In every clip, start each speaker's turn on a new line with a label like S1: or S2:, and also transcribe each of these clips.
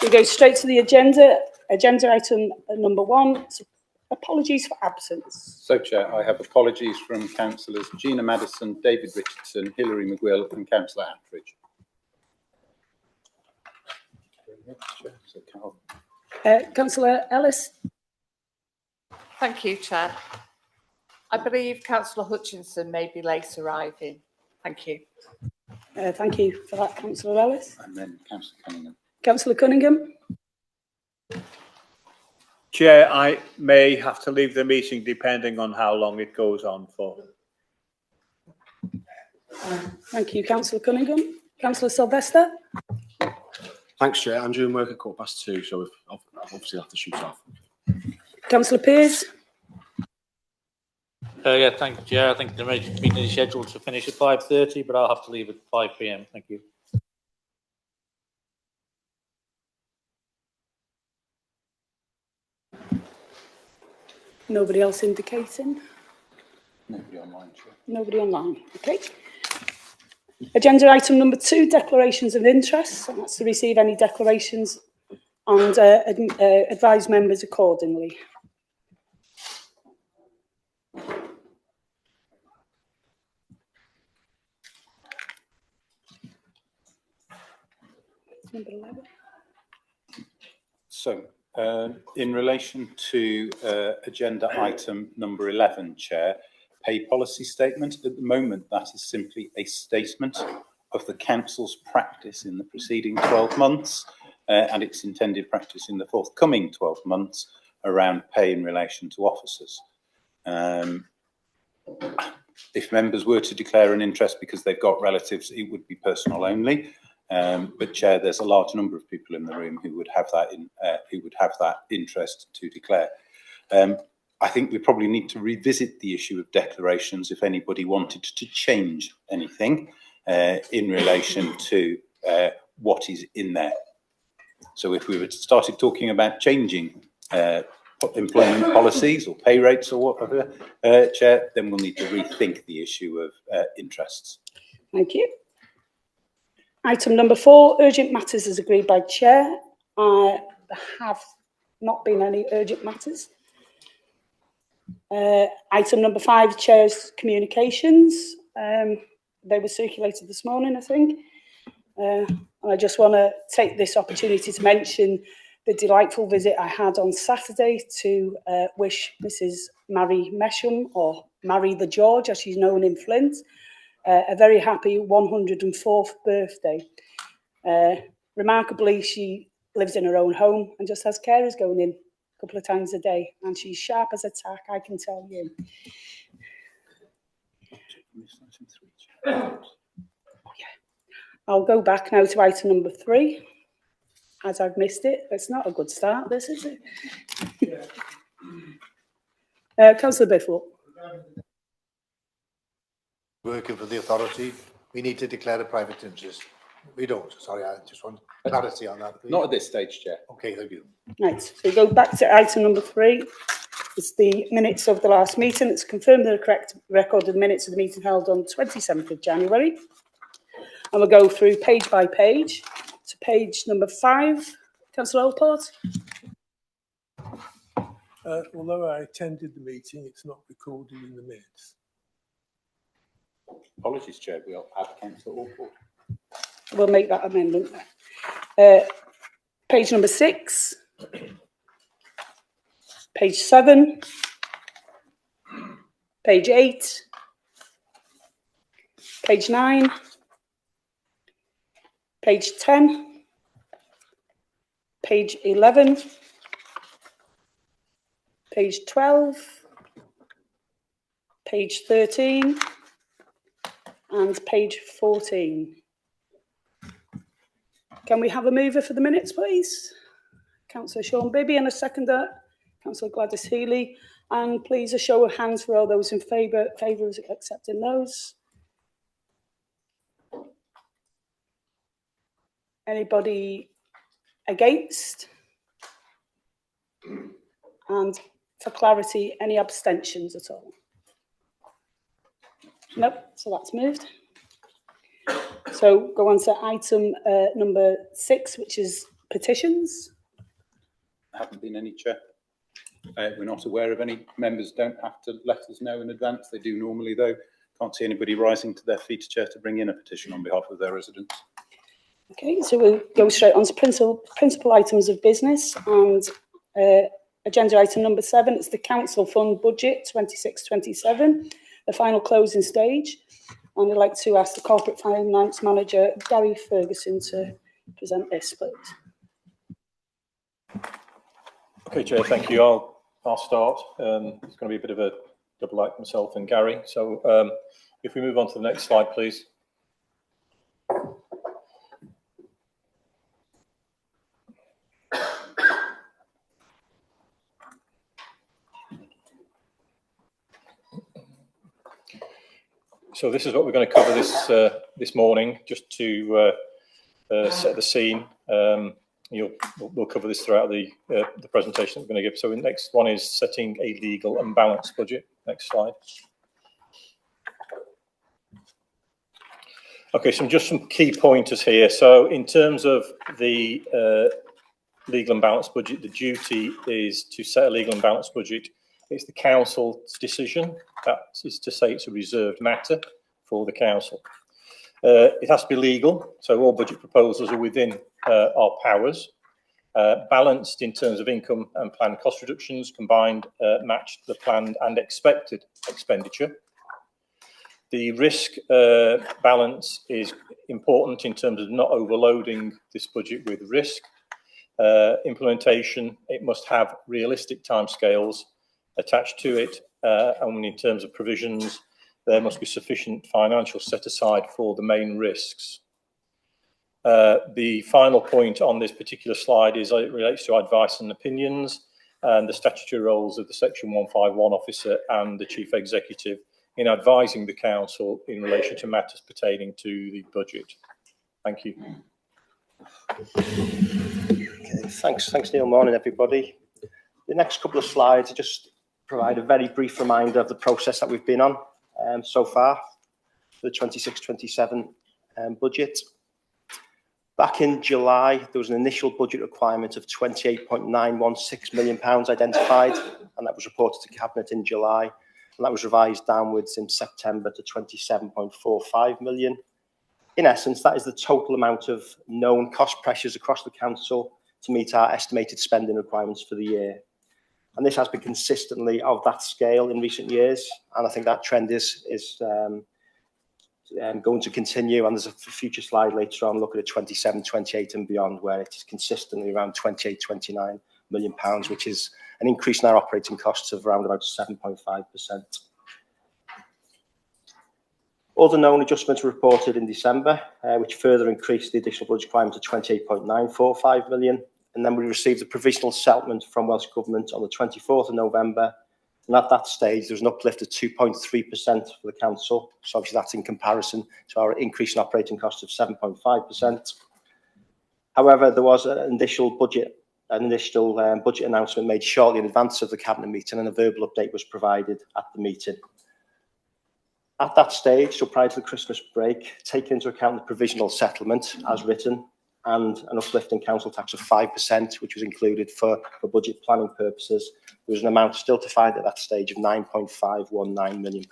S1: We go straight to the agenda. Agenda item number 1, apologies for absence.
S2: So, Chair, I have apologies from Councillors Gina Maddison, David Richardson, Hilary McGill and Councillor Attridge.
S1: Councillor Ellis.
S3: Thank you, Chair. I believe Councillor Hutchinson may be late arriving. Thank you.
S1: Thank you for that, Councillor Ellis.
S2: And then Councillor Cunningham.
S1: Councillor Cunningham.
S4: Chair, I may have to leave the meeting depending on how long it goes on for.
S1: Thank you, Councillor Cunningham. Councillor Sylvester.
S5: Thanks, Chair. I'm doing work at 2:15, so I'll obviously have to shoot off.
S1: Councillor Pearce.
S6: Yeah, thank you, Chair. I think the meeting is scheduled to finish at 5:30, but I'll have to leave at 5 p.m. Thank you.
S1: Nobody else indicating?
S2: Nobody online, Chair.
S1: Nobody online. Okay. Agenda item number 2, declarations of interest. And that's to receive any declarations and advise members accordingly. Number 11.
S2: So, in relation to agenda item number 11, Chair, pay policy statement. At the moment, that is simply a statement of the Council's practice in the preceding 12 months and its intended practice in the forthcoming 12 months around pay in relation to officers. If members were to declare an interest because they've got relatives, it would be personal only. But Chair, there's a large number of people in the room who would have that interest to declare. I think we probably need to revisit the issue of declarations if anybody wanted to change anything in relation to what is in there. So if we were started talking about changing employment policies or pay rates or whatever, Chair, then we'll need to rethink the issue of interests.
S1: Thank you. Item number 4, urgent matters as agreed by Chair. There have not been any urgent matters. Item number 5, Chair's communications. They were circulated this morning, I think. I just want to take this opportunity to mention the delightful visit I had on Saturday to wish Mrs. Mary Mesham, or Mary the George, as she's known in Flint, a very happy 104th birthday. Remarkably, she lives in her own home and just has carers going in a couple of times a day, and she's sharp as a tack, I can tell you. Oh, yeah. I'll go back now to item number 3, as I've missed it. It's not a good start, this, is it? Councillor Biffle.
S7: Working for the authority, we need to declare a private interest. We don't. Sorry, I just want clarity on that, please.
S2: Not at this stage, Chair.
S7: Okay, thank you.
S1: Right, so we go back to item number 3. It's the minutes of the last meeting. It's confirmed the correct record of the minutes of the meeting held on 27th of January. And we'll go through page by page. To page number 5, Councillor Allport.
S8: Although I attended the meeting, it's not recorded in the minutes.
S2: Apologies, Chair. We'll add Councillor Allport.
S1: We'll make that amendment. Page number 6. Page 7. Page 8. Page 9. Page 10. Page 11. Page 12. Page 13. And page 14. Can we have a mover for the minutes, please? Councillor Sean Bibby and a seconder, Councillor Gladys Healy. And please a show of hands for all those in favour of accepting those. Anybody against? And for clarity, any abstentions at all? Nope, so that's moved. So go on to item number 6, which is petitions.
S2: Haven't been any, Chair. We're not aware of any. Members don't have to let us know in advance. They do normally, though. Can't see anybody rising to their feet, Chair, to bring in a petition on behalf of their residents. Okay,
S1: so we'll go straight on to principal items of business, and agenda item number 7, it's the council fund budget 26-27, the final closing stage. And I'd like to ask the corporate finance manager, Gary Ferguson, to present this, please.
S9: Okay, Chair, thank you. I'll start. It's going to be a bit of a double like myself and Gary. So if we move on to the next slide, please. So this is what we're going to cover this morning, just to set the scene. We'll cover this throughout the presentation that we're going to give. So the next one is setting a legal and balanced budget. Next slide. Okay, so just some key pointers here. So in terms of the legal and balanced budget, the duty is to set a legal and balanced budget. It's the council's decision. That is to say it's a reserved matter for the council. It has to be legal, so all budget proposals are within our powers. Balanced in terms of income and planned cost reductions, combined matched the planned and expected expenditure. The risk balance is important in terms of not overloading this budget with risk. Implementation, it must have realistic timescales attached to it, and in terms of provisions, there must be sufficient financial set aside for the main risks. The final point on this particular slide is it relates to advice and opinions and the statutory roles of the Section 151 officer and the Chief Executive in advising the council in relation to matters pertaining to the budget. Thank you.
S10: Okay, thanks Neil. Morning, everybody. The next couple of slides just provide a very brief reminder of the process that we've been on so far for the 26-27 budget. Back in July, there was an initial budget requirement of £28.916 million identified, and that was reported to Cabinet in July, and that was revised downwards in September to £27.45 million. In essence, that is the total amount of known cost pressures across the council to meet our estimated spending requirements for the year. And this has been consistently of that scale in recent years, and I think that trend is going to continue. And there's a future slide later on looking at 27, 28 and beyond, where it is consistently around 28, 29 million pounds, which is an increase in our operating costs of around about 7.5%. All the known adjustments were reported in December, which further increased the additional budget requirement to 28.945 million. And then we received a provisional settlement from Welsh Government on the 24th of November. And at that stage, there was an uplift of 2.3% for the council. So obviously that's in comparison to our increase in operating costs of 7.5%. However, there was an initial budget announcement made shortly in advance of the Cabinet meeting, and a verbal update was provided at the meeting. At that stage, so prior to the Christmas break, taking into account the provisional settlement as written and an uplift in council tax of 5%, which was included for budget planning purposes, there was an amount still to find at that stage of £9.519 million.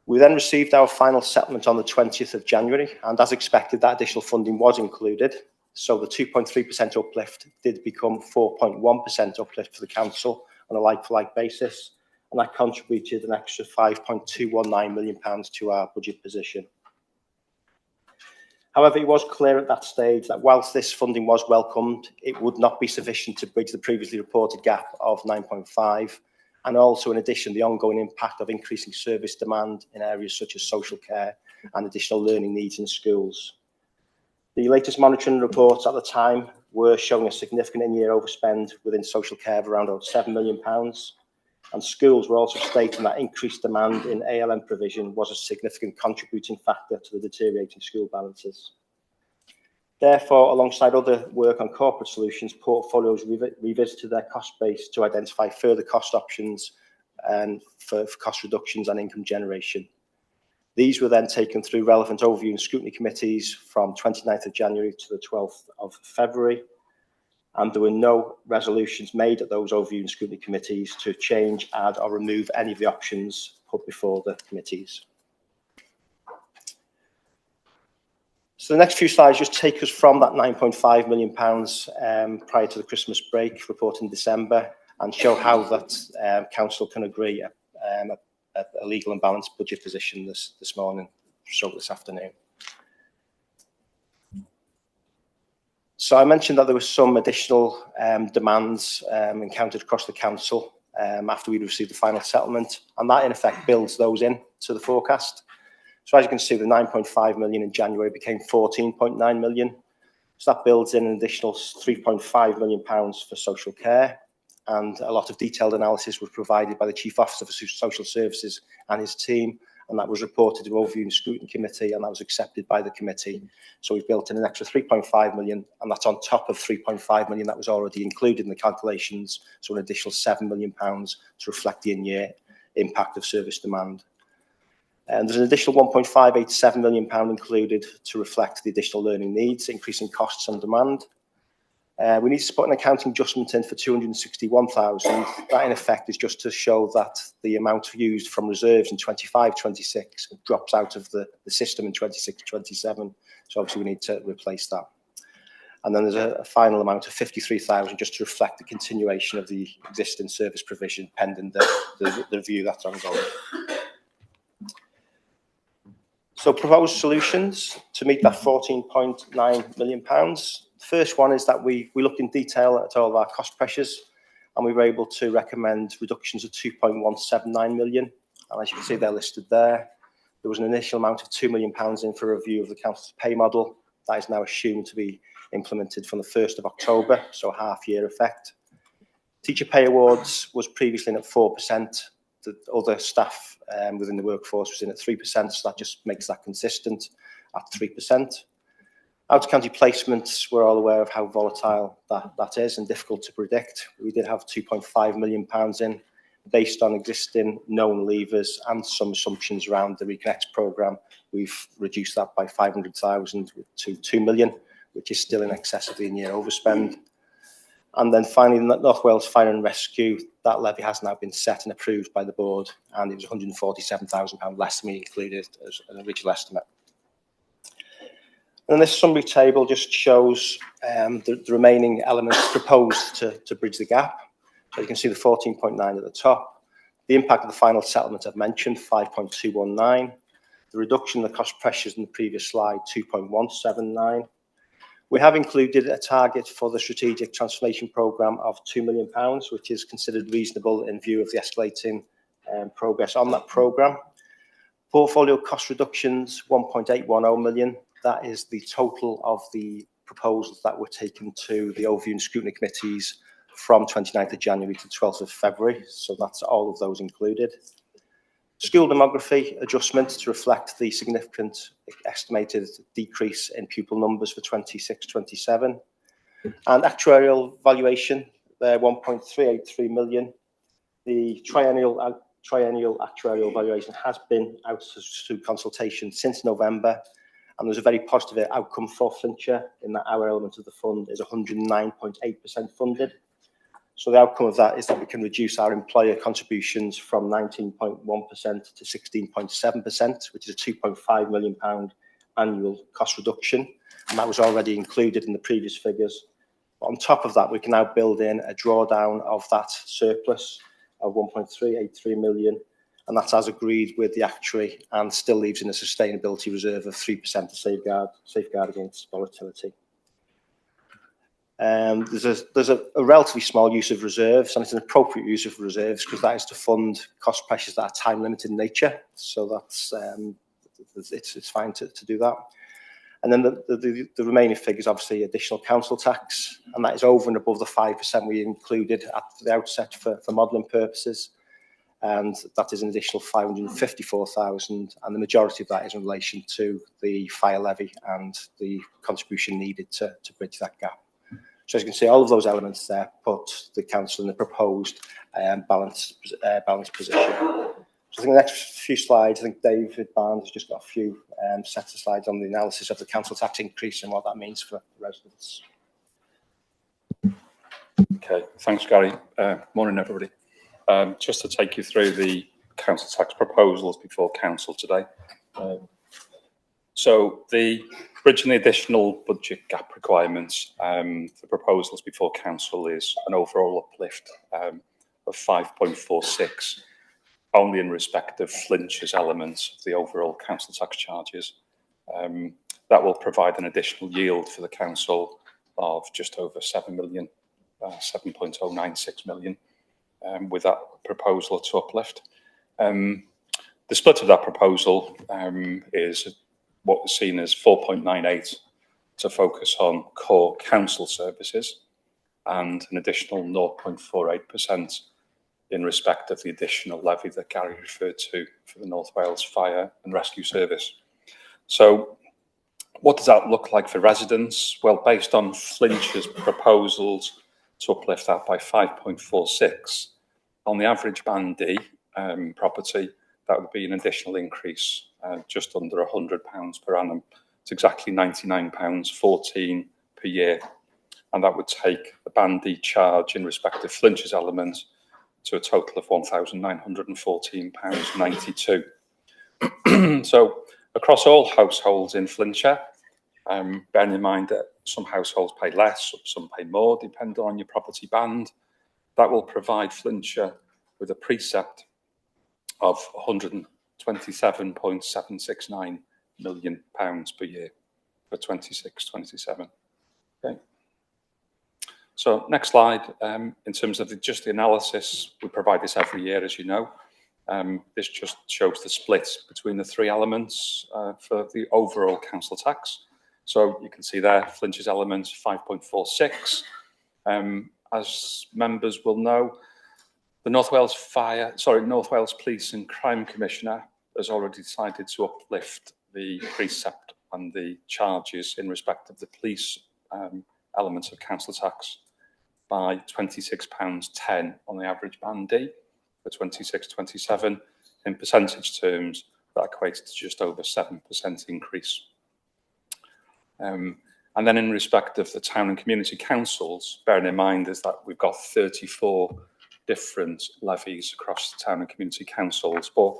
S10: We then received our final settlement on the 20th of January, and as expected, that additional funding was included. So the 2.3% uplift did become 4.1% uplift for the council on a like-for-like basis, and that contributed an extra £5.219 million to our budget position. However, it was clear at that stage that whilst this funding was welcomed, it would not be sufficient to bridge the previously reported gap of 9.5, and also in addition, the ongoing impact of increasing service demand in areas such as social care and additional learning needs in schools. The latest monitoring reports at the time were showing a significant in-year overspend within social care of around £7 million. And schools were also stating that increased demand in ALM provision was a significant contributing factor to the deteriorating school balances. Therefore, alongside other work on corporate solutions, portfolios revisited their cost base to identify further cost options and for cost reductions and income generation. These were then taken through relevant overview and scrutiny committees from 29th of January to the 12th of February. And there were no resolutions made at those overview and scrutiny committees to change, add or remove any of the options put before the committees. So the next few slides just take us from that £9.5 million prior to the Christmas break report in December and show how that council can agree a legal and balanced budget position this morning, so this afternoon. So I mentioned that there were some additional demands encountered across the council after we'd received the final settlement, and that in effect builds those in to the forecast. So as you can see, the 9.5 million in January became 14.9 million. So that builds in an additional 3.5 million pounds for social care, and a lot of detailed analysis was provided by the Chief Officer for Social Services and his team, and that was reported to Overview and Scrutiny Committee, and that was accepted by the committee. So we've built in an extra 3.5 million, and that's on top of 3.5 million that was already included in the calculations, so an additional 7 million pounds to reflect the in-year impact of service demand. And there's an additional £1.587 million included to reflect the additional learning needs, increasing costs and demand. We need to put an accounting adjustment in for 261,000. That in effect is just to show that the amount used from reserves in 25-26 drops out of the system in 26-27. So obviously we need to replace that. And then there's a final amount of 53,000 just to reflect the continuation of the existing service provision pending the review that's ongoing. So proposed solutions to meet that £14.9 million. The first one is that we looked in detail at all of our cost pressures, and we were able to recommend reductions of 2.179 million. And as you can see, they're listed there. There was an initial amount of £2 million in for a review of the council's pay model. That is now assumed to be implemented from the 1st of October, so half-year effect. Teacher pay awards was previously in at 4%. The other staff within the workforce was in at 3%, so that just makes that consistent at 3%. Out-of-county placements, we're all aware of how volatile that is and difficult to predict. We did have £2.5 million in based on existing known levers and some assumptions around the Reconnect programme. We've reduced that by 500,000 to 2 million, which is still in excess of the in-year overspend. And then finally, North Wales Fire and Rescue, that levy has now been set and approved by the board, and it was £147,000 less than we included as an original estimate. And this summary table just shows the remaining elements proposed to bridge the gap. So you can see the 14.9 at the top, the impact of the final settlement I've mentioned, 5.219, the reduction in the cost pressures in the previous slide, 2.179. We have included a target for the strategic transformation programme of £2 million, which is considered reasonable in view of the escalating progress on that programme. Portfolio cost reductions, 1.810 million. That is the total of the proposals that were taken to the Overview and Scrutiny Committees from 29th of January to 12th of February. So that's all of those included. School demography adjustment to reflect the significant estimated decrease in pupil numbers for 26-27. And actuarial valuation, 1.383 million. The triennial actuarial valuation has been out to consultation since November, and there's a very positive outcome for Flintshire in that our element of the fund is 109.8% funded. So the outcome of that is that we can reduce our employer contributions from 19.1% to 16.7%, which is a £2.5 million annual cost reduction. And that was already included in the previous figures. But on top of that, we can now build in a drawdown of that surplus of 1.383 million. And that's as agreed with the actuary and still leaves in a sustainability reserve of 3% to safeguard against volatility. There's a relatively small use of reserves, and it's an appropriate use of reserves because that is to fund cost pressures that are time limited in nature. So that's it's fine to do that. And then the remaining figures, obviously, additional council tax, and that is over and above the 5% we included at the outset for modelling purposes. And that is an additional 554,000, and the majority of that is in relation to the fire levy and the contribution needed to bridge that gap. So as you can see, all of those elements there put the council in the proposed balanced position. So I think the next few slides, I think David Barnes has just got a few sets of slides on the analysis of the council tax increase and what that means for residents.
S11: Okay, thanks, Gary. Morning, everybody. Just to take you through the council tax proposals before council today. So the bridging the additional budget gap requirements, the proposals before council is an overall uplift of 5.46, only in respect of Flintshire's elements of the overall council tax charges. That will provide an additional yield for the council of just over 7 million, 7.096 million, with that proposal to uplift. The split of that proposal is what was seen as 4.98 to focus on core council services and an additional 0.48% in respect of the additional levy that Gary referred to for the North Wales Fire and Rescue Service. So what does that look like for residents? Well, based on Flintshire's proposals to uplift that by 5.46, on the average Band D property, that would be an additional increase just under £100 per annum. It's exactly £99.14 per year. And that would take the Band D charge in respect of Flintshire's element to a total of £1,914.92. So across all households in Flintshire, bearing in mind that some households pay less, some pay more, depending on your property band, that will provide Flintshire with a precept of £127.769 million per year for 26-27. Okay. So next slide, in terms of just the analysis, we provide this every year, as you know. This just shows the split between the three elements for the overall council tax. So you can see there, Flintshire's element 5.46. As members will know, the North Wales Police and Crime Commissioner has already decided to uplift the precept and the charges in respect of the police elements of council tax by £26.10 on the average Band D for 26-27. In percentage terms, that equates to just over 7% increase. And then in respect of the town and community councils, bearing in mind is that we've got 34 different levies across the town and community councils, but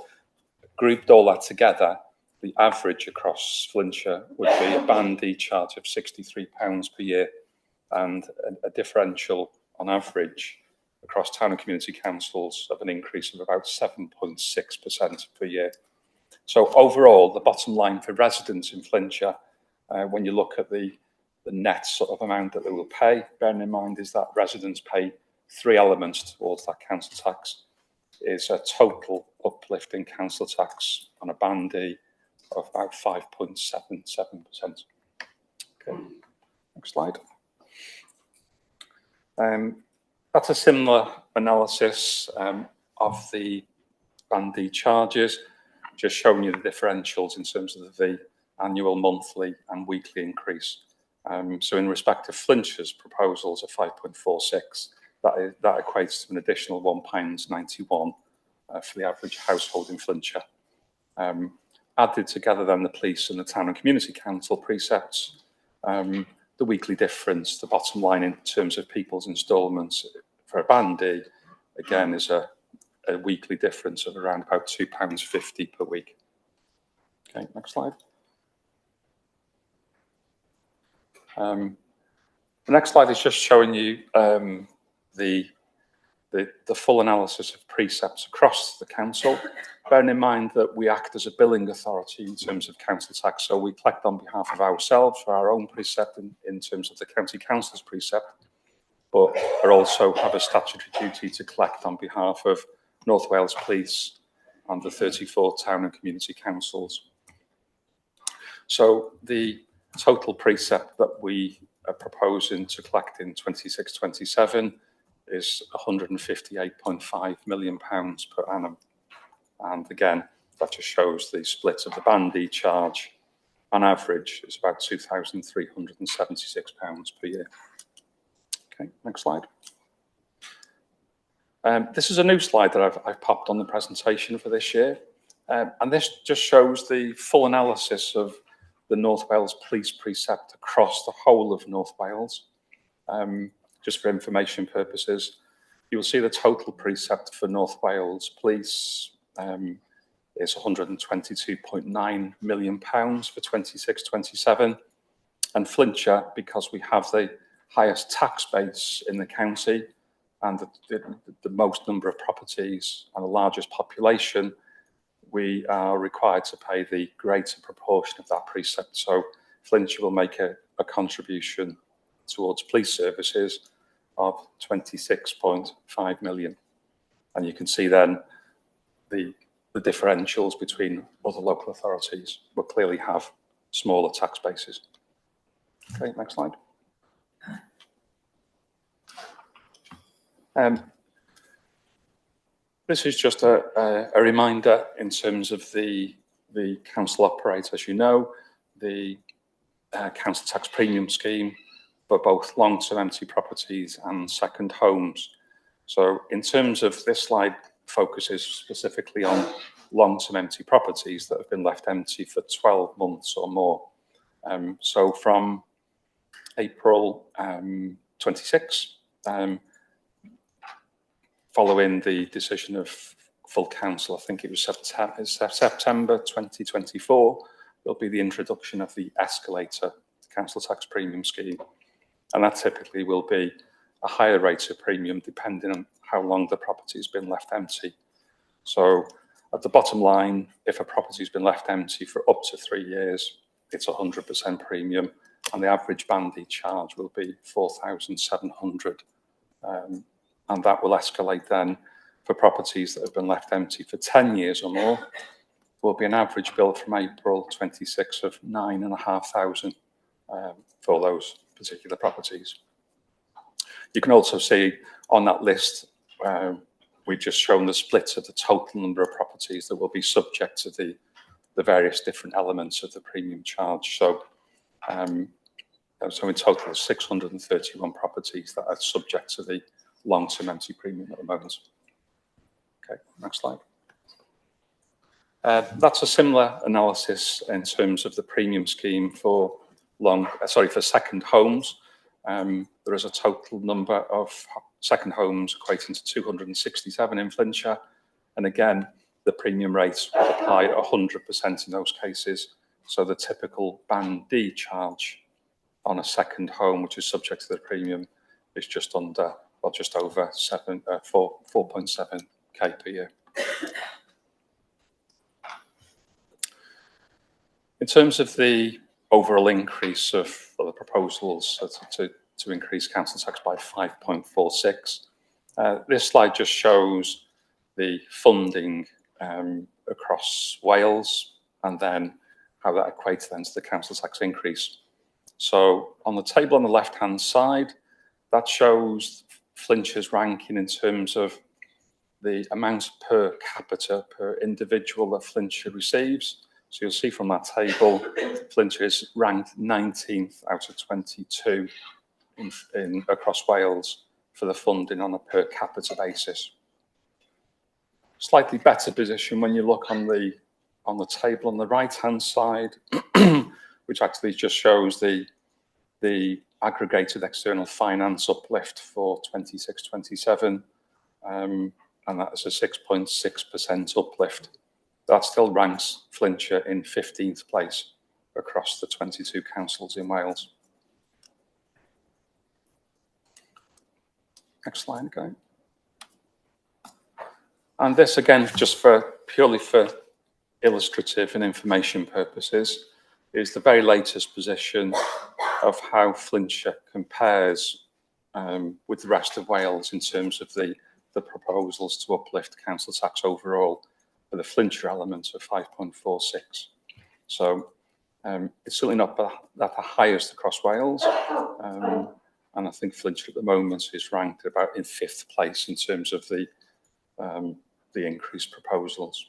S11: grouped all that together, the average across Flintshire would be a Band D charge of £63 per year and a differential on average across town and community councils of an increase of about 7.6% per year. So overall, the bottom line for residents in Flintshire, when you look at the net sort of amount that they will pay, bearing in mind is that residents pay three elements towards that council tax, is a total uplift in council tax on a Band D of about 5.77%. Okay, next slide. That's a similar analysis of the Band D charges, just showing you the differentials in terms of the annual, monthly and weekly increase. So in respect of Flintshire's proposals of 5.46, that equates to an additional £1.91 for the average household in Flintshire. Added together then the police and the town and community council precepts, the weekly difference, the bottom line in terms of people's instalments for a Band D, again, is a weekly difference of around about £2.50 per week. Okay, next slide. The next slide is just showing you the full analysis of precepts across the council, bearing in mind that we act as a billing authority in terms of council tax, so we collect on behalf of ourselves for our own precept in terms of the county council's precept, but are also have a statutory duty to collect on behalf of North Wales Police and the 34 town and community councils. So the total precept that we are proposing to collect in 26-27 is £158.5 million per annum. And again, that just shows the split of the Band D charge. On average, is about £2,376 per year. Okay, next slide. This is a new slide that I've popped on the presentation for this year. And this just shows the full analysis of the North Wales Police Precept across the whole of North Wales. Just for information purposes, you'll see the total precept for North Wales Police is £122.9 million for 26-27. And Flintshire, because we have the highest tax base in the county and the most number of properties and the largest population, we are required to pay the greater proportion of that precept. So Flintshire will make a contribution towards police services of 26.5 million. And you can see then the differentials between other local authorities will clearly have smaller tax bases. Okay, next slide. This is just a reminder in terms of the council operates, as you know, the council tax premium scheme for both long-term empty properties and second homes. So in terms of this slide focuses specifically on long-term empty properties that have been left empty for 12 months or more. So from April 26, following the decision of full council, I think it was September 2024, there'll be the introduction of the escalator council tax premium scheme. And that typically will be a higher rate of premium depending on how long the property has been left empty. So at the bottom line, if a property has been left empty for up to 3 years, it's 100% premium, and the average bandy charge will be 4,700. And that will escalate then for properties that have been left empty for 10 years or more. Will be an average bill from April 26 of 9,500 for those particular properties. You can also see on that list, we've just shown the split of the total number of properties that will be subject to the various different elements of the premium charge. So in total, 631 properties that are subject to the long-term empty premium at the moment. Okay, next slide. That's a similar analysis in terms of the premium scheme for second homes. There is a total number of second homes equating to 267 in Flintshire. And again, the premium rates will apply at 100% in those cases. So the typical Band D charge on a second home, which is subject to the premium, is just under, or just over 4.7k per year. In terms of the overall increase of the proposals to increase council tax by 5.46, this slide just shows the funding across Wales and then how that equates then to the council tax increase. So on the table on the left-hand side, that shows Flintshire's ranking in terms of the amount per capita per individual that Flintshire receives. So you'll see from that table, Flintshire is ranked 19th out of 22 across Wales for the funding on a per capita basis. Slightly better position when you look on the table on the right-hand side, which actually just shows the aggregated external finance uplift for 26-27, and that's a 6.6% uplift. That still ranks Flintshire in 15th place across the 22 councils in Wales. Next slide again. And this again, just purely for illustrative and information purposes, is the very latest position of how Flintshire compares with the rest of Wales in terms of the proposals to uplift council tax overall, for the Flintshire element of 5.46. So it's certainly not the highest across Wales. And I think Flintshire at the moment is ranked about in 5th place in terms of the increased proposals,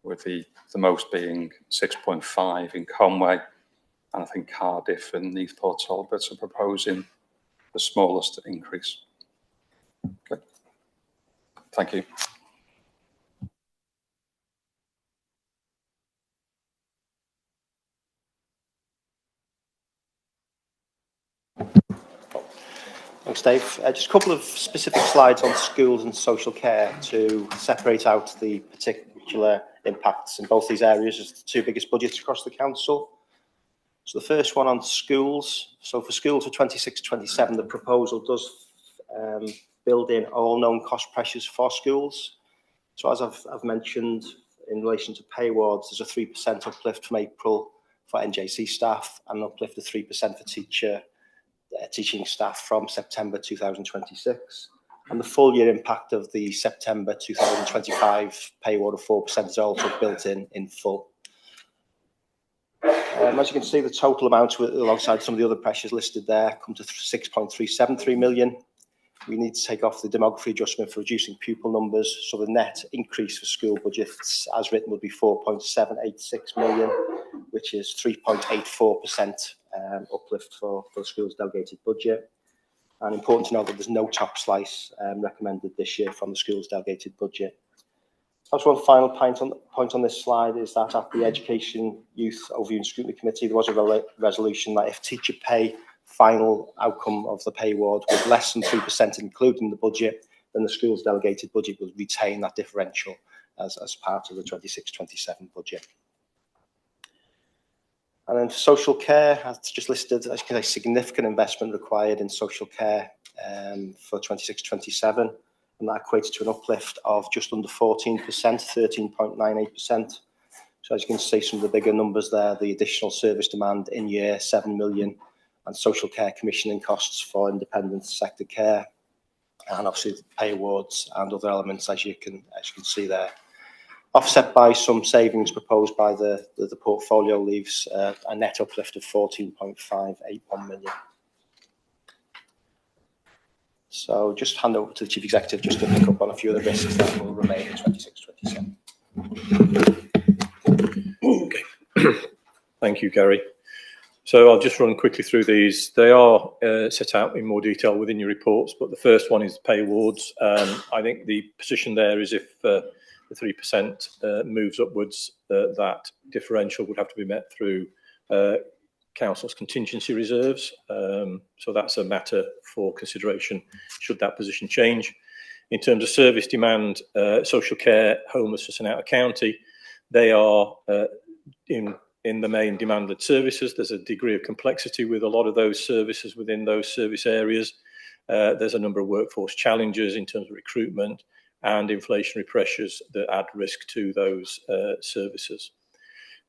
S11: with the most being 6.5 in Conway, and I think Cardiff and Neath-Port Talbot are proposing the smallest increase. Okay. Thank you.
S10: Thanks, Dave. Just a couple of specific slides on schools and social care to separate out the particular impacts in both these areas as the two biggest budgets across the council. So the first one on schools. So for schools for 26-27, the proposal does build in all known cost pressures for schools. So as I've mentioned, in relation to pay awards, there's a 3% uplift from April for NJC staff and an uplift of 3% for teaching staff from September 2026. And the full year impact of the September 2025 pay award of 4% is also built in full. As you can see, the total amount alongside some of the other pressures listed there come to 6.373 million. We need to take off the demography adjustment for reducing pupil numbers. So the net increase for school budgets as written would be 4.786 million, which is 3.84% uplift for the school's delegated budget. And important to note that there's no top slice recommended this year from the school's delegated budget. That's one final point on this slide is that at the Education, Youth Overview and Scrutiny Committee, there was a resolution that if teacher pay final outcome of the pay award was less than 3% included in the budget, then the school's delegated budget will retain that differential as part of the 26-27 budget. And then for social care, as just listed, as a significant investment required in social care for 26-27, and that equates to an uplift of just under 14%, 13.98%. So as you can see, some of the bigger numbers there, the additional service demand in year, 7 million, and social care commissioning costs for independent sector care, and obviously the pay awards and other elements, as you can see there. Offset by some savings proposed by the portfolio leaves a net uplift of 14.581 million. So just hand over to the Chief Executive just to pick up on a few of the risks that will remain in 26-27.
S9: Okay. Thank you, Gary. So I'll just run quickly through these. They are set out in more detail within your reports, but the first one is pay awards. I think the position there is if the 3% moves upwards, that differential would have to be met through council's contingency reserves. So that's a matter for consideration should that position change. In terms of service demand, social care, homelessness and out of county, they are in the main demanded services. There's a degree of complexity with a lot of those services within those service areas. There's a number of workforce challenges in terms of recruitment and inflationary pressures that add risk to those services.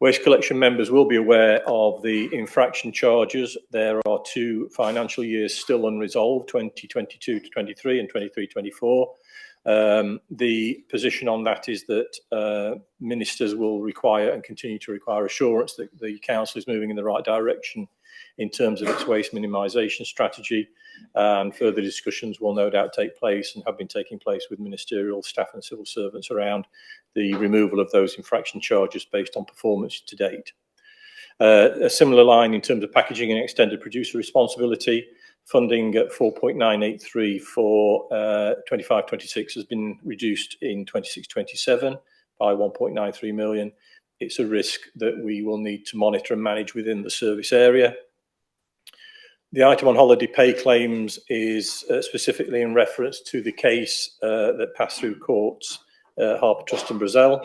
S9: Waste collection members will be aware of the infraction charges. There are 2 financial years still unresolved, 2022-23 and 23-24. The position on that is that ministers will require and continue to require assurance that the council is moving in the right direction in terms of its waste minimisation strategy, and further discussions will no doubt take place and have been taking place with ministerial staff and civil servants around the removal of those infraction charges based on performance to date. A similar line in terms of packaging and extended producer responsibility, funding at 4.983 for 25-26 has been reduced in 26-27 by 1.93 million. It's a risk that we will need to monitor and manage within the service area. The item on holiday pay claims is specifically in reference to the case that passed through courts, Harper Trust and Brazil.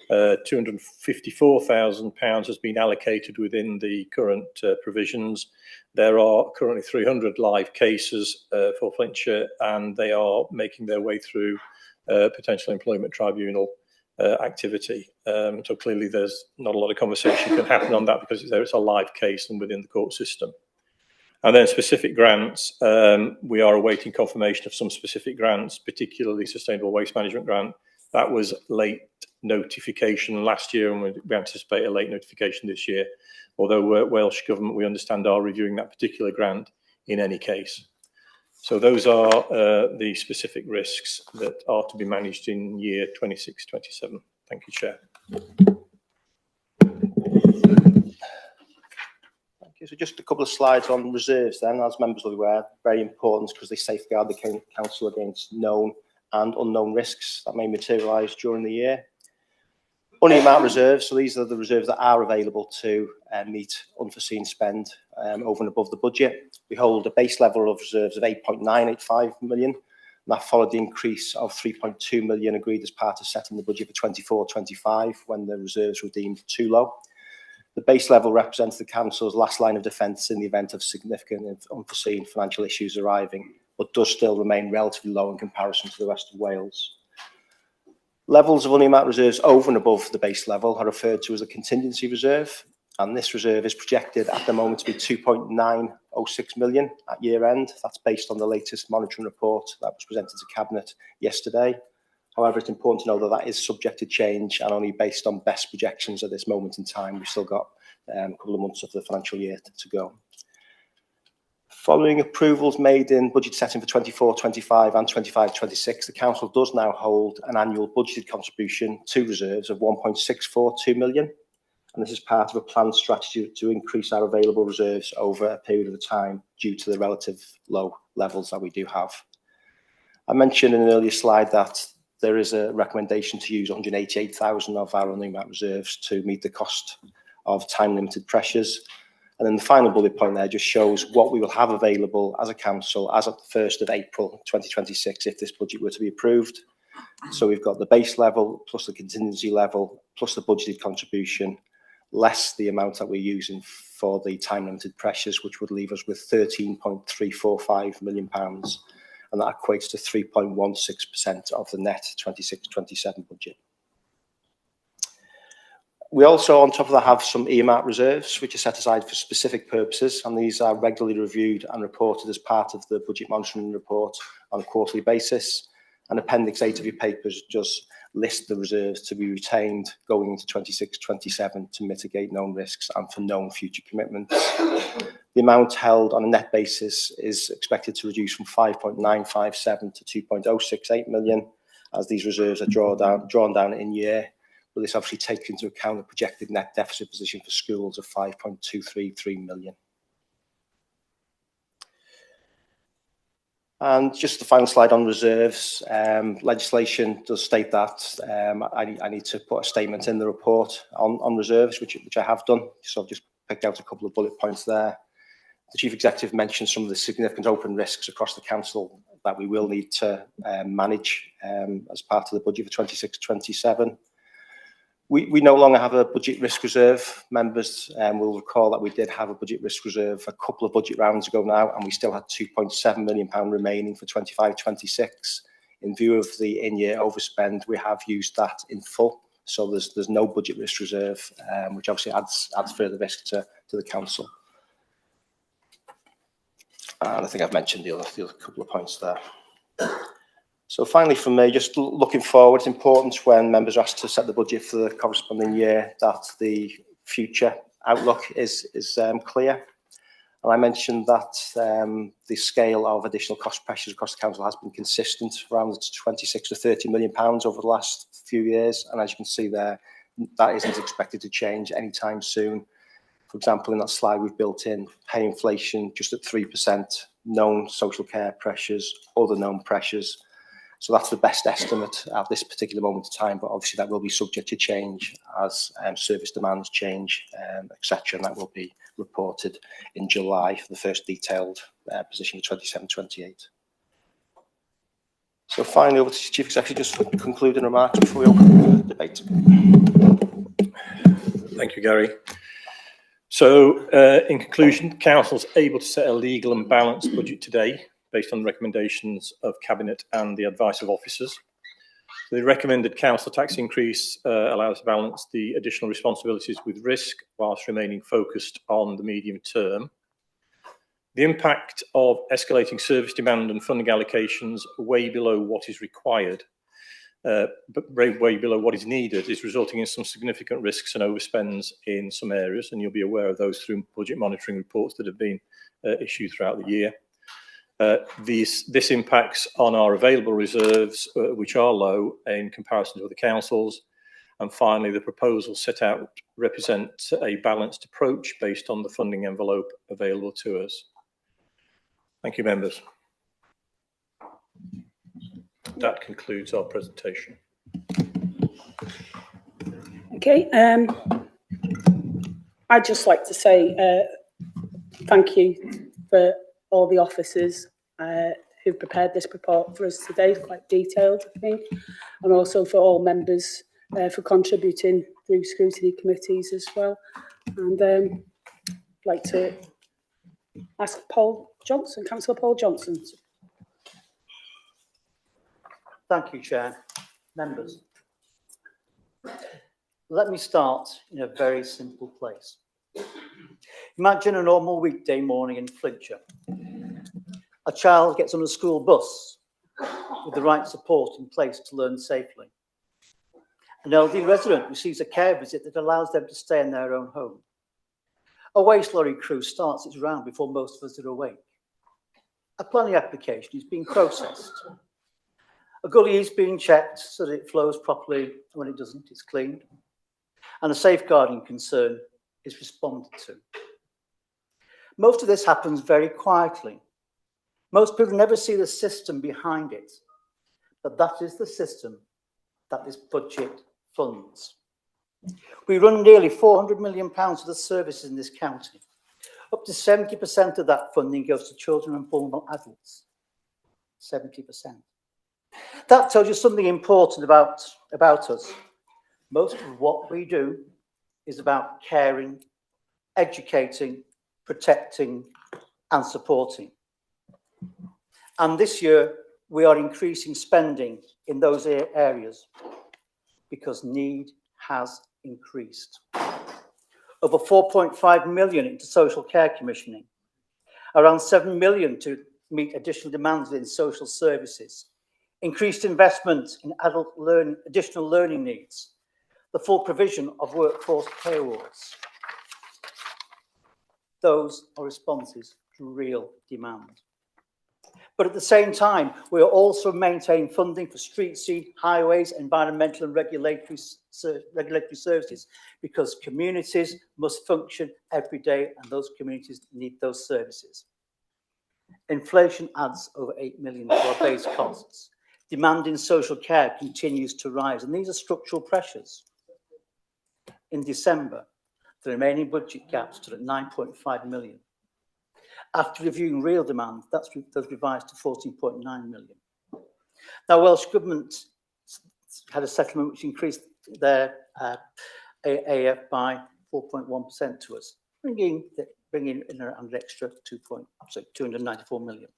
S9: £254,000 has been allocated within the current provisions. There are currently 300 live cases for Flintshire, and they are making their way through potential employment tribunal activity. So clearly there's not a lot of conversation can happen on that because it's a live case and within the court system. And then specific grants, we are awaiting confirmation of some specific grants, particularly Sustainable Waste Management Grant. That was late notification last year, and we anticipate a late notification this year. Although Welsh Government, we understand, are reviewing that particular grant in any case. So those are the specific risks that are to be managed in year 26-27. Thank you, Chair.
S10: So just a couple of slides on reserves then, as members will be aware, very important because they safeguard the council against known and unknown risks that may materialise during the year. Unearmarked reserves, so these are the reserves that are available to meet unforeseen spend over and above the budget. We hold a base level of reserves of 8.985 million, and that followed the increase of 3.2 million agreed as part of setting the budget for 24-25 when the reserves were deemed too low. The base level represents the Council's last line of defence in the event of significant and unforeseen financial issues arriving, but does still remain relatively low in comparison to the rest of Wales. Levels of unearmarked reserves over and above the base level are referred to as a contingency reserve, and this reserve is projected at the moment to be 2.906 million at year end. That's based on the latest monitoring report that was presented to Cabinet yesterday. However, it's important to know that that is subject to change and only based on best projections at this moment in time. We've still got a couple of months of the financial year to go. Following approvals made in budget setting for 24-25 and 25-26, the Council does now hold an annual budgeted contribution to reserves of 1.642 million. And this is part of a planned strategy to increase our available reserves over a period of time due to the relative low levels that we do have. I mentioned in an earlier slide that there is a recommendation to use 188,000 of our unearmarked reserves to meet the cost of time-limited pressures. And then the final bullet point there just shows what we will have available as a council as of the 1st of April 2026 if this budget were to be approved. So we've got the base level plus the contingency level plus the budgeted contribution less the amount that we're using for the time-limited pressures, which would leave us with £13.345 million. And that equates to 3.16% of the net 26-27 budget. We also, on top of that, have some earmarked reserves, which are set aside for specific purposes, and these are regularly reviewed and reported as part of the budget monitoring report on a quarterly basis. And Appendix 8 of your papers just list the reserves to be retained going into 26-27 to mitigate known risks and for known future commitments. The amount held on a net basis is expected to reduce from 5.957 to 2.068 million as these reserves are drawn down in year. But this obviously takes into account a projected net deficit position for schools of 5.233 million. And just the final slide on reserves. Legislation does state that I need to put a statement in the report on reserves, which I have done. So I've just picked out a couple of bullet points there. The Chief Executive mentioned some of the significant open risks across the Council that we will need to manage as part of the budget for 26-27. We no longer have a budget risk reserve. Members will recall that we did have a budget risk reserve a couple of budget rounds ago now, and we still had £2.7 million remaining for 25-26. In view of the in-year overspend, we have used that in full. So there's no budget risk reserve, which obviously adds further risk to the Council. And I think I've mentioned the other couple of points there. So finally, from me, just looking forward, it's important when members are asked to set the budget for the corresponding year that the future outlook is clear. And I mentioned that the scale of additional cost pressures across the Council has been consistent, around the 26 to £30 million over the last few years. And as you can see there, that isn't expected to change anytime soon. For example, in that slide, we've built in pay inflation just at 3%, known social care pressures, other known pressures. So that's the best estimate at this particular moment in time, but obviously that will be subject to change as service demands change, etc. And that will be reported in July for the first detailed position for 27-28. So finally, over to Chief Executive, just for concluding remarks before we open the debate.
S9: Thank you, Gary. So, in conclusion, the Council is able to set a legal and balanced budget today, based on the recommendations of Cabinet and the advice of officers. The recommended council tax increase allows to balance the additional responsibilities with risk whilst remaining focused on the medium term. The impact of escalating service demand and funding allocations way below what is required, but way below what is needed, is resulting in some significant risks and overspends in some areas, and you'll be aware of those through budget monitoring reports that have been issued throughout the year. This impacts on our available reserves, which are low in comparison to other councils. And finally, the proposals set out represent a balanced approach based on the funding envelope available to us. Thank you, members. that concludes our presentation.
S1: Okay. I'd just like to say thank you for all the officers who prepared this report for us today. It's quite detailed, I think, and also for all members for contributing through scrutiny committees as well. And I'd like to ask Paul Johnson, Councillor Paul Johnson.
S12: Thank you, Chair. Members, let me start in a very simple place. Imagine a normal weekday morning in Flintshire. A child gets on a school bus with the right support in place to learn safely. An elderly resident receives a care visit that allows them to stay in their own home. A waste lorry crew starts its round before most of us are awake. A planning application is being processed. A gully is being checked so that it flows properly, and when it doesn't, it's cleaned. And a safeguarding concern is responded to. Most of this happens very quietly. Most people never see the system behind it, but that is the system that this budget funds. We run nearly £400 million of the services in this county. Up to 70% of that funding goes to children and vulnerable adults. 70%. That tells you something important about us. Most of what we do is about caring, educating, protecting, and supporting. And this year, we are increasing spending in those areas because need has increased. Over 4.5 million into social care commissioning, around 7 million to meet additional demands in social services, increased investment in additional learning needs, the full provision of workforce pay awards. Those are responses to real demand. But at the same time, we are also maintaining funding for street seed, highways, environmental and regulatory services, because communities must function every day and those communities need those services. Inflation adds over 8 million to our base costs. Demand in social care continues to rise, and these are structural pressures. In December, the remaining budget gap stood at 9.5 million. After reviewing real demand, that's revised to 14.9 million. Now, Welsh Government had a settlement which increased their AF by 4.1% to us, bringing in around an extra 294 million.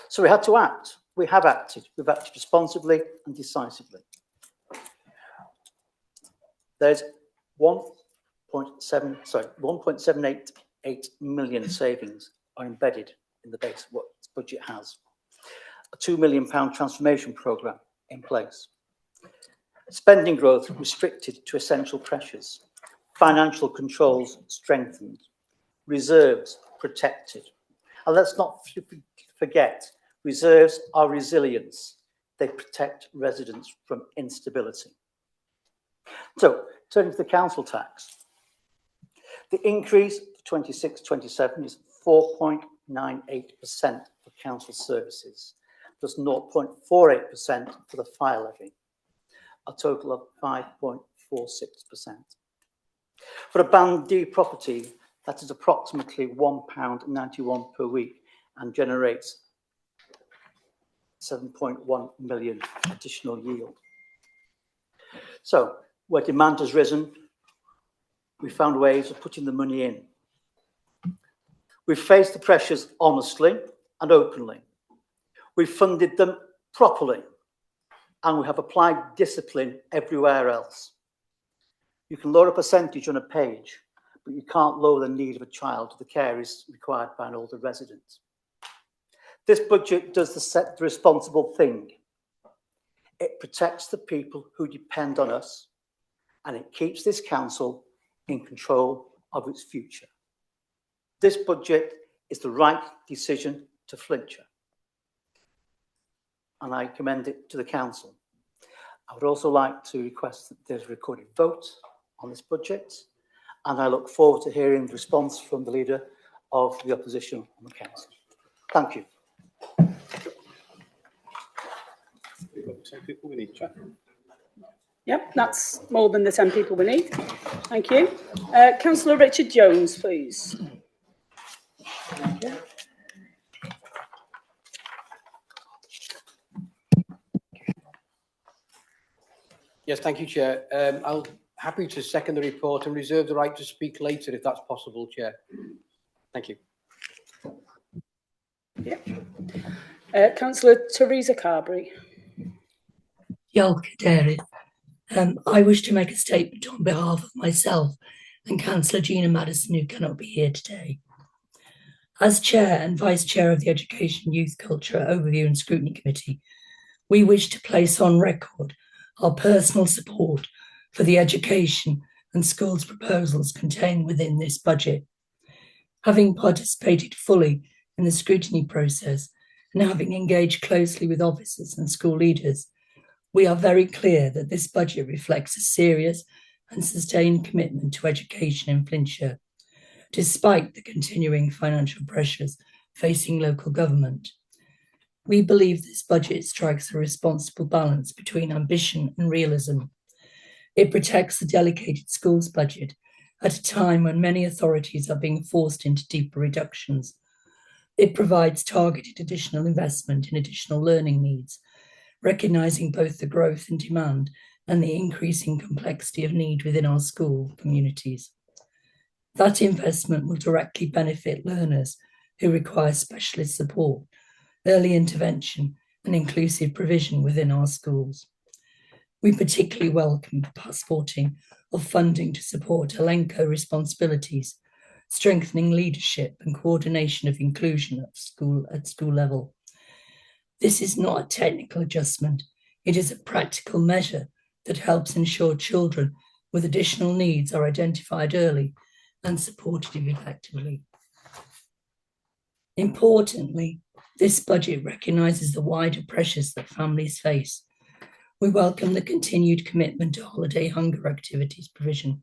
S12: So we had to act. We have acted. We've acted responsibly and decisively. There's 1.788 million savings are embedded in the base what this budget has. A £2 million transformation programme in place. Spending growth restricted to essential pressures. Financial controls strengthened. Reserves protected. And let's not forget, reserves are resilience. They protect residents from instability. So, turning to the council tax. The increase for 26-27 is 4.98% for council services, plus 0.48% for the fire levy, a total of 5.46%. For a Band D property, that is approximately £1.91 per week and generates 7.1 million additional yield. So, where demand has risen, we found ways of putting the money in. We've faced the pressures honestly and openly. We've funded them properly, and we have applied discipline everywhere else. You can lower a percentage on a page, but you can't lower the need of a child to the care is required by an older resident. This budget does the responsible thing. It protects the people who depend on us, and it keeps this council in control of its future. This budget is the right decision to Flintshire, and I commend it to the council. I would also like to request that there's a recorded vote on this budget, and I look forward to hearing the response from the Leader of the Opposition on the council. Thank you.
S2: 10 people we need, Chair.
S1: Yep, that's more than the 10 people we need. Thank you. Councillor Richard Jones, please.
S13: Yes, thank you, Chair. I'll happy to second the report and reserve the right to speak later if that's possible, Chair. Thank you.
S1: Yeah. Councillor Teresa Carberry.
S14: I wish to make a statement on behalf of myself and Councillor Gina Maddison, who cannot be here today. As Chair and Vice Chair of the Education, Youth, Culture, Overview and Scrutiny Committee, we wish to place on record our personal support for the education and schools proposals contained within this budget. Having participated fully in the scrutiny process and having engaged closely with officers and school leaders, we are very clear that this budget reflects a serious and sustained commitment to education in Flintshire, despite the continuing financial pressures facing local government. We believe this budget strikes a responsible balance between ambition and realism. It protects the delegated schools budget at a time when many authorities are being forced into deeper reductions. It provides targeted additional investment in additional learning needs, recognising both the growth in demand and the increasing complexity of need within our school communities. That investment will directly benefit learners who require specialist support, early intervention and inclusive provision within our schools. We particularly welcome the passporting of funding to support Elenco responsibilities, strengthening leadership and coordination of inclusion at school level. This is not a technical adjustment, it is a practical measure that helps ensure children with additional needs are identified early and supported effectively. Importantly, this budget recognises the wider pressures that families face. We welcome the continued commitment to holiday hunger activities provision,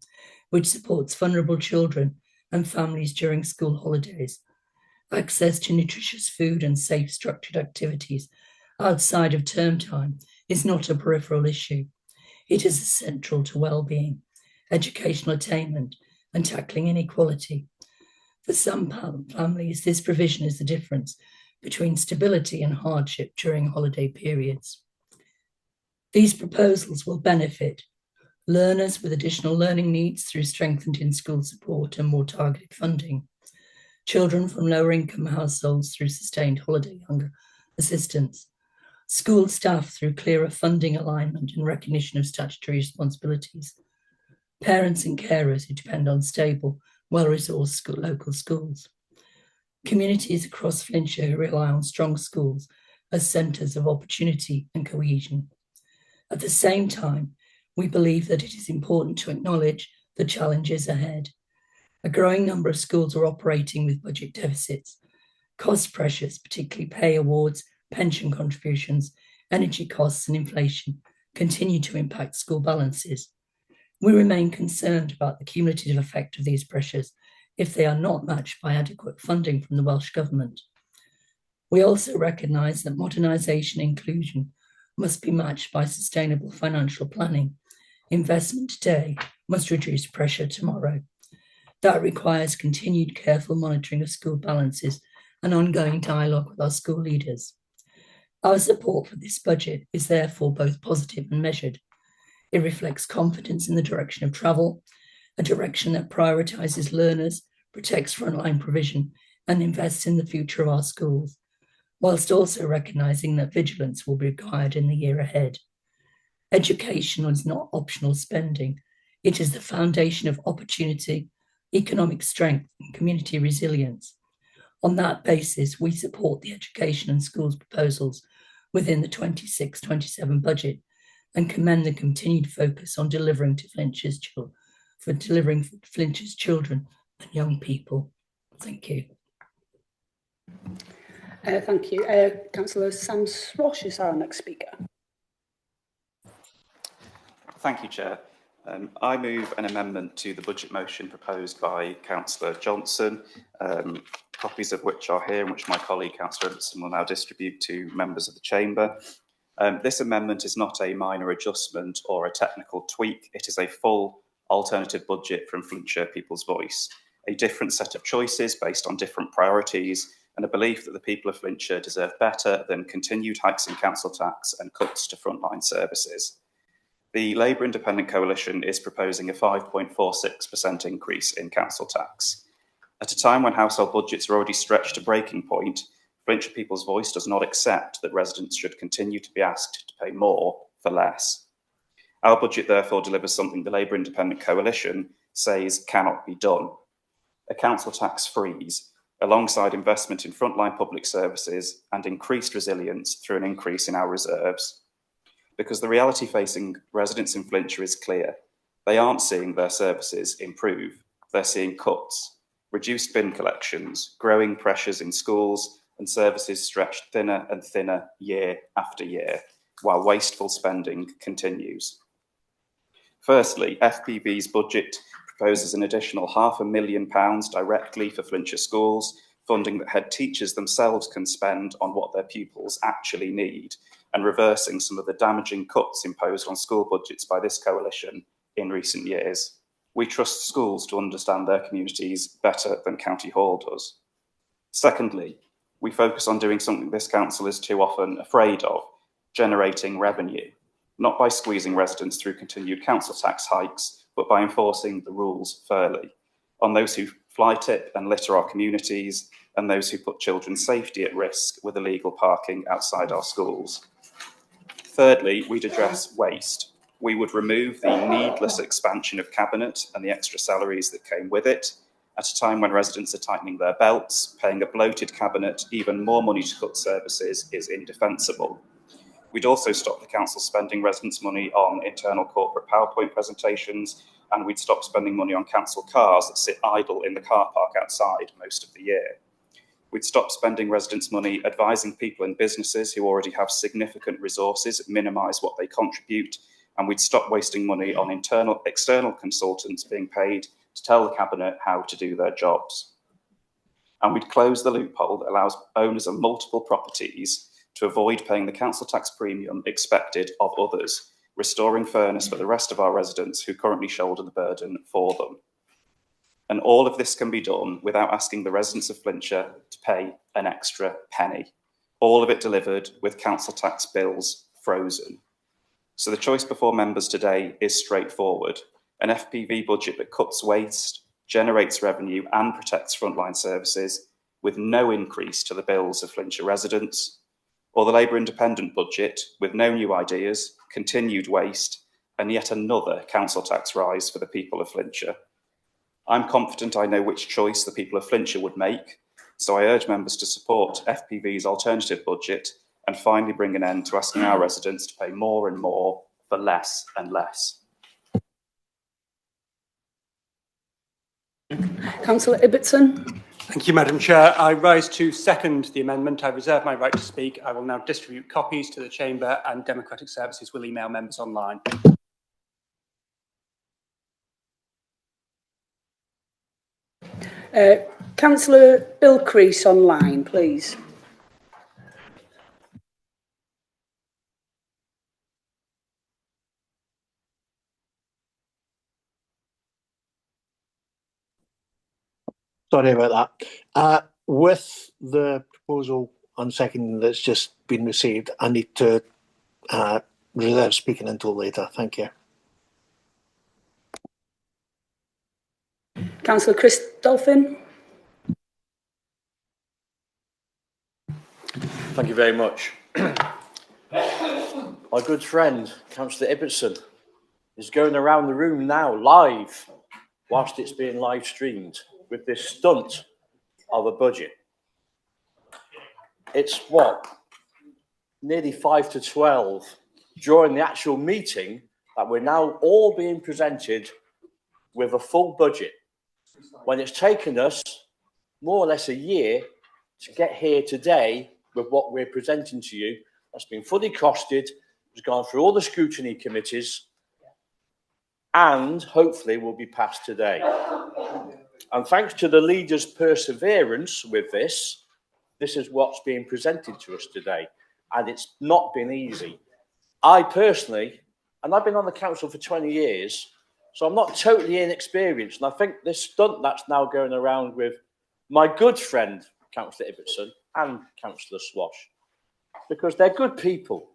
S14: which supports vulnerable children and families during school holidays. Access to nutritious food and safe structured activities outside of term time is not a peripheral issue. It is essential to well-being, educational attainment and tackling inequality. For some families, this provision is the difference between stability and hardship during holiday periods. These proposals will benefit learners with additional learning needs through strengthened in-school support and more targeted funding, children from lower income households through sustained holiday hunger assistance, school staff through clearer funding alignment and recognition of statutory responsibilities, parents and carers who depend on stable, well-resourced local schools, communities across Flintshire who rely on strong schools as centres of opportunity and cohesion. At the same time, we believe that it is important to acknowledge the challenges ahead. A growing number of schools are operating with budget deficits. Cost pressures, particularly pay awards, pension contributions, energy costs and inflation, continue to impact school balances. We remain concerned about the cumulative effect of these pressures if they are not matched by adequate funding from the Welsh Government. We also recognise that modernisation and inclusion must be matched by sustainable financial planning. Investment today must reduce pressure tomorrow. That requires continued careful monitoring of school balances and ongoing dialogue with our school leaders. Our support for this budget is therefore both positive and measured. It reflects confidence in the direction of travel, a direction that prioritises learners, protects frontline provision, and invests in the future of our schools, whilst also recognising that vigilance will be required in the year ahead. Education is not optional spending. It is the foundation of opportunity, economic strength, and community resilience. On that basis, we support the education and schools proposals within the 26-27 budget and commend the continued focus on delivering to Flintshire's children and young people. Thank you.
S1: Thank you. Councillor Sam Swash is our next speaker.
S15: Thank you, Chair. I move an amendment to the budget motion proposed by Councillor Johnson, copies of which are here and which my colleague Councillor Edmondson will now distribute to members of the Chamber. This amendment is not a minor adjustment or a technical tweak. It is a full alternative budget from Flintshire People's Voice, a different set of choices based on different priorities, and a belief that the people of Flintshire deserve better than continued hikes in council tax and cuts to frontline services. The Labour Independent Coalition is proposing a 5.46% increase in council tax. At a time when household budgets are already stretched to breaking point, Flintshire People's Voice does not accept that residents should continue to be asked to pay more for less. Our budget therefore delivers something the Labour Independent Coalition says cannot be done: a council tax freeze, alongside investment in frontline public services and increased resilience through an increase in our reserves. Because the reality facing residents in Flintshire is clear. They aren't seeing their services improve. They're seeing cuts, reduced bin collections, growing pressures in schools, and services stretched thinner and thinner year after year, while wasteful spending continues. Firstly, FPV's budget proposes an additional £500,000 directly for Flintshire schools, funding that head teachers themselves can spend on what their pupils actually need, and reversing some of the damaging cuts imposed on school budgets by this coalition in recent years. We trust schools to understand their communities better than County Hall does. Secondly, we focus on doing something this council is too often afraid of: generating revenue, not by squeezing residents through continued council tax hikes, but by enforcing the rules fairly on those who fly tip and litter our communities, and those who put children's safety at risk with illegal parking outside our schools. Thirdly, we'd address waste. We would remove the needless expansion of Cabinet and the extra salaries that came with it, at a time when residents are tightening their belts. Paying a bloated Cabinet even more money to cut services is indefensible. We'd also stop the council spending residents' money on internal corporate PowerPoint presentations, and we'd stop spending money on council cars that sit idle in the car park outside most of the year. We'd stop spending residents' money advising people and businesses who already have significant resources minimise what they contribute, and we'd stop wasting money on external consultants being paid to tell the Cabinet how to do their jobs. And we'd close the loophole that allows owners of multiple properties to avoid paying the council tax premium expected of others, restoring fairness for the rest of our residents who currently shoulder the burden for them. And all of this can be done without asking the residents of Flintshire to pay an extra penny. All of it delivered with council tax bills frozen. So the choice before members today is straightforward: an FPV budget that cuts waste, generates revenue and protects frontline services with no increase to the bills of Flintshire residents, or the Labour Independent budget with no new ideas, continued waste, and yet another council tax rise for the people of Flintshire. I'm confident I know which choice the people of Flintshire would make, so I urge members to support FPV's alternative budget and finally bring an end to asking our residents to pay more and more for less and less.
S1: Councillor Ibbotson.
S16: Thank you, Madam Chair. I rise to second the amendment. I reserve my right to speak. I will now distribute copies to the Chamber, and Democratic Services will email members online.
S1: Councillor Bill Crease online, please.
S7: Sorry about that. With the proposal on second that's just been received, I need to reserve speaking until later. Thank you.
S1: Councillor Christophin.
S17: Thank you very much. My good friend, Councillor Ibbotson, is going around the room now live, whilst it's being live streamed, with this stunt of a budget. It's what, nearly 5 to 12 during the actual meeting that we're now all being presented with a full budget, when it's taken us more or less a year to get here today with what we're presenting to you. That's been fully costed, has gone through all the scrutiny committees, and hopefully will be passed today. And thanks to the leaders' perseverance with this is what's being presented to us today. And it's not been easy. I personally, and I've been on the council for 20 years, so I'm not totally inexperienced. And I think this stunt that's now going around with my good friend, Councillor Ibbotson, and Councillor Swash, because they're good people.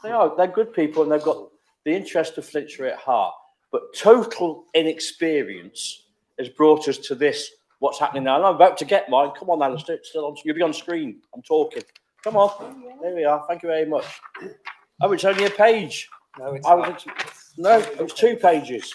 S17: They are, they're good people, and they've got the interest of Flintshire at heart. But total inexperience has brought us to this, what's happening now. And I'm about to get mine. Come on, Alistair, it's still on, you'll be on screen. I'm talking. Come on. There we are. Thank you very much. Oh, it's only a page.
S13: No, it's
S17: no, it's 2 pages.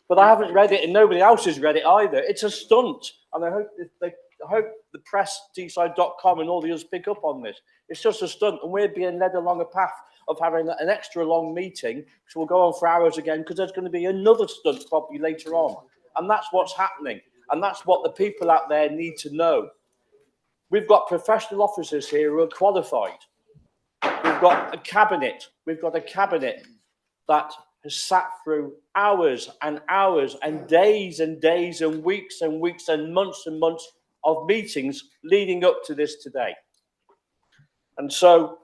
S17: But I haven't read it, and nobody else has read it either. It's a stunt, and I hope the press, deeside.com, and all the others pick up on this. It's just a stunt, and we're being led along a path of having an extra long meeting, which will go on for hours again, because there's going to be another stunt probably later on. And that's what's happening, and that's what the people out there need to know. We've got professional officers here who are qualified. We've got a cabinet. We've got a cabinet that has sat through hours and hours and days and days and weeks and weeks and months of meetings leading up to this today. And so,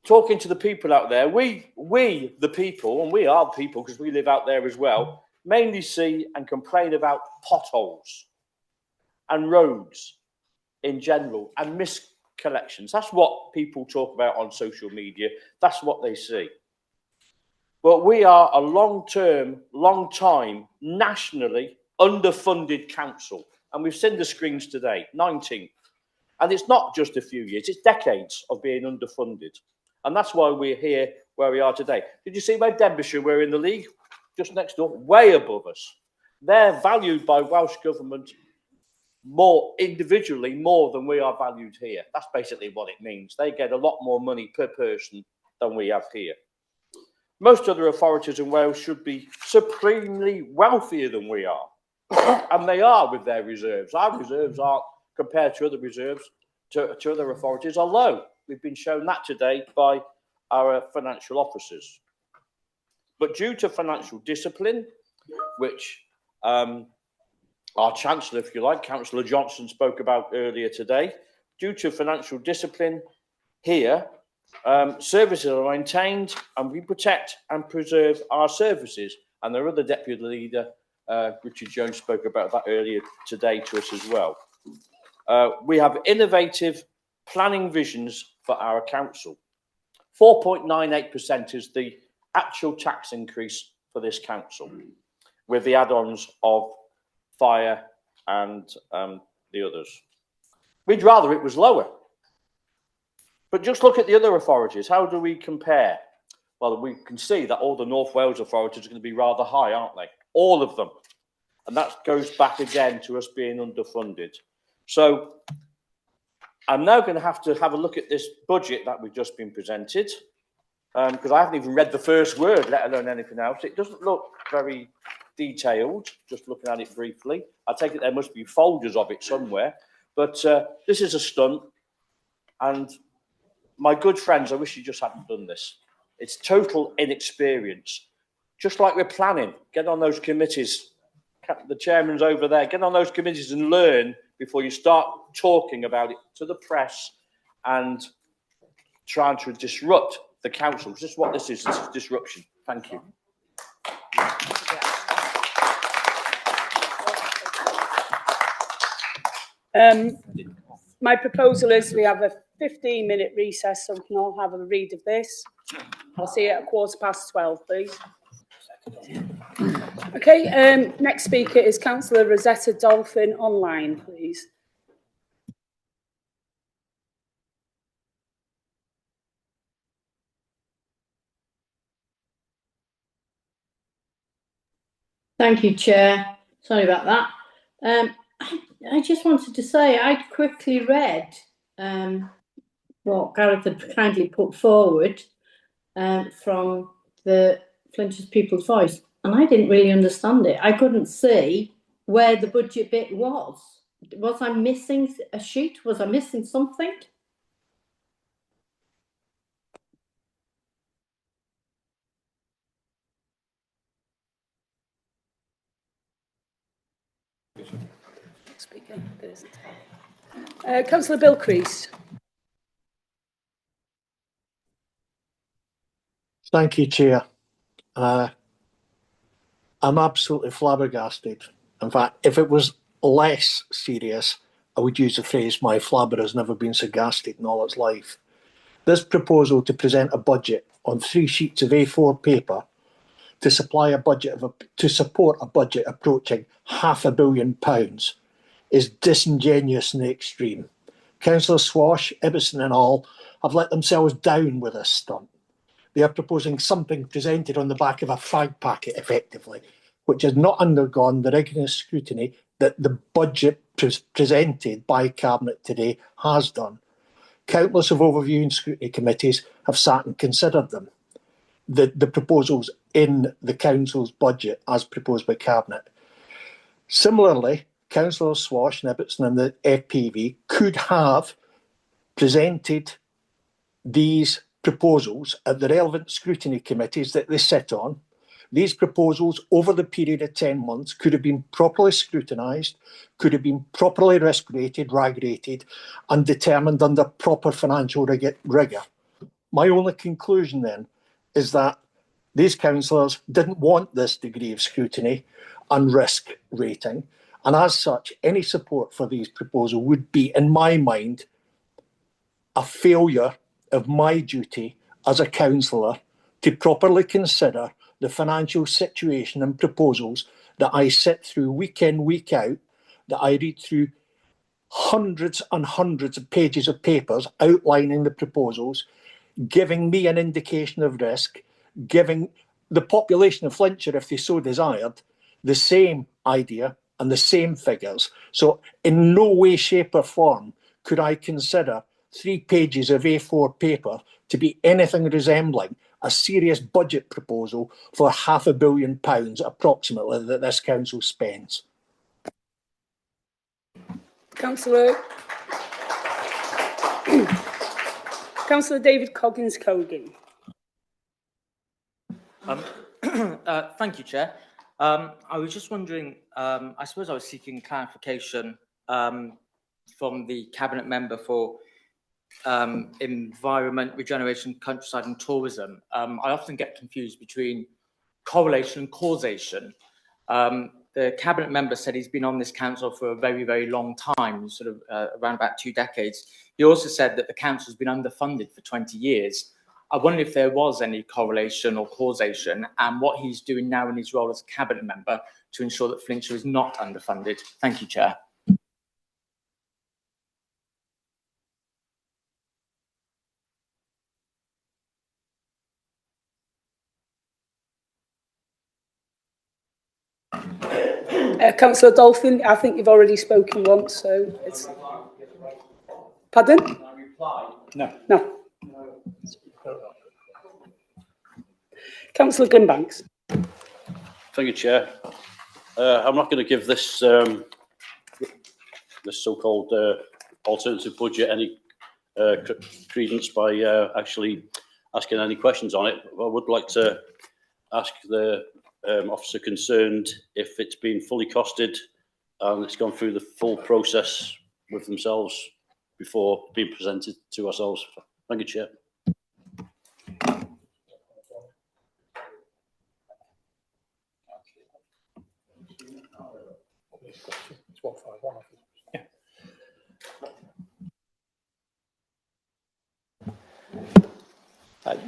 S17: talking to the people out there, we the people, and we are people because we live out there as well, mainly see and complain about potholes and roads in general and miscollections. That's what people talk about on social media. That's what they see. But we are a long-term, long-time, nationally underfunded council. And we've seen the screens today, 19. And it's not just a few years, it's decades of being underfunded. And that's why we're here where we are today. Did you see where Denbighshire were in the league? Just next door, way above us. They're valued by Welsh Government more individually, more than we are valued here. That's basically what it means. They get a lot more money per person than we have here. Most other authorities in Wales should be supremely wealthier than we are. And they are with their reserves. Our reserves are, compared to other reserves, to other authorities, are low. We've been shown that today by our financial officers. But due to financial discipline, which our Chancellor, if you like, Councillor Johnson spoke about earlier today, due to financial discipline here, services are maintained and we protect and preserve our services. And their other Deputy Leader, Richard Jones, spoke about that earlier today to us as well. We have innovative planning visions for our council. 4.98% is the actual tax increase for this council, with the add-ons of fire and the others. We'd rather it was lower. But just look at the other authorities. How do we compare? Well, we can see that all the North Wales authorities are going to be rather high, aren't they? All of them. And that goes back again to us being underfunded. So I'm now going to have a look at this budget that we've just been presented, because I haven't even read the first word, let alone anything else. It doesn't look very detailed, just looking at it briefly. I take it there must be folders of it somewhere. But this is a stunt. And my good friends, I wish you just hadn't done this. It's total inexperience. Just like we're planning, get on those committees. The chairman's over there. Get on those committees and learn before you start talking about it to the press and trying to disrupt the council. This is what this is. This is disruption. Thank you.
S1: My proposal is we have a 15-minute recess so we can all have a read of this. I'll see you at 12:15, please. Okay, next speaker is Councillor Rosetta Dolphin online, please.
S18: Thank you, Chair. Sorry about that. I just wanted to say I'd quickly read what Gareth had kindly put forward from the Flintshire People's Voice, and I didn't really understand it. I couldn't see where the budget bit was. Was I missing a sheet? Was I missing something?
S1: Councillor Bill Crease.
S7: Thank you, Chair. I'm absolutely flabbergasted. In fact, if it was less serious, I would use the phrase, my flabber has never been so gasted in all its life. This proposal to present a budget on 3 sheets of A4 paper to support a budget approaching £500 million is disingenuous in the extreme. Councillor Swash, Ibbotson and all have let themselves down with this stunt. They are proposing something presented on the back of a fag packet, effectively, which has not undergone the rigorous scrutiny that the budget presented by Cabinet today has done. Countless of overview and scrutiny committees have sat and considered them. The proposals in the Council's budget as proposed by Cabinet. Similarly, Councillors Swash, Ibbotson and the FPV could have presented these proposals at the relevant scrutiny committees that they sit on. These proposals over the period of 10 months could have been properly scrutinised, could have been properly risk rated, RAG rated, and determined under proper financial rigour. My only conclusion then is that these councillors didn't want this degree of scrutiny and risk rating, and as such, any support for these proposals would be, in my mind, a failure of my duty as a councillor to properly consider the financial situation and proposals that I sit through week in, week out, that I read through hundreds and hundreds of pages of papers outlining the proposals, giving me an indication of risk, giving the population of Flintshire, if they so desired, the same idea and the same figures. So in no way, shape or form could I consider 3 pages of A4 paper to be anything resembling a serious budget proposal for £500 million approximately that this council spends.
S1: Councillor David Coggins-Cogan.
S19: Thank you, Chair. I was just wondering, I suppose I was seeking clarification from the Cabinet member for Environment, Regeneration, Countryside and Tourism. I often get confused between correlation and causation. The Cabinet member said he's been on this council for a very, very long time, sort of around about 2 decades. He also said that the council has been underfunded for 20 years. I wondered if there was any correlation or causation and what he's doing now in his role as a Cabinet member to ensure that Flintshire is not underfunded. Thank you, Chair.
S1: Councillor Dolphin, I think you've already spoken once, so it's... Pardon?
S4: No.
S1: No. Councillor Grimbanks.
S20: Thank you, Chair. I'm not going to give this this so-called alternative budget any credence by actually asking any questions on it. I would like to ask the officer concerned if it's been fully costed and it's gone through the full process with themselves before being presented to ourselves. Thank you, Chair.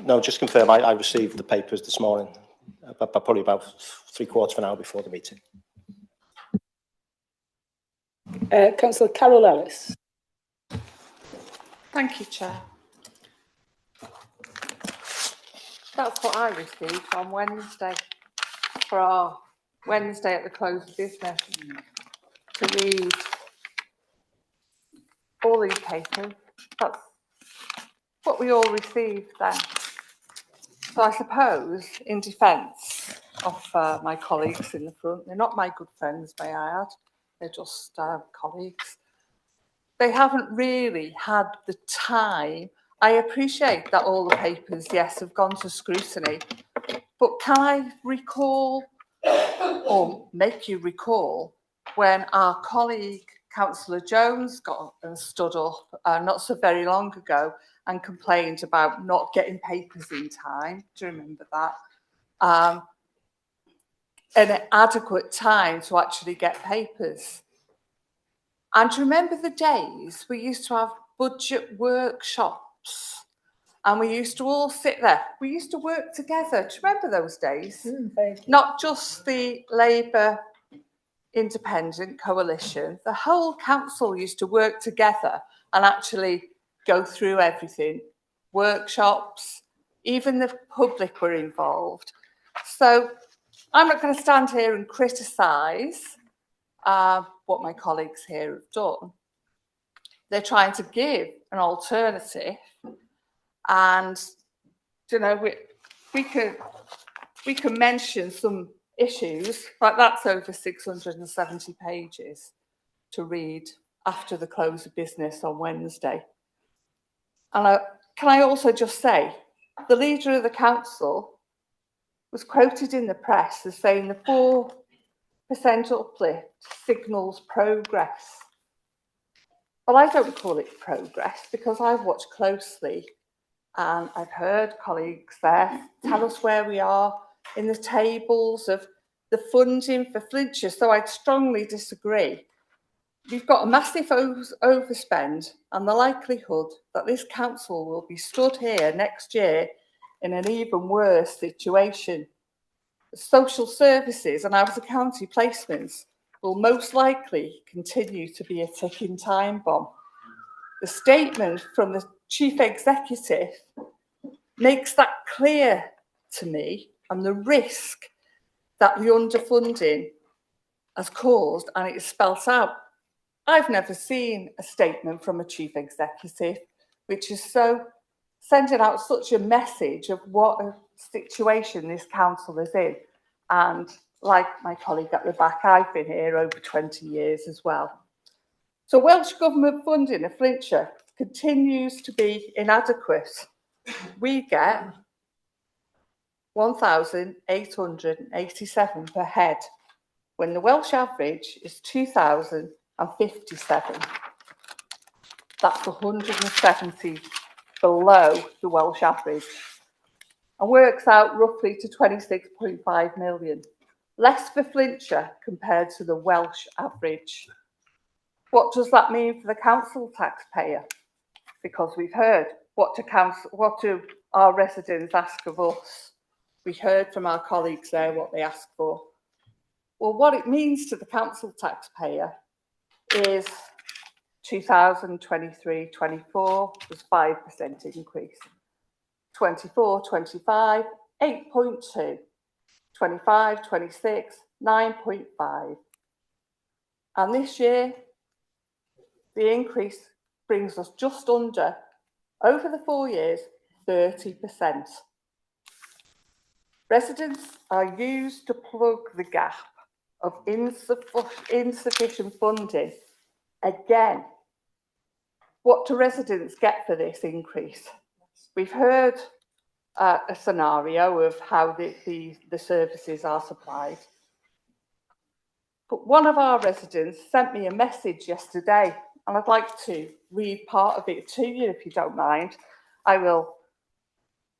S10: No, just confirm, I received the papers this morning, probably about 3/4 of an hour before the meeting.
S1: Councillor Carol Ellis.
S3: Thank you, Chair. That's what I received on Wednesday for our Wednesday at the close of business, to read all these papers. That's what we all received then. So I suppose, in defence of my colleagues in the front, they're not my good friends, may I add, they're just colleagues. They haven't really had the time. I appreciate that all the papers, yes, have gone to scrutiny, but can I recall, or make you recall, when our colleague, Councillor Jones, got and stood up not so very long ago and complained about not getting papers in time. Do you remember that? An adequate time to actually get papers. And do you remember the days we used to have budget workshops and we used to all sit there? We used to work together. Do you remember those days? Not just the Labour Independent Coalition. The whole council used to work together and actually go through everything. Workshops, even the public were involved. So I'm not going to stand here and criticise what my colleagues here have done. They're trying to give an alternative, and you know we can mention some issues, like that's over 670 pages to read after the close of business on Wednesday. And can I also just say, the leader of the council was quoted in the press as saying the 4% uplift signals progress. Well, I don't call it progress because I've watched closely and I've heard colleagues there tell us where we are in the tables of the funding for Flintshire. So I'd strongly disagree. We've got a massive overspend and the likelihood that this council will be stood here next year in an even worse situation. Social services and out-of-county placements will most likely continue to be a ticking time bomb. The statement from the Chief Executive makes that clear to me, and the risk that the underfunding has caused, and it is spelt out. I've never seen a statement from a Chief Executive which is so sending out such a message of what a situation this council is in. And like my colleague at the back, I've been here over 20 years as well. So Welsh Government funding of Flintshire continues to be inadequate. We get 1,887 per head, when the Welsh average is 2,057. That's 170 below the Welsh average, and works out roughly to 26.5 million. Less for Flintshire compared to the Welsh average. What does that mean for the council taxpayer? Because we've heard, what do our residents ask of us? We heard from our colleagues there what they ask for. Well, what it means to the council taxpayer is 2023-24 was 5% increase. 24-25, 8.2. 25-26, 9.5. And this year, the increase brings us just under, over the 4 years, 30%. Residents are used to plug the gap of insufficient funding. Again, what do residents get for this increase? We've heard a scenario of how the services are supplied. But one of our residents sent me a message yesterday, and I'd like to read part of it to you if you don't mind. I will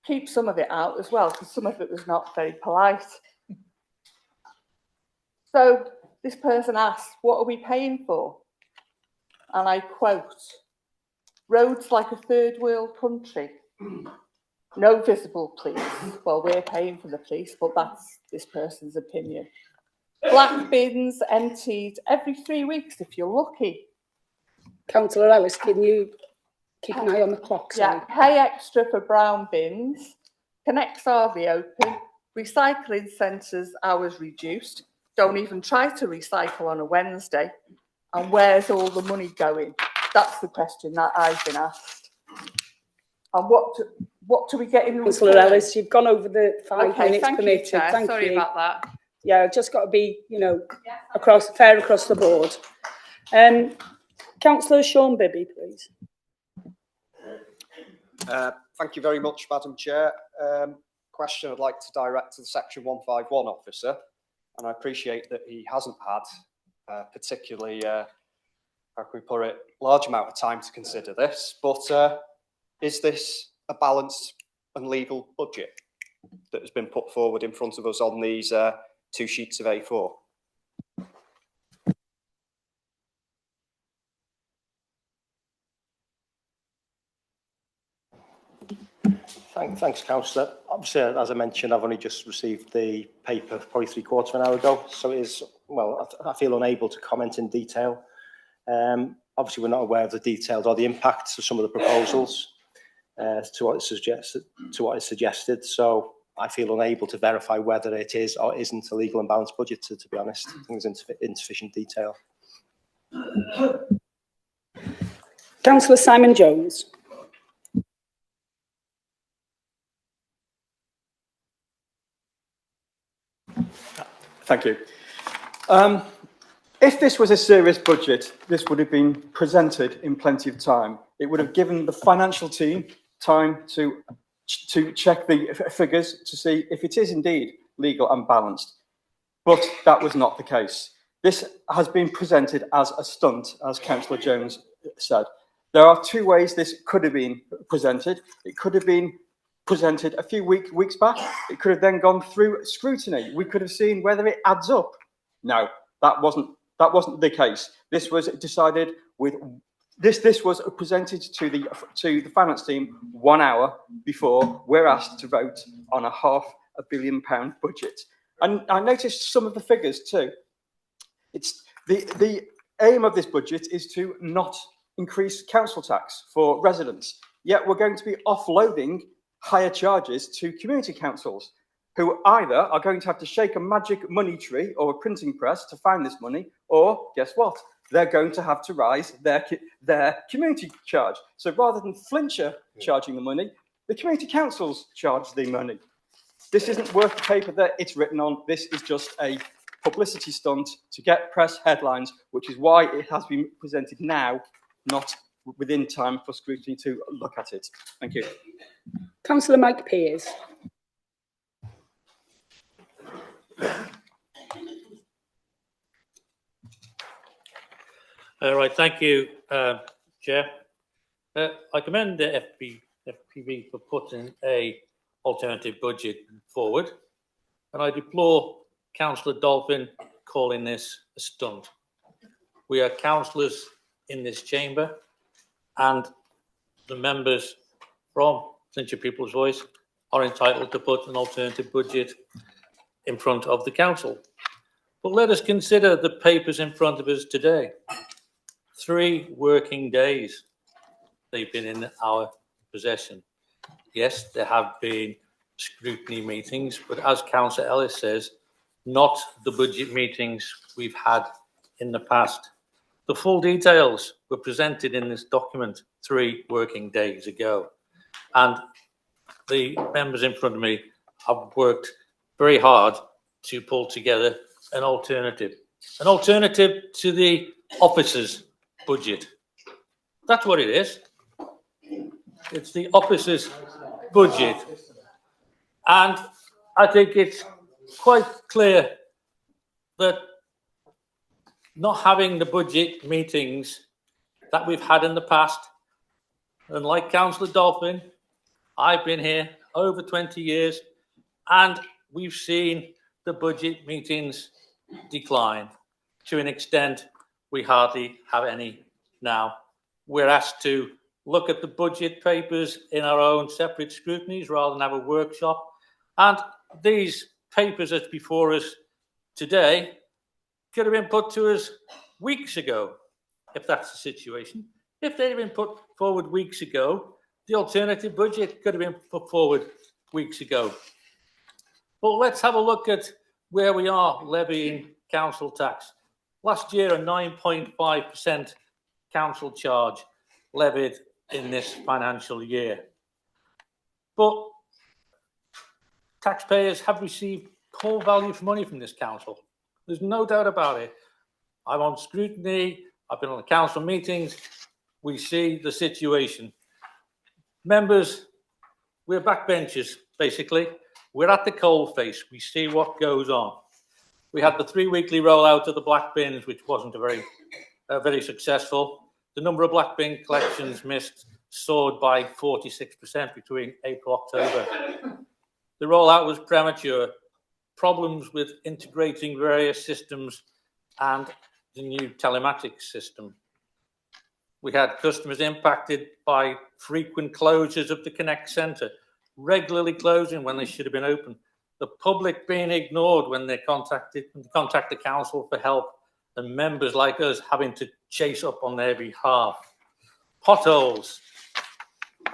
S3: keep some of it out as well, because some of it was not very polite. So this person asked, what are we paying for? And I quote, roads like a third world country. No visible police. Well, we're paying for the police, but that's this person's opinion. Black bins emptied every 3 weeks if you're lucky.
S1: Councillor Ellis, can you keep an eye on the clock? Sorry.
S3: Yeah, pay extra for brown bins. Connects are reopened. Recycling centres hours reduced. Don't even try to recycle on a Wednesday. And where's all the money going? That's the question that I've been asked. And what do we get in return?
S1: Councillor Ellis, you've gone over the 5 minutes
S3: thank
S1: permitted.
S3: You, Chair.
S1: Thank
S3: Sorry
S1: you.
S3: about that.
S1: Yeah, just got to be, fair across the board. Councillor Sean Bibby, please.
S21: Thank you very much, Madam Chair. Question I'd like to direct to the Section 151 officer, and I appreciate that he hasn't had particularly, how can we put it, large amount of time to consider this, but Is this a balanced and legal budget that has been put forward in front of us on these 2 sheets of A4?
S10: Thanks, Councillor. Obviously, as I mentioned, I've only just received the paper probably 3/4 of an hour ago, so it is, well, I feel unable to comment in detail. Obviously, we're not aware of the details or the impacts of some of the proposals to what is suggested. So I feel unable to verify whether it is or isn't a legal and balanced budget. To be honest, I think there's insufficient detail.
S1: Councillor Simon Jones.
S16: Thank you. If this was a serious budget, this would have been presented in plenty of time. It would have given the financial team time to check the figures to see if it is indeed legal and balanced. But that was not the case. This has been presented as a stunt, as Councillor Jones said. There are 2 ways this could have been presented. It could have been presented a few weeks back. It could have then gone through scrutiny. We could have seen whether it adds up. No, that wasn't the case. This was decided with this was presented to the finance team 1 hour before we're asked to vote on a £500 million budget. And I noticed some of the figures too. It's the aim of this budget is to not increase council tax for residents. Yet we're going to be offloading higher charges to community councils, who either are going to have to shake a magic money tree or a printing press to find this money, or guess what? They're going to have to rise their community charge. So rather than Flintshire charging the money, the community councils charge the money. This isn't worth the paper that it's written on. This is just a publicity stunt to get press headlines, which is why it has been presented now, not within time for scrutiny to look at it. Thank you.
S1: Councillor Mike Pearce.
S6: Right, thank you, Chair. I commend the FPV for putting a alternative budget forward, and I deplore Councillor Dolphin calling this a stunt. We are councillors in this chamber, and the members from Flintshire People's Voice are entitled to put an alternative budget in front of the council. But let us consider the papers in front of us today. 3 working days they've been in our possession. Yes, there have been scrutiny meetings, but as Councillor Ellis says, not the budget meetings we've had in the past. The full details were presented in this document 3 working days ago. And the members in front of me have worked very hard to pull together an alternative to the officers' budget. That's what it is. It's the officers' budget. And I think it's quite clear that not having the budget meetings that we've had in the past, and like Councillor Dolphin, I've been here over 20 years, and we've seen the budget meetings decline. To an extent, we hardly have any now. We're asked to look at the budget papers in our own separate scrutinies rather than have a workshop. And these papers that's before us today could have been put to us weeks ago, if that's the situation. If they'd been put forward weeks ago, the alternative budget could have been put forward weeks ago. But let's have a look at where we are levying council tax. Last year, a 9.5% council charge levied in this financial year. But taxpayers have received poor value for money from this council. There's no doubt about it. I'm on scrutiny. I've been on the council meetings. We see the situation. Members, we're backbenchers, basically. We're at the coalface. We see what goes on. We had the 3 weekly rollout of the black bins, which wasn't very successful. The number of black bin collections missed soared by 46% between April and October. The rollout was premature. Problems with integrating various systems and the new telematics system. We had customers impacted by frequent closures of the Connect Centre, regularly closing when they should have been open. The public being ignored when they contact the council for help, and members like us having to chase up on their behalf. Potholes.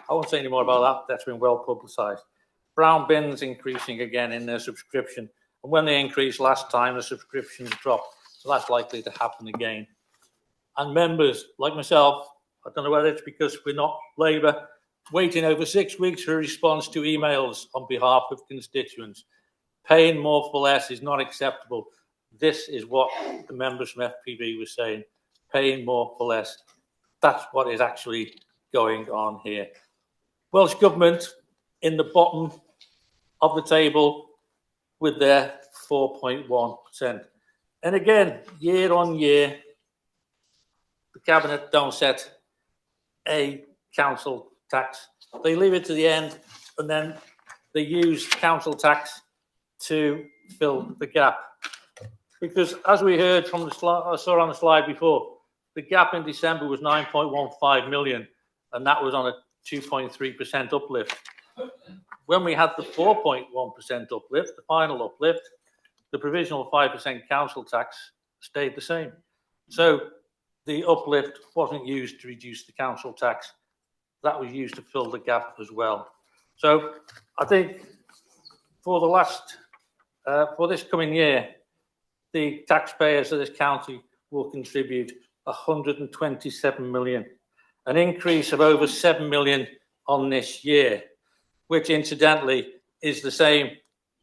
S6: I won't say any more about that. That's been well publicised. Brown bins increasing again in their subscription. And when they increased last time, the subscriptions dropped. So that's likely to happen again. And members like myself, I don't know whether it's because we're not Labour, waiting over 6 weeks for a response to emails on behalf of constituents. Paying more for less is not acceptable. This is what the members from FPB were saying. Paying more for less. That's what is actually going on here. Welsh Government in the bottom of the table with their 4.1%. And again, year on year, the Cabinet don't set a council tax. They leave it to the end, and then they use council tax to fill the gap. Because as we heard from the slide, I saw on the slide before, the gap in December was 9.15 million, and that was on a 2.3% uplift. When we had the 4.1% uplift, the final uplift, the provisional 5% council tax stayed the same. So the uplift wasn't used to reduce the council tax. That was used to fill the gap as well. So I think for this coming year, the taxpayers of this county will contribute 127 million, an increase of over 7 million on this year, which incidentally is the same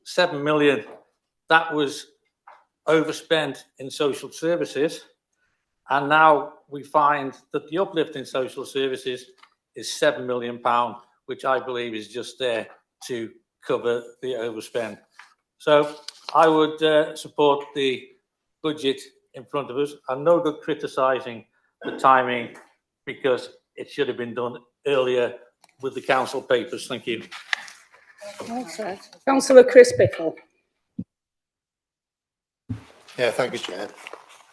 S6: 7 million that was overspent in social services. And now we find that the uplift in social services is £7 million, which I believe is just there to cover the overspend. So I would support the budget in front of us. I'm no good criticising the timing because it should have been done earlier with the council papers. Thank you.
S1: Well said. Councillor Chris Bickle.
S5: Yeah, thank you, Chair.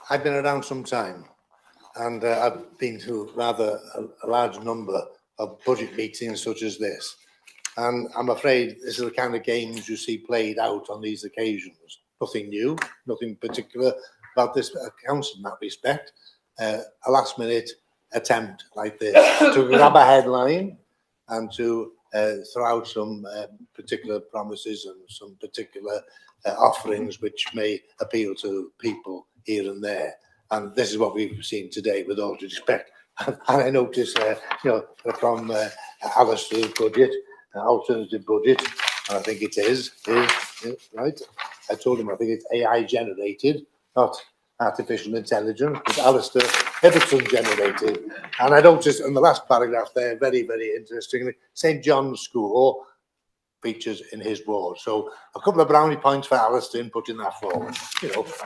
S5: I've been around some time, and I've been to rather a large number of budget meetings such as this. And I'm afraid this is the kind of games you see played out on these occasions. Nothing new, nothing particular about this council in that respect. A last-minute attempt like this to grab a headline and to throw out some particular promises and some particular offerings which may appeal to people here and there. And this is what we've seen today, with all due respect. And I notice, from Alistair's budget, alternative budget, and I think it is right. I told him I think it's AI generated, not artificial intelligence, but Alistair Everton generated. And I noticed in the last paragraph there, very, very interestingly, St John's School features in his ward. So a couple of brownie points for Alistair in putting that forward.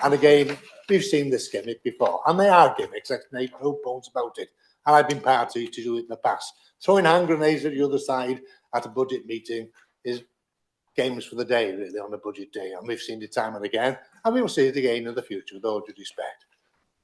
S5: And again, we've seen this gimmick before, and they are gimmicks. Let's make no bones about it. And I've been party to do it in the past. Throwing hand grenades at the other side at a budget meeting is games for the day, really, on a budget day. And we've seen it time and again, and we will see it again in the future, with all due respect.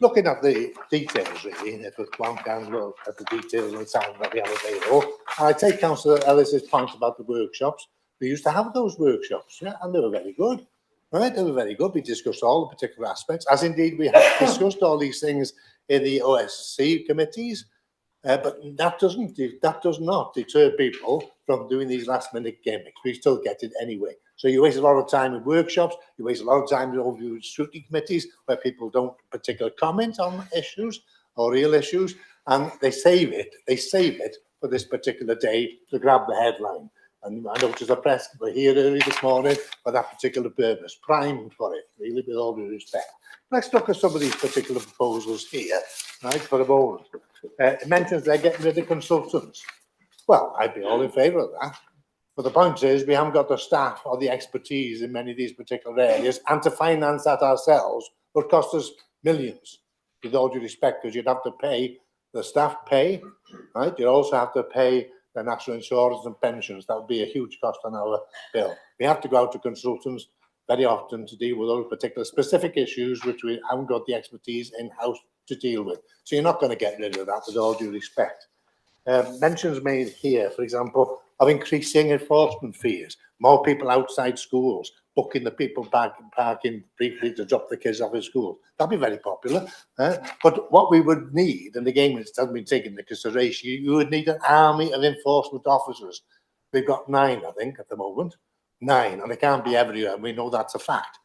S5: Looking at the details, really, if one can look at the details of the time that we have available, and I take Councillor Ellis's point about the workshops. We used to have those workshops, yeah, and they were very good. Right, they were very good. We discussed all the particular aspects, as indeed we have discussed all these things in the OSC committees. But that does not deter people from doing these last-minute gimmicks. We still get it anyway. So you waste a lot of time in workshops. You waste a lot of time in overview scrutiny committees where people don't particularly comment on issues or real issues, and they save it. They save it for this particular day to grab the headline. And I noticed the press were here early this morning for that particular purpose, primed for it, really, with all due respect. Let's look at some of these particular proposals here, right, for a moment. It mentions they're getting rid of consultants. Well, I'd be all in favour of that. But the point is, we haven't got the staff or the expertise in many of these particular areas, and to finance that ourselves would cost us millions, with all due respect, because you'd have to pay the staff pay, right? You also have to pay the national insurance and pensions. That would be a huge cost on our bill. We have to go out to consultants very often to deal with those particular specific issues which we haven't got the expertise in-house to deal with. So you're not going to get rid of that, with all due respect. Mentions made here, for example, of increasing enforcement fees, more people outside schools, booking the people parking briefly to drop the kids off at school. That'd be very popular. But what we would need, and again, it hasn't been taken into consideration, you would need an army of enforcement officers. We've got 9, I think, at the moment. 9, and they can't be everywhere, and we know that's a fact.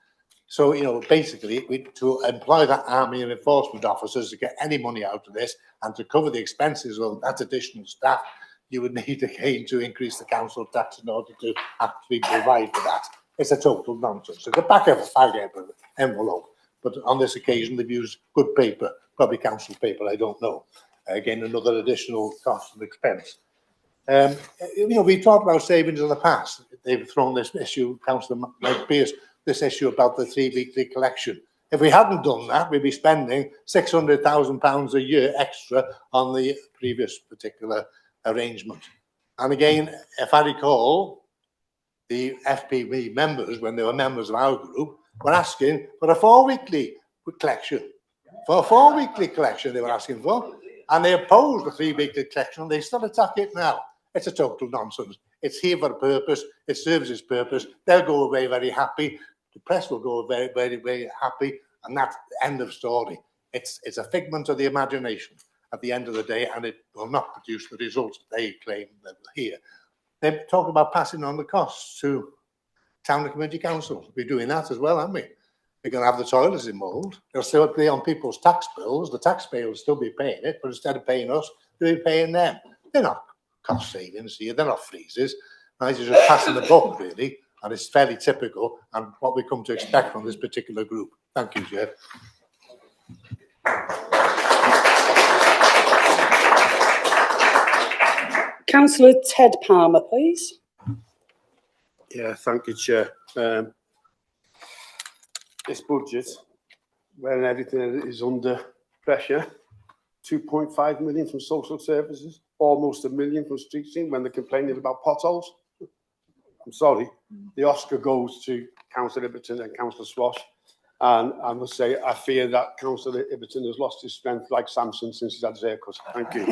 S5: So, you know, basically, to employ that army of enforcement officers to get any money out of this and to cover the expenses of that additional staff, you would need again to increase the council tax in order to actually provide for that. It's a total nonsense. It's a back of a fag envelope, but on this occasion they've used good paper, probably council paper, I don't know. Again, another additional cost and expense. You know, we've talked about savings in the past. They've thrown this issue, Councillor Mike Pearce, this issue about the 3-weekly collection. If we hadn't done that, we'd be spending £600,000 a year extra on the previous particular arrangement. And again, if I recall, the FPB members, when they were members of our group, were asking for a 4-weekly collection. For a 4-weekly collection they were asking for, and they opposed the 3-weekly collection, and they still attack it now. It's a total nonsense. It's here for a purpose. It serves its purpose. They'll go away very happy. The press will go very, very, very happy, and that's the end of story. It's a figment of the imagination at the end of the day, and it will not produce the results they claim that here. They talk about passing on the costs to town and community councils. We're doing that as well, aren't we? We're going to have the toilets involved. They'll still be on people's tax bills. The taxpayer will still be paying it, but instead of paying us, they'll be paying them. They're not cost savings here. They're not freezes. Right? It's just passing the buck, really, and it's fairly typical and what we come to expect from this particular group. Thank you, Chair.
S1: Councillor Ted Palmer, please.
S8: Yeah, thank you, Chair. This budget, when everything is under pressure, 2.5 million from social services, almost £1 million from street scene when they're complaining about potholes. I'm sorry, the Oscar goes to Councillor Ibbotson and Councillor Swash, and I must say I fear that Councillor Ibbotson has lost his strength like Samson since he's had his haircut. Thank you.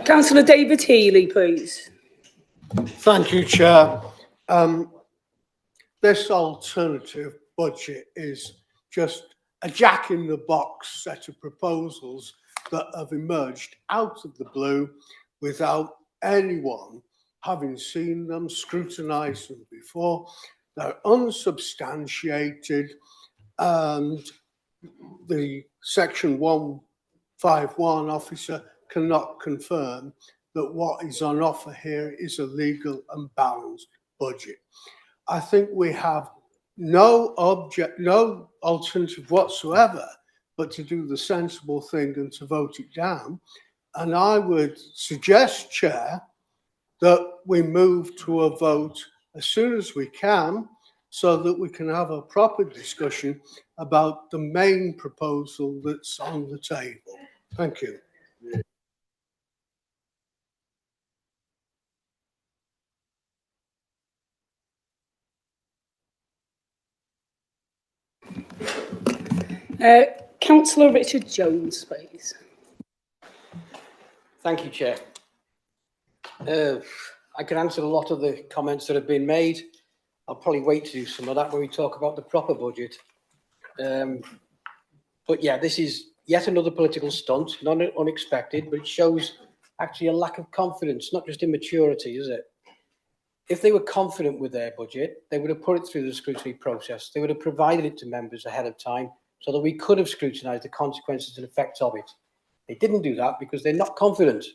S1: Councillor David Healy, please.
S22: Thank you, Chair. This alternative budget is just a jack-in-the-box set of proposals that have emerged out of the blue without anyone having seen them, scrutinised them before. They're unsubstantiated, and the Section 151 officer cannot confirm that what is on offer here is a legal and balanced budget. I think we have no alternative whatsoever but to do the sensible thing and to vote it down. And I would suggest, Chair, that we move to a vote as soon as we can so that we can have a proper discussion about the main proposal that's on the table. Thank you.
S1: Councillor Richard Jones, please.
S13: Thank you, Chair. I can answer a lot of the comments that have been made. I'll probably wait to do some of that when we talk about the proper budget. But yeah, this is yet another political stunt, not unexpected, but it shows actually a lack of confidence, not just immaturity, is it? If they were confident with their budget, they would have put it through the scrutiny process. They would have provided it to members ahead of time so that we could have scrutinised the consequences and effects of it. They didn't do that because they're not confident.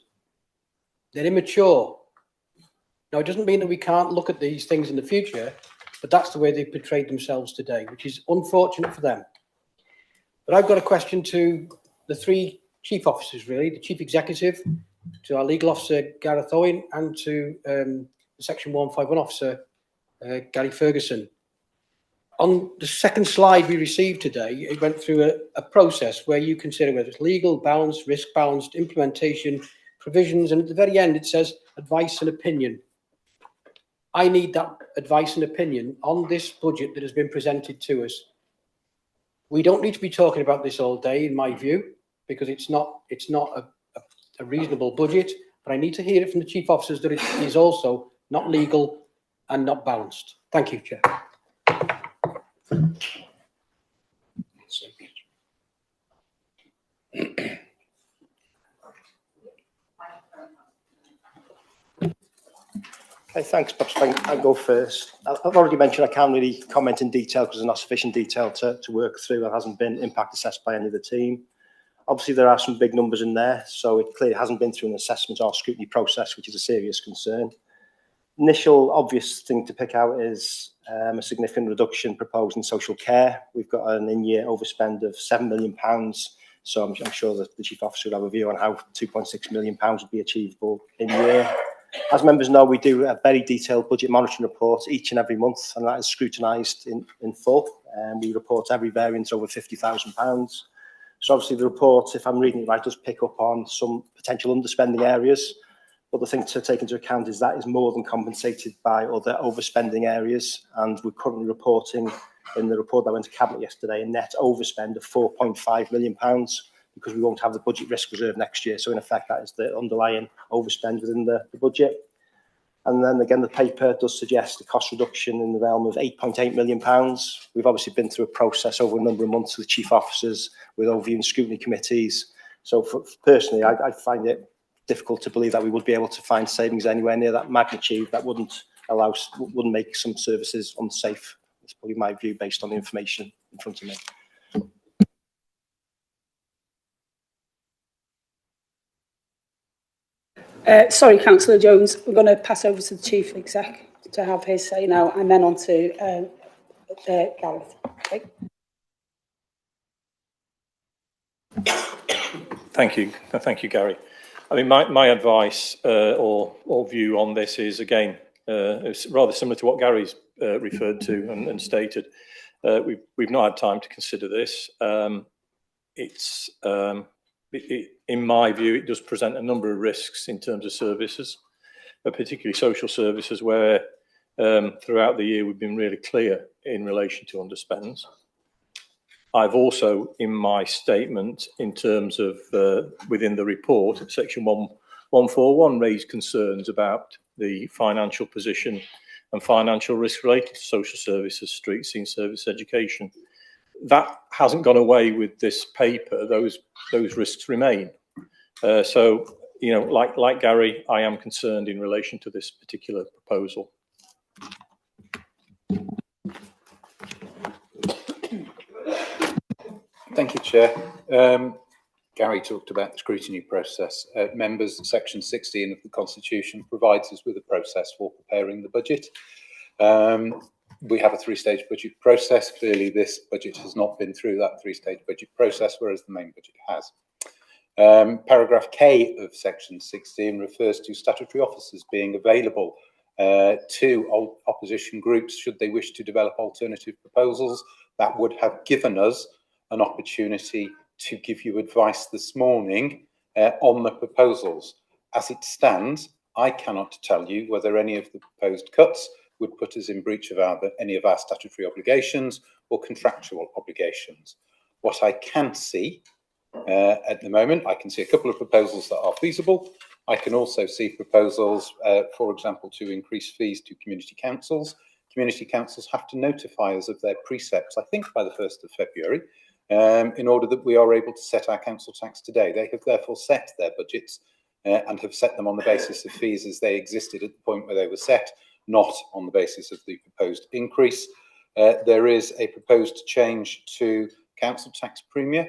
S13: They're immature. Now, it doesn't mean that we can't look at these things in the future, but that's the way they've portrayed themselves today, which is unfortunate for them. But I've got a question to the 3 chief officers, really, the chief executive, to our legal officer, Gareth Owen, and to the Section 151 officer, Gary Ferguson. On the second slide we received today, it went through a process where you consider whether it's legal, balanced, risk balanced, implementation, provisions, and at the very end it says advice and opinion. I need that advice and opinion on this budget that has been presented to us. We don't need to be talking about this all day, in my view, because it's not a reasonable budget, but I need to hear it from the chief officers that it is also not legal and not balanced. Thank you, Chair.
S10: Okay, thanks. Perhaps I'll go first. I've already mentioned I can't really comment in detail because there's not sufficient detail to work through. That hasn't been impact assessed by any of the team. Obviously, there are some big numbers in there, so it clearly hasn't been through an assessment or scrutiny process, which is a serious concern. Initial obvious thing to pick out is a significant reduction proposed in social care. We've got an in-year overspend of £7 million, so I'm sure that the Chief Officer will have a view on how £2.6 million would be achievable in year. As members know, we do a very detailed budget monitoring report each and every month, and that is scrutinised in full. We report every variance over £50,000. So obviously the report, if I'm reading it right, does pick up on some potential underspending areas. But the thing to take into account is that is more than compensated by other overspending areas. And we're currently reporting in the report that went to Cabinet yesterday a net overspend of £4.5 million because we won't have the budget risk reserve next year. So in effect, that is the underlying overspend within the budget. And then again, the paper does suggest a cost reduction in the realm of £8.8 million. We've obviously been through a process over a number of months with chief officers, with overview and scrutiny committees. So personally, I find it difficult to believe that we would be able to find savings anywhere near that magnitude. That wouldn't make some services unsafe. That's probably my view based on the information in front of me.
S1: Sorry, Councillor Jones, we're going to pass over to the Chief Exec to have his say now, and then on to Gareth. Okay.
S9: Thank you, Gary. I mean, my advice or view on this is, again, it's rather similar to what Gary's referred to and stated. We've not had time to consider this. In my view, it does present a number of risks in terms of services, particularly social services, where throughout the year we've been really clear in relation to underspends. I've also, in my statement, in terms of within the report, section 141, raised concerns about the financial position and financial risk related to social services, street scene service, education. That hasn't gone away with this paper. Those risks remain. So, you know, like Gary, I am concerned in relation to this particular proposal.
S2: Thank you, Chair. Gary talked about the scrutiny process. Members, Section 16 of the Constitution provides us with a process for preparing the budget. We have a three-stage budget process. Clearly, this budget has not been through that three-stage budget process, whereas the main budget has. Paragraph K of Section 16 refers to statutory officers being available to opposition groups should they wish to develop alternative proposals. That would have given us an opportunity to give you advice this morning on the proposals. As it stands, I cannot tell you whether any of the proposed cuts would put us in breach of any of our statutory obligations or contractual obligations. What I can see at the moment, I can see a couple of proposals that are feasible. I can also see proposals, for example, to increase fees to community councils. Community councils have to notify us of their precepts, I think by the 1st of February, in order that we are able to set our council tax today. They have therefore set their budgets and have set them on the basis of fees as they existed at the point where they were set, not on the basis of the proposed increase. There is a proposed change to council tax premium.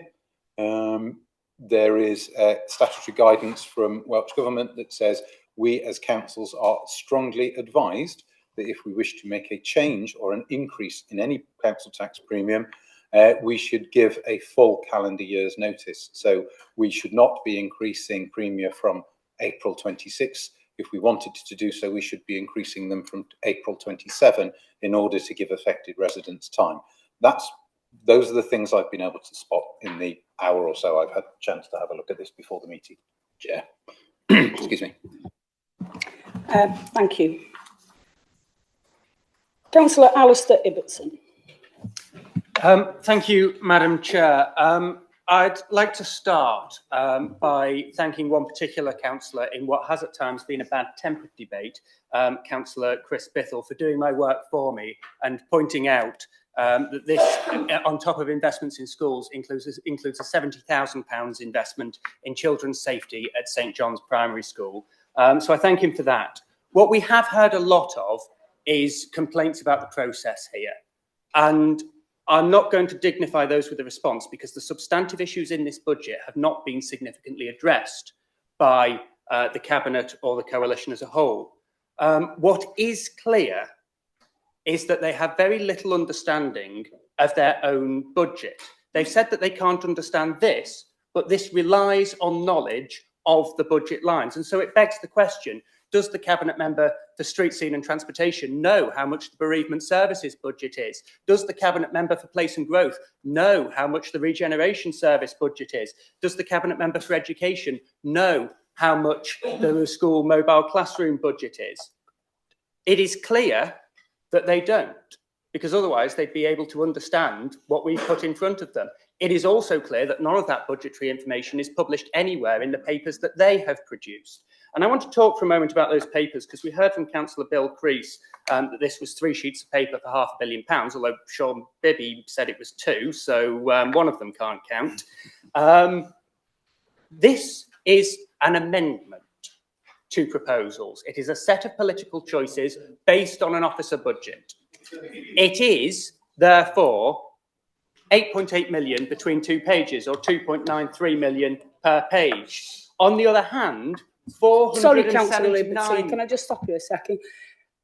S2: There is statutory guidance from Welsh Government that says we as councils are strongly advised that if we wish to make a change or an increase in any council tax premium, we should give a full calendar year's notice. So we should not be increasing premium from April 26 If we wanted to do so, we should be increasing them from April 27 in order to give affected residents time. Those are the things I've been able to spot in the hour or so I've had a chance to have a look at this before the meeting, Chair. Excuse me.
S1: Thank you. Councillor Alistair Ibbotson.
S11: Thank you, Madam Chair. I'd like to start by thanking one particular councillor in what has at times been a bad-tempered debate, Councillor Chris Bithell, for doing my work for me and pointing out that this, on top of investments in schools, includes a £70,000 investment in children's safety at St John's Primary School. So I thank him for that. What we have heard a lot of is complaints about the process here. And I'm not going to dignify those with a response because the substantive issues in this budget have not been significantly addressed by the Cabinet or the Coalition as a whole. What is clear is that they have very little understanding of their own budget. They've said that they can't understand this, but this relies on knowledge of the budget lines. And so it begs the question, does the Cabinet Member for Street Scene and Transportation know how much the Bereavement Services budget is? Does the Cabinet Member for Place and Growth know how much the Regeneration Service budget is? Does the Cabinet Member for Education know how much the school mobile classroom budget is? It is clear that they don't, because otherwise they'd be able to understand what we put in front of them. It is also clear that none of that budgetary information is published anywhere in the papers that they have produced. And I want to talk for a moment about those papers, because we heard from Councillor Bill Crease that this was 3 sheets of paper for £500 million, although Sean Bibby said it was 2, so one of them can't count. This is an amendment to proposals. It is a set of political choices based on an officer budget. It is, therefore, 8.8 million between 2 pages, or 2.93 million per page. On the other hand, 479...
S1: Sorry, Councillor Liberty, can I just stop you a second?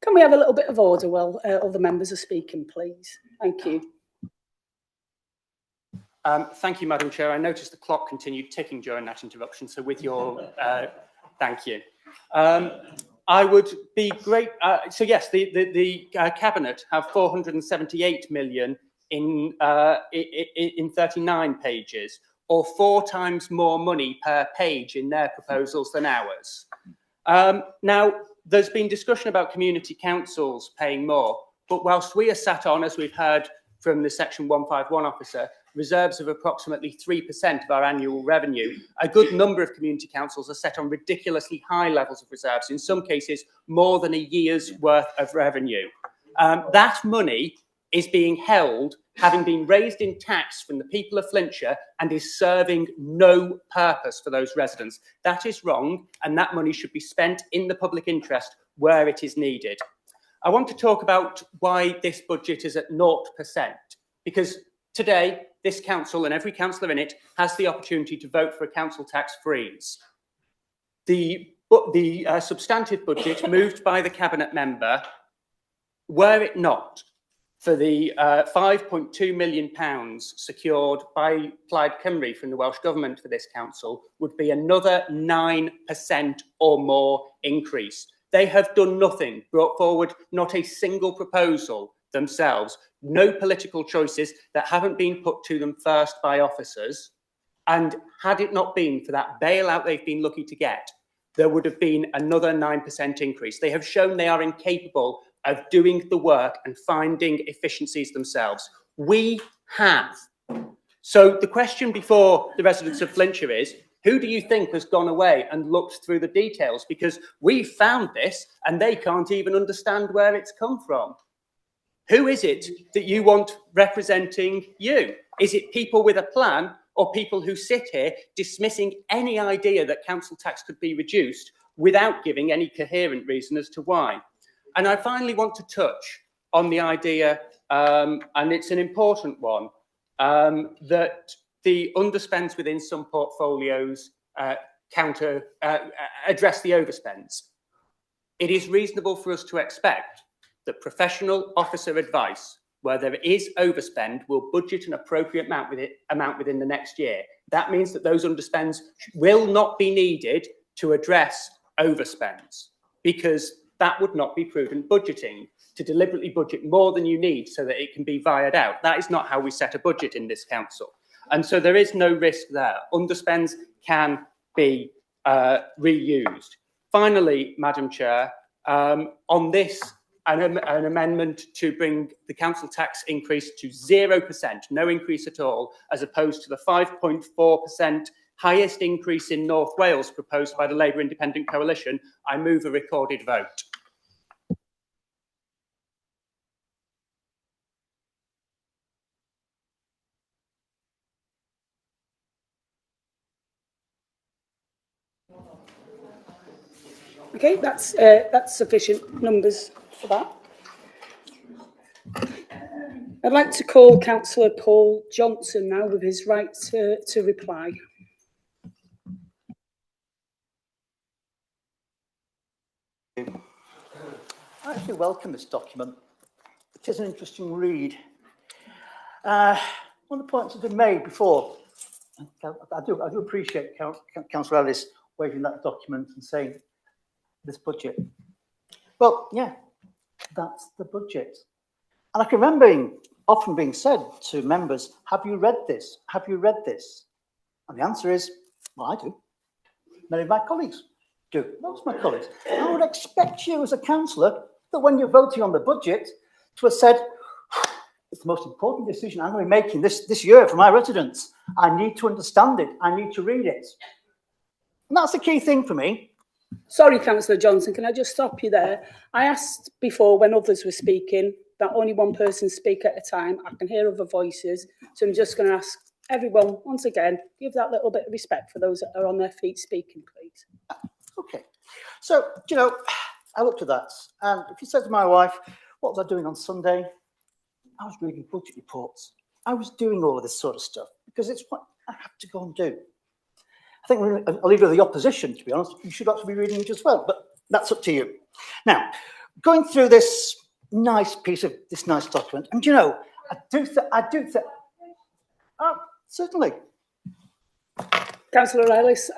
S1: Can we have a little bit of order while other members are speaking, please? Thank you.
S11: Thank you, Madam Chair. I noticed the clock continued ticking during that interruption, so with your... thank you. I would be great... so yes, the Cabinet have 478 million in 39 pages, or 4 times more money per page in their proposals than ours. Now, there's been discussion about community councils paying more, but whilst we are sat on, as we've heard from the Section 151 officer, reserves of approximately 3% of our annual revenue, a good number of community councils are set on ridiculously high levels of reserves, in some cases more than a year's worth of revenue. That money is being held, having been raised in tax from the people of Flintshire, and is serving no purpose for those residents. That is wrong, and that money should be spent in the public interest where it is needed. I want to talk about why this budget is at 0%, because today this council and every councillor in it has the opportunity to vote for a council tax freeze. The substantive budget moved by the Cabinet Member, were it not for the £5.2 million secured by Plaid Cymru from the Welsh Government for this council, would be another 9% or more increase. They have done nothing, brought forward not a single proposal themselves, no political choices that haven't been put to them first by officers. And had it not been for that bailout they've been lucky to get, there would have been another 9% increase. They have shown they are incapable of doing the work and finding efficiencies themselves. We have. So the question before the residents of Flintshire is, who do you think has gone away and looked through the details? Because we found this and they can't even understand where it's come from. Who is it that you want representing you? Is it people with a plan, or people who sit here dismissing any idea that council tax could be reduced without giving any coherent reason as to why? And I finally want to touch on the idea, and it's an important one, that the underspends within some portfolios address the overspends. It is reasonable for us to expect that professional officer advice, where there is overspend, will budget an appropriate amount within the next year. That means that those underspends will not be needed to address overspends. because that would not be prudent budgeting, to deliberately budget more than you need so that it can be vied out. That is not how we set a budget in this council. And so there is no risk there. Underspends can be reused. Finally, Madam Chair, on this, an amendment to bring the council tax increase to 0%, no increase at all, as opposed to the 5.4% highest increase in North Wales proposed by the Labour Independent Coalition. I move a recorded vote.
S1: Okay, that's sufficient numbers for that. I'd like to call Councillor Paul Johnson now with his right to reply.
S12: I actually welcome this document. It is an interesting read. One of the points that have been made before, I do appreciate Councillor Ellis waving that document and saying this budget. Well, yeah, that's the budget. And I can remember often being said to members, have you read this? Have you read this? And the answer is, well, I do. Many of my colleagues do. Most of my colleagues. I would expect you as a councillor that when you're voting on the budget to have said, it's the most important decision I'm going to be making this year for my residents. I need to understand it. I need to read it. And that's the key thing for me.
S1: Sorry, Councillor Johnson, can I just stop you there? I asked before when others were speaking that only one person speak at a time. I can hear other voices. So I'm just going to ask everyone, once again, give that little bit of respect for those that are on their feet speaking, please.
S12: Okay. So, you know, I looked at that. And if you said to my wife, what was I doing on Sunday? I was reading budget reports. I was doing all of this sort of stuff because it's what I have to go and do. I think I'll leave it to the opposition, to be honest. You should actually be reading it as well, but that's up to you. Now, going through this nice document, and you know, I do think, oh, certainly.
S1: Councillor Ellis,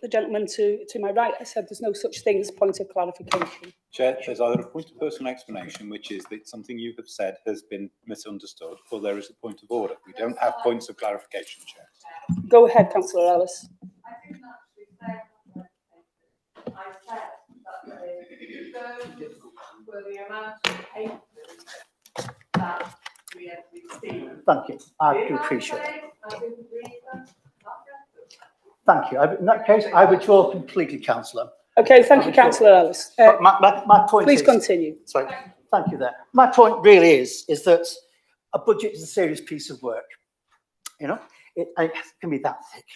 S1: the gentleman to my right, I said there's no such thing as point of clarification.
S2: Chair, there's either a point of personal explanation, which is that something you have said has been misunderstood, or there is a point of order. We don't have points of clarification, Chair.
S1: Go ahead, Councillor Ellis.
S3: I didn't actually say I said that the reserves were the amount of papers that we had received.
S12: Thank you. I do appreciate it. Thank you. In that case, I withdraw completely, Councillor.
S1: Okay, thank you, Councillor Ellis.
S12: My point
S1: please
S12: is,
S1: continue.
S12: Sorry, thank you there. My point really is that a budget is a serious piece of work. You know, it can be that thick.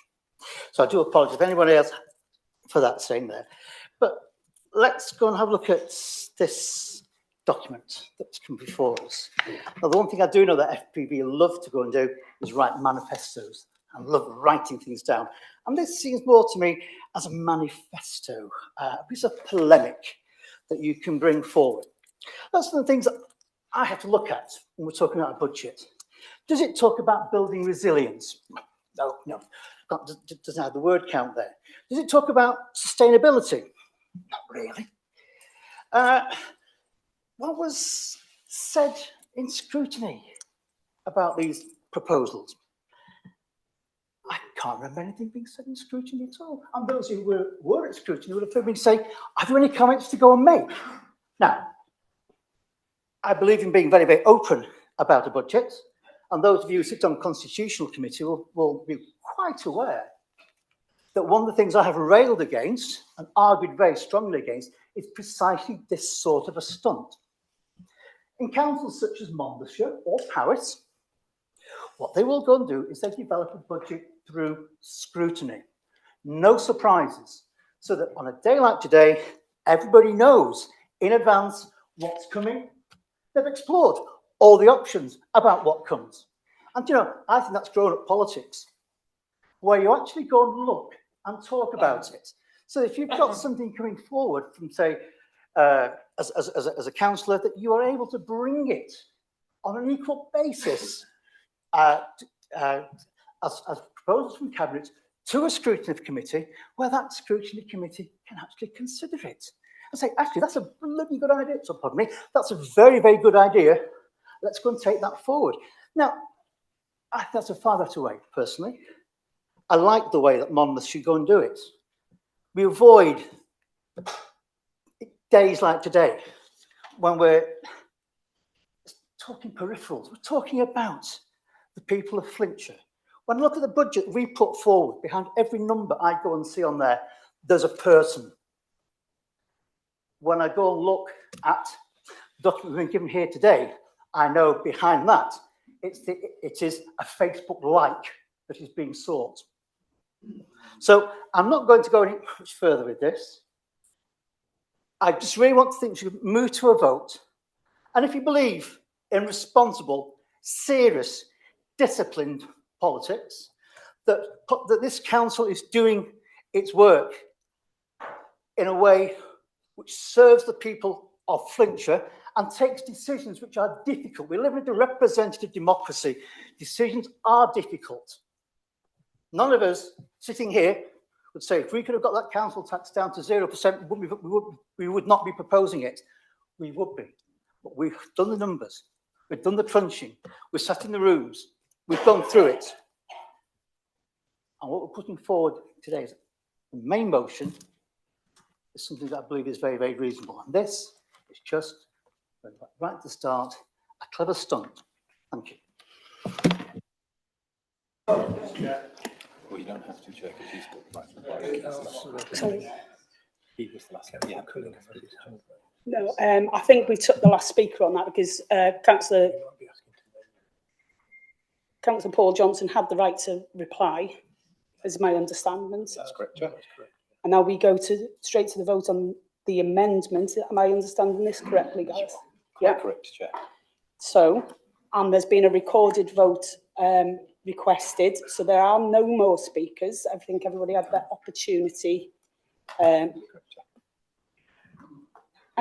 S12: So I do apologise if anybody else for that saying there. But let's go and have a look at this document that's come before us. Now, the one thing I do know that FPB love to go and do is write manifestos. I love writing things down. And this seems more to me as a manifesto, a piece of polemic that you can bring forward. That's one of the things that I have to look at when we're talking about a budget. Does it talk about building resilience? No. Doesn't have the word count there. Does it talk about sustainability? Not really. What was said in scrutiny about these proposals? I can't remember anything being said in scrutiny at all. And those who were at scrutiny would have heard me say, are there any comments to go and make? Now, I believe in being very, very open about a budget. And those of you who sit on Constitutional Committee will be quite aware that one of the things I have railed against and argued very strongly against is precisely this sort of a stunt. In councils such as Monmouthshire or Paris, what they will go and do is they develop a budget through scrutiny. No surprises. So that on a day like today, everybody knows in advance what's coming. They've explored all the options about what comes. And, you know, I think that's grown-up politics, where you actually go and look and talk about it. So if you've got something coming forward from, say, as a councillor, that you are able to bring it on an equal basis as proposals from Cabinet to a scrutiny committee, where that scrutiny committee can actually consider it. and say, actually, that's a bloody good idea. So, pardon me, that's a very, very good idea. Let's go and take that forward. Now, I think that's a far better way, personally. I like the way that Monmouth should go and do it. We avoid days like today when we're talking peripherals. We're talking about the people of Flintshire. When I look at the budget we put forward, behind every number I go and see on there, there's a person. When I go and look at the document we've been given here today, I know behind that it is a Facebook like that is being sought. So I'm not going to go any much further with this. I just really want to think we should move to a vote. And if you believe in responsible, serious, disciplined politics, that this council is doing its work in a way which serves the people of Flintshire and takes decisions which are difficult. We live in a representative democracy. Decisions are difficult. None of us sitting here would say, if we could have got that council tax down to 0%, we would not be proposing it. We would be. But we've done the numbers. We've done the crunching. We've sat in the rooms. We've gone through it. And what we're putting forward today is the main motion is something that I believe is very, very reasonable. And this is just, right at the start, a clever stunt. Thank you.
S2: Well, you don't have to, Chair, because he's got right.
S1: Sorry.
S2: He was the last. Yeah.
S1: No, I think we took the last speaker on that because Councillor Paul Johnson had the right to reply, is my understanding.
S2: That's correct, Chair.
S1: And now we go straight to the vote on the amendment. Am I understanding this correctly, guys? Yeah.
S2: Correct, Chair.
S1: So, and there's been a recorded vote requested, so there are no more speakers. I think everybody had that opportunity. And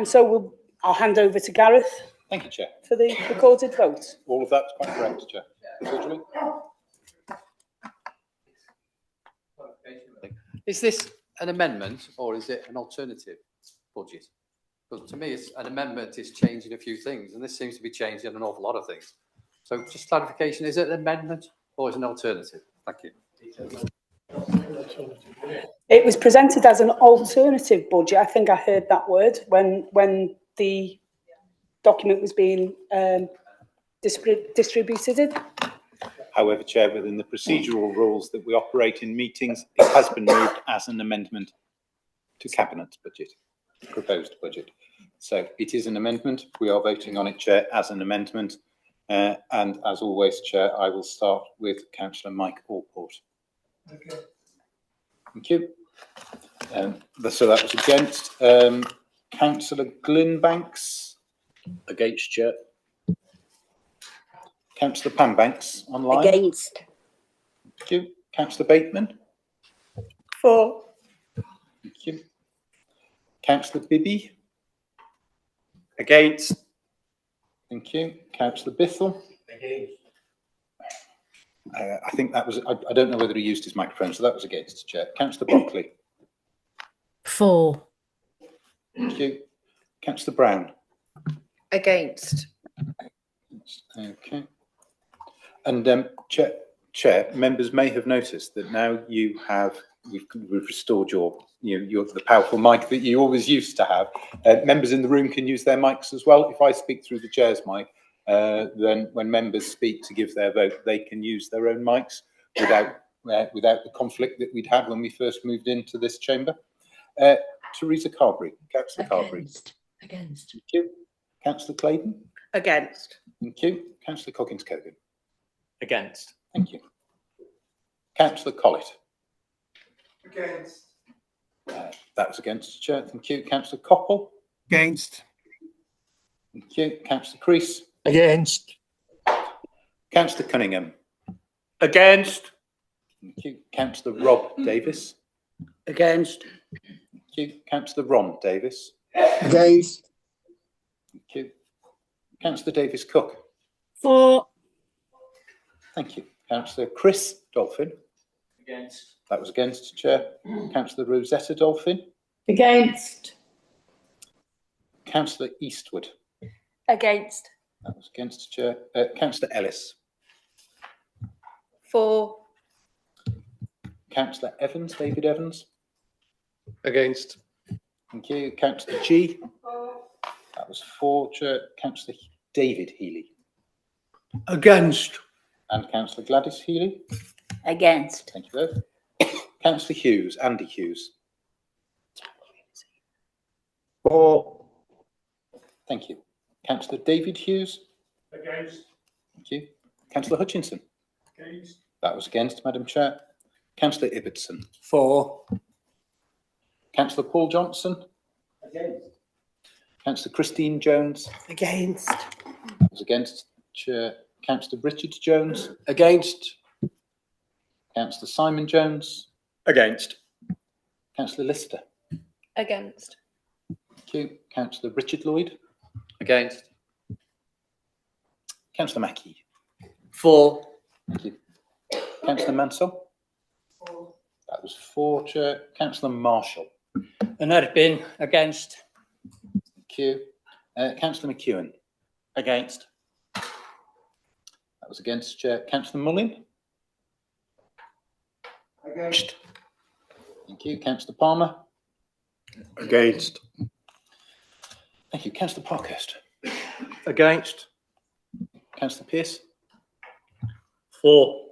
S1: so I'll hand over to Gareth.
S2: Thank you, Chair.
S1: For the recorded vote.
S2: All of that's quite correct, Chair.
S14: Is this an amendment or is it an alternative budget? Because to me, an amendment is changing a few things, and this seems to be changing an awful lot of things. So just clarification, is it an amendment or is it an alternative? Thank you.
S1: It was presented as an alternative budget. I think I heard that word when the document was being distributed.
S2: However, Chair, within the procedural rules that we operate in meetings, it has been moved as an amendment to Cabinet's budget, proposed budget. So it is an amendment. We are voting on it, Chair, as an amendment. And as always, Chair, I will start with Councillor Mike Allport.
S14: Okay.
S2: Thank you. So that was against. Councillor Glenbanks.
S20: Against, Chair.
S2: Councillor Pambanks online.
S15: Against.
S2: Thank you. Councillor Bateman.
S1: For.
S2: Thank you. Councillor Bibby.
S21: Against.
S2: Thank you. Councillor Bithell.
S14: Against.
S2: I think that was, I don't know whether he used his microphone, so that was against, Chair. Councillor Brockley.
S15: For.
S2: Thank you. Councillor Brown.
S15: Against.
S2: Okay. And Chair, members may have noticed that now you have, we've restored your the powerful mic that you always used to have. Members in the room can use their mics as well. If I speak through the Chair's mic, then when members speak to give their vote, they can use their own mics without the conflict that we'd had when we first moved into this chamber. Teresa Carberry. Councillor Carberry.
S15: Against.
S2: Thank you. Councillor Claydon.
S15: Against.
S2: Thank you. Councillor Coggins-Cogan.
S14: Against.
S2: Thank you. Councillor Collett.
S14: Against.
S2: That was against, Chair. Thank you. Councillor Coppell.
S14: Against.
S2: Thank you. Councillor Crease.
S7: Against.
S2: Councillor Cunningham.
S14: Against.
S2: Thank you. Councillor Rob Davis.
S15: Against.
S2: Thank you. Councillor Ron Davis.
S15: Against.
S2: Thank you. Councillor Davis Cook.
S15: For.
S2: Thank you. Councillor Chris Dolphin.
S14: Against.
S2: That was against, Chair. Councillor Rosetta Dolphin.
S18: Against.
S2: Councillor Eastwood.
S15: Against.
S2: That was against, Chair. Councillor Ellis.
S15: For.
S2: Councillor Evans, David Evans.
S14: Against.
S2: Thank you. Councillor G. That was 4, Chair. Councillor David Healy.
S22: Against.
S2: And Councillor Gladys Healy.
S15: Against.
S2: Thank you both. Councillor Hughes, Andy Hughes.
S7: For.
S2: Thank you. Councillor David Hughes.
S16: Against.
S2: Thank you. Councillor Hutchinson.
S16: Against.
S2: That was against, Madam Chair. Councillor Ibbotson.
S13: For.
S2: Councillor Paul Johnson.
S16: Against.
S2: Councillor Christine Jones.
S15: Against.
S2: That was against, Chair. Councillor Richard Jones.
S13: Against.
S2: Councillor Simon Jones.
S9: Against.
S2: Councillor Lister.
S15: Against.
S2: Thank you. Councillor Richard Lloyd.
S14: Against.
S2: Councillor Mackey.
S13: For.
S2: Thank you. Councillor Mansell. That was 4, Chair. Councillor Marshall.
S15: And that had been against.
S2: Thank you. Councillor McEwen.
S15: Against.
S2: That was against, Chair. Councillor Mullin.
S13: Against.
S2: Thank you. Councillor Palmer.
S16: Against.
S2: Thank you. Councillor Parkhurst.
S9: Against.
S2: Councillor Pearce.
S15: For.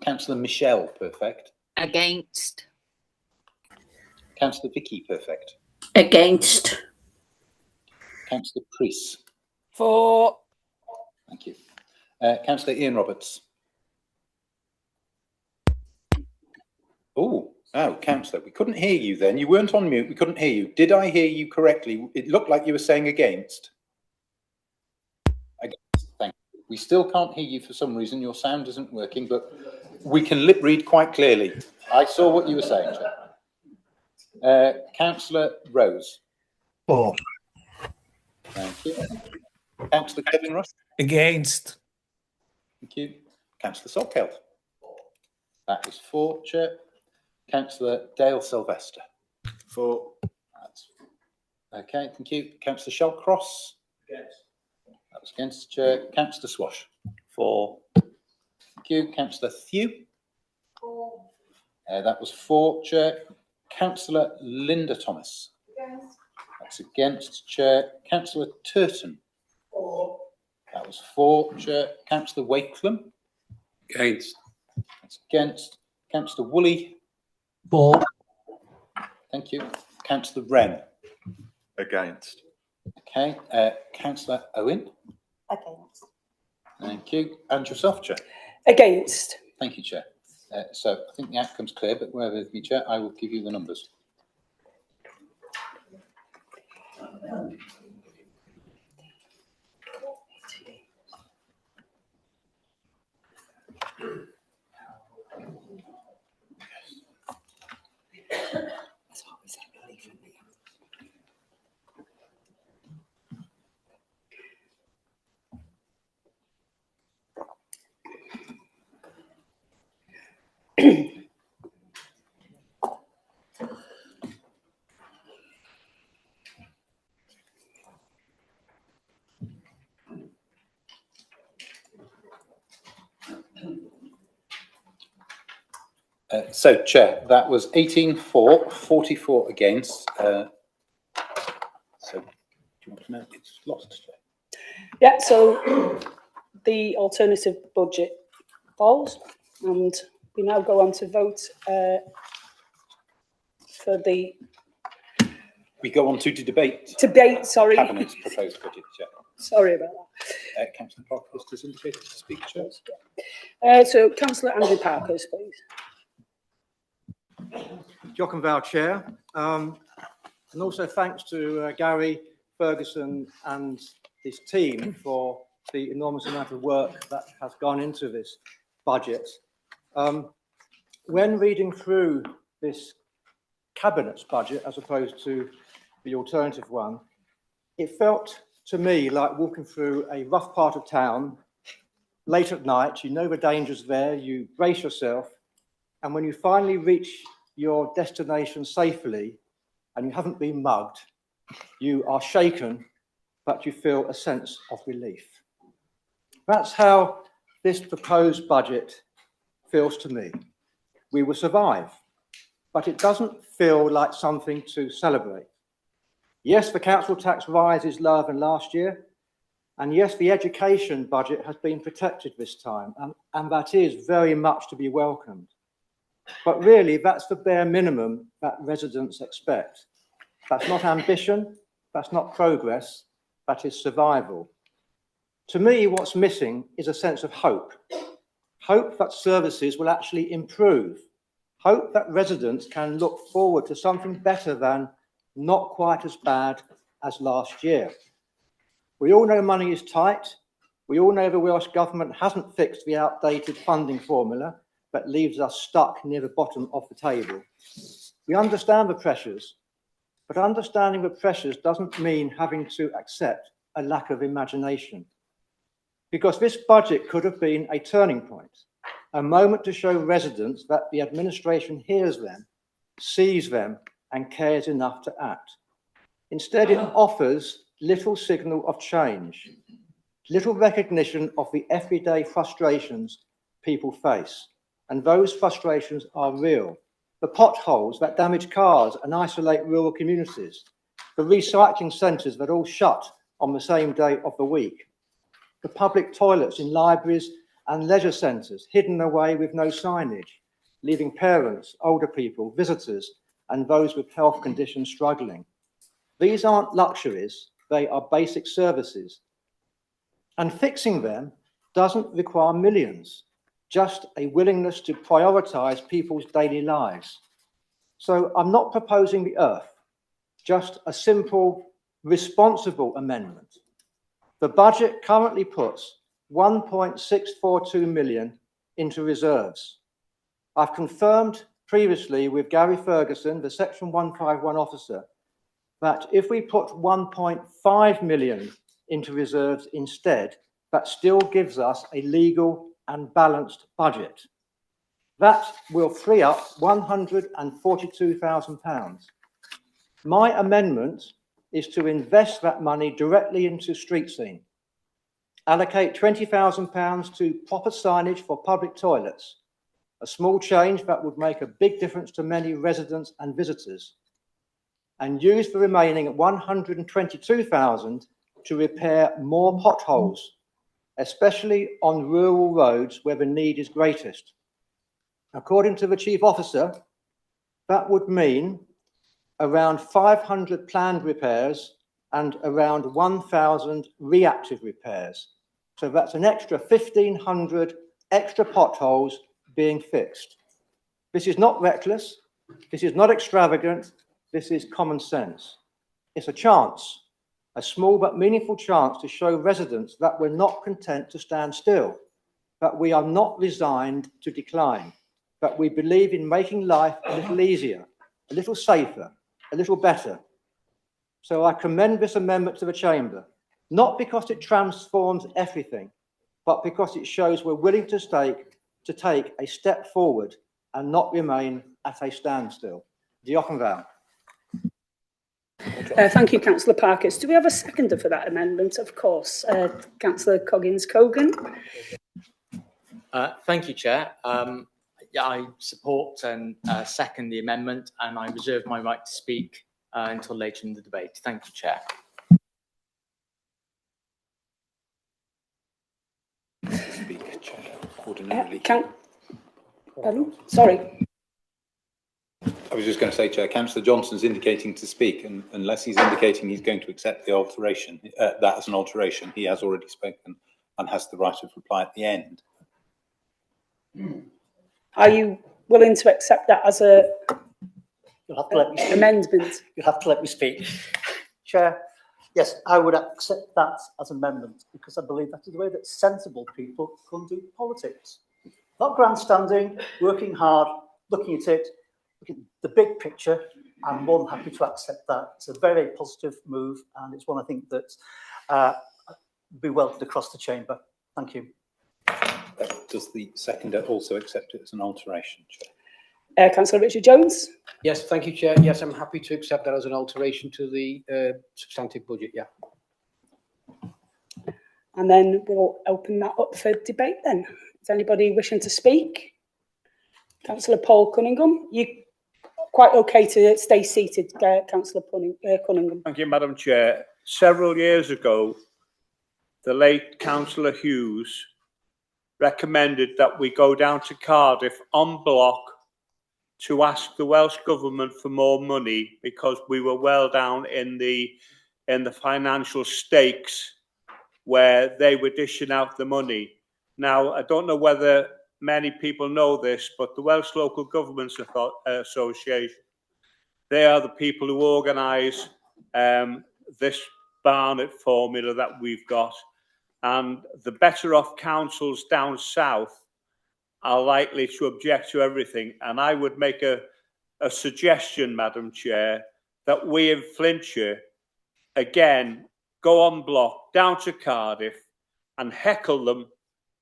S2: Councillor Michelle, perfect.
S15: Against.
S2: Councillor Vicky, perfect.
S15: Against.
S2: Councillor Priest.
S15: For.
S2: Thank you. Councillor Ian Roberts. Oh, Councillor, we couldn't hear you then. You weren't on mute. We couldn't hear you. Did I hear you correctly? It looked like you were saying against. Against. Thank you. We still can't hear you for some reason. Your sound isn't working, but we can lip read quite clearly. I saw what you were saying, Chair. Councillor Rose.
S7: For.
S2: Thank you. Councillor Kevin Rush.
S17: Against.
S2: Thank you. Councillor Salkeld. That is 4, Chair. Councillor Dale Sylvester.
S16: For.
S2: That's okay. Thank you. Councillor Shellcross.
S16: Against.
S2: That was against, Chair. Councillor Swash.
S15: For.
S2: Thank you. Councillor Thew. That was 4, Chair. Councillor Linda Thomas.
S3: Against.
S2: That's against, Chair. Councillor Turton.
S3: For.
S2: That was 4, Chair. Councillor Wakeham.
S14: Against.
S2: That's against. Councillor Woolley.
S7: For.
S2: Thank you. Councillor Wren.
S9: Against.
S2: Okay. Councillor Owen.
S3: Against.
S2: Thank you. And yourself, Chair.
S1: Against.
S2: Thank you, Chair. So I think the outcome's clear, but where with me, Chair, I will give you the numbers. So, Chair, that was 18 for, 44 against. So, do you want to know it's lost, Chair?
S1: Yeah, so the alternative budget falls, and we now go on to vote for the...
S2: We go on to debate.
S1: Debate, sorry.
S2: Cabinet's proposed budget, Chair.
S1: Sorry about that.
S2: Councillor Parkhurst has indicated to speak, Chair.
S1: So, Councillor Andrew Parkhurst, please.
S19: Jock and Val Chair. And also thanks to Gary, Ferguson and his team for the enormous amount of work that has gone into this budget. When reading through this Cabinet's budget as opposed to the alternative one, it felt to me like walking through a rough part of town late at night. You know the dangers there, you brace yourself, and when you finally reach your destination safely and you haven't been mugged, you are shaken, but you feel a sense of relief. That's how this proposed budget feels to me. We will survive, but it doesn't feel like something to celebrate. Yes, the council tax rise is lower than last year, and yes, the education budget has been protected this time, and that is very much to be welcomed. But really, that's the bare minimum that residents expect. That's not ambition, that's not progress, that is survival. To me, what's missing is a sense of hope. Hope that services will actually improve. Hope that residents can look forward to something better than not quite as bad as last year. We all know money is tight. We all know the Welsh Government hasn't fixed the outdated funding formula that leaves us stuck near the bottom of the table. We understand the pressures, but understanding the pressures doesn't mean having to accept a lack of imagination. Because this budget could have been a turning point, a moment to show residents that the administration hears them, sees them, and cares enough to act. Instead, it offers little signal of change, little recognition of the everyday frustrations people face. And those frustrations are real. The potholes that damage cars and isolate rural communities, the recycling centres that all shut on the same day of the week, the public toilets in libraries and leisure centres hidden away with no signage, leaving parents, older people, visitors, and those with health conditions struggling. These aren't luxuries, they are basic services. And fixing them doesn't require millions, just a willingness to prioritise people's daily lives. So I'm not proposing the earth, just a simple, responsible amendment. The budget currently puts 1.642 million into reserves. I've confirmed previously with Gary Ferguson, the Section 151 officer, that if we put 1.5 million into reserves instead, that still gives us a legal and balanced budget. That will free up £142,000. My amendment is to invest that money directly into street scene. Allocate £20,000 to proper signage for public toilets, a small change that would make a big difference to many residents and visitors, and use the remaining £122,000 to repair more potholes, especially on rural roads where the need is greatest. According to the Chief Officer, that would mean around 500 planned repairs and around 1,000 reactive repairs. So that's an extra 1,500 extra potholes being fixed. This is not reckless, this is not extravagant, this is common sense. It's a chance, a small but meaningful chance to show residents that we're not content to stand still, that we are not resigned to decline, that we believe in making life a little easier, a little safer, a little better. So I commend this amendment to the Chamber, not because it transforms everything, but because it shows we're willing to take a step forward and not remain at a standstill. Diolch yn fawr.
S1: Thank you, Councillor Parkes. Do we have a seconder for that amendment? Of course. Councillor Coggins-Cogan.
S4: Thank you, Chair. Yeah, I support and second the amendment, and I reserve my right to speak until later in the debate. Thank you, Chair.
S1: Pardon? Sorry.
S2: I was just going to say, Chair, Councillor Johnson's indicating to speak, and unless he's indicating he's going to accept the alteration, that as an alteration, he has already spoken and has the right of reply at the end.
S1: Are you willing to accept that as a amendment?
S12: You'll have to let me speak. Chair, yes, I would accept that as amendment because I believe that is the way that sensible people can do politics. Not grandstanding, working hard, looking at it, looking at the big picture. I'm more than happy to accept that. It's a very positive move, and it's one I think that be welcomed across the chamber. Thank you.
S2: Does the seconder also accept it as an alteration, Chair?
S1: Councillor Richard Jones.
S13: Yes, thank you, Chair. Yes, I'm happy to accept that as an alteration to the substantive budget, yeah.
S1: And then we'll open that up for debate then. Is anybody wishing to speak? Councillor Paul Cunningham, you quite okay to stay seated, Councillor Cunningham.
S6: Thank you, Madam Chair. Several years ago, the late Councillor Hughes recommended that we go down to Cardiff en bloc to ask the Welsh Government for more money because we were well down in the financial stakes where they were dishing out the money. Now, I don't know whether many people know this, but the Welsh Local Governments Association, they are the people who organise this Barnet formula that we've got. And the better off councils down south are likely to object to everything. And I would make a suggestion, Madam Chair, that we in Flintshire, again, go en bloc down to Cardiff and heckle them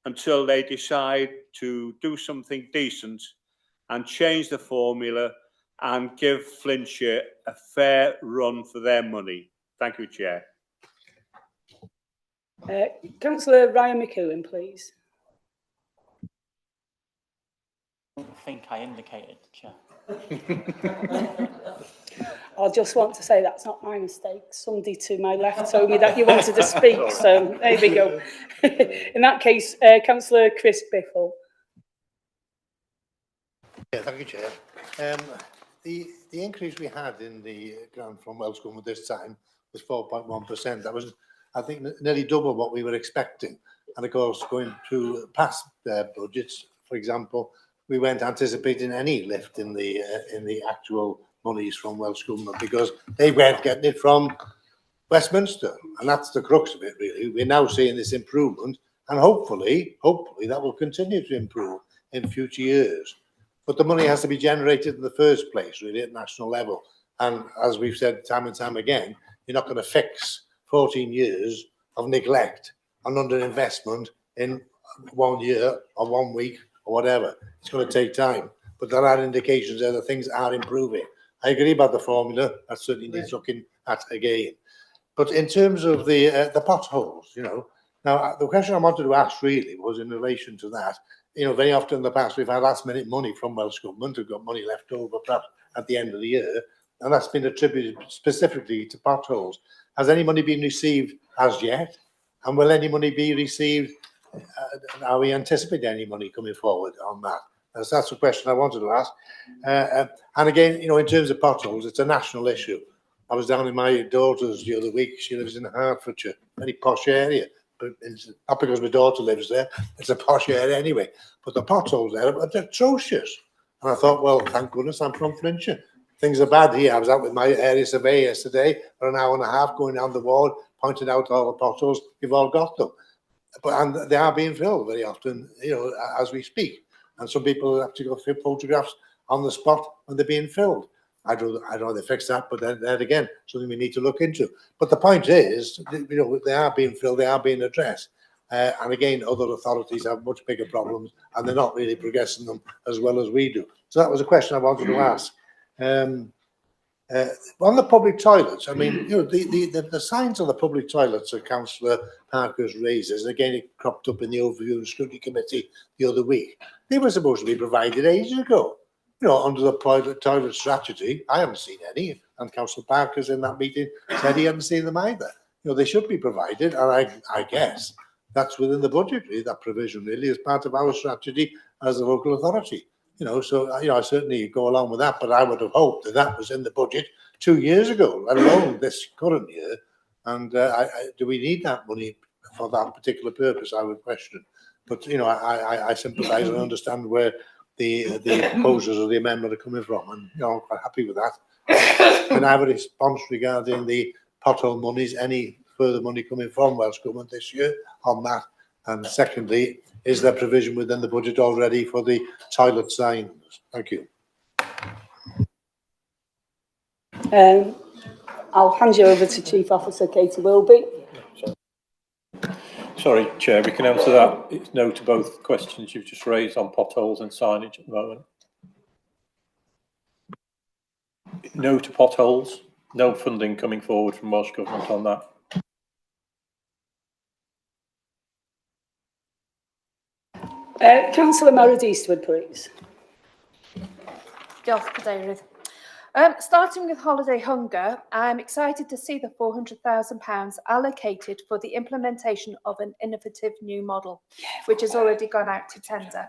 S6: until they decide to do something decent and change the formula and give Flintshire a fair run for their money. Thank you, Chair.
S1: Councillor Ryan McEwen, please.
S17: I think I indicated, Chair.
S1: I just want to say that's not my mistake. Somebody to my left told me that you wanted to speak, so there we go. In that case, Councillor Chris Biffle.
S5: Yeah, thank you, Chair. The increase we had in the grant from Welsh Government this time was 4.1%. That was, I think, nearly double what we were expecting. And of course, going through past budgets, for example, we weren't anticipating any lift in the actual monies from Welsh Government because they weren't getting it from Westminster. And that's the crux of it, really. We're now seeing this improvement, and hopefully that will continue to improve in future years. But the money has to be generated in the first place, really, at national level. And as we've said time and time again, you're not going to fix 14 years of neglect and underinvestment in 1 year or 1 week or whatever. It's going to take time. But there are indications there that things are improving. I agree about the formula. That certainly needs looking at again. But in terms of the potholes, you know, now the question I wanted to ask really was in relation to that. You know, very often in the past we've had last minute money from Welsh Government who've got money left over perhaps at the end of the year, and that's been attributed specifically to potholes. Has any money been received as yet? And will any money be received? Are we anticipating any money coming forward on that? So that's the question I wanted to ask. And again, you know, in terms of potholes, it's a national issue. I was down in my daughter's the other week. She lives in Hertfordshire, very posh area. But it's not because my daughter lives there, it's a posh area anyway. But the potholes there are atrocious. And I thought, well, thank goodness I'm from Flintshire. Things are bad here. I was out with my area surveyor yesterday for an hour and a half going down the ward, pointing out all the potholes. You've all got them. And they are being filled very often, you know, as we speak. And some people have to go for photographs on the spot when they're being filled. I don't know they fix that, but then again, something we need to look into. But the point is, you know, they are being filled, they are being addressed. And again, other authorities have much bigger problems and they're not really progressing them as well as we do. So that was a question I wanted to ask. On the public toilets, I mean, you know, the signs on the public toilets that Councillor Parker's raises, and again, it cropped up in the Overview and Scrutiny Committee the other week, they were supposed to be provided ages ago. You know, under the private toilet strategy, I haven't seen any, and Councillor Parker's in that meeting said he hadn't seen them either. You know, they should be provided, and I guess that's within the budget, really, that provision really, as part of our strategy as a local authority. You know, so, you know, I certainly go along with that, but I would have hoped that that was in the budget 2 years ago, let alone this current year. And do we need that money for that particular purpose, I would question. But, you know, I sympathise and understand where the proposals of the amendment are coming from, and, you know, I'm quite happy with that. Can I have a response regarding the pothole monies, any further money coming from Welsh Government this year on that? And secondly, is there provision within the budget already for the toilet signs? Thank you.
S1: I'll hand you over to Chief Officer Katie Wilby.
S9: Sorry, Chair, we can answer that. It's no to both questions you've just raised on potholes and signage at the moment. No to potholes. No funding coming forward from Welsh Government on that.
S1: Councillor Marad Eastwood, please.
S8: Diolch, Cadeirydd. Starting with holiday hunger, I'm excited to see the £400,000 allocated for the implementation of an innovative new model, which has already gone out to tender.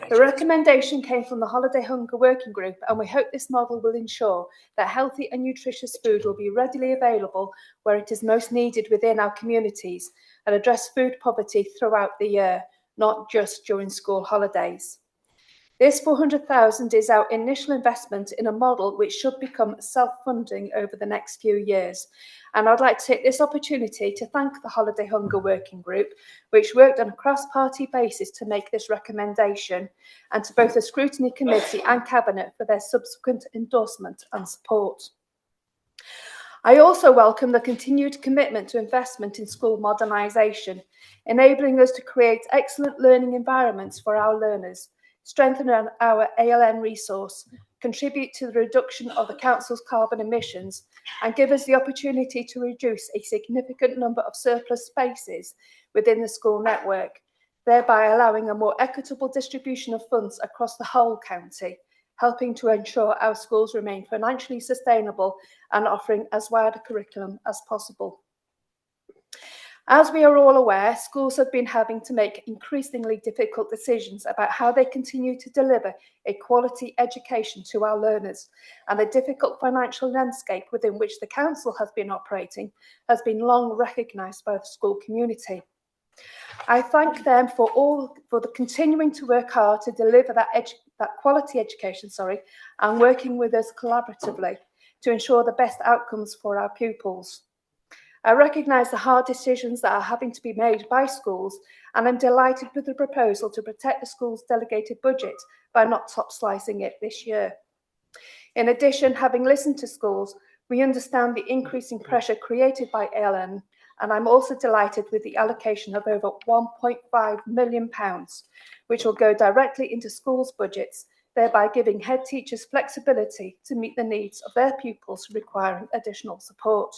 S8: The recommendation came from the Holiday Hunger Working Group, and we hope this model will ensure that healthy and nutritious food will be readily available where it is most needed within our communities and address food poverty throughout the year, not just during school holidays. This 400,000 is our initial investment in a model which should become self-funding over the next few years. And I'd like to take this opportunity to thank the Holiday Hunger Working Group, which worked on a cross-party basis to make this recommendation, and to both the Scrutiny Committee and Cabinet for their subsequent endorsement and support. I also welcome the continued commitment to investment in school modernisation, enabling us to create excellent learning environments for our learners, strengthen our ALN resource, contribute to the reduction of the Council's carbon emissions, and give us the opportunity to reduce a significant number of surplus spaces within the school network, thereby allowing a more equitable distribution of funds across the whole county, helping to ensure our schools remain financially sustainable and offering as wide a curriculum as possible. As we are all aware, schools have been having to make increasingly difficult decisions about how they continue to deliver a quality education to our learners, and the difficult financial landscape within which the council has been operating has been long recognised by the school community. I thank them for the continuing to work hard to deliver that quality education, and working with us collaboratively to ensure the best outcomes for our pupils. I recognise the hard decisions that are having to be made by schools, and I'm delighted with the proposal to protect the school's delegated budget by not top slicing it this year. In addition, having listened to schools, we understand the increasing pressure created by ALN, and I'm also delighted with the allocation of over £1.5 million, which will go directly into schools' budgets, thereby giving head teachers flexibility to meet the needs of their pupils requiring additional support.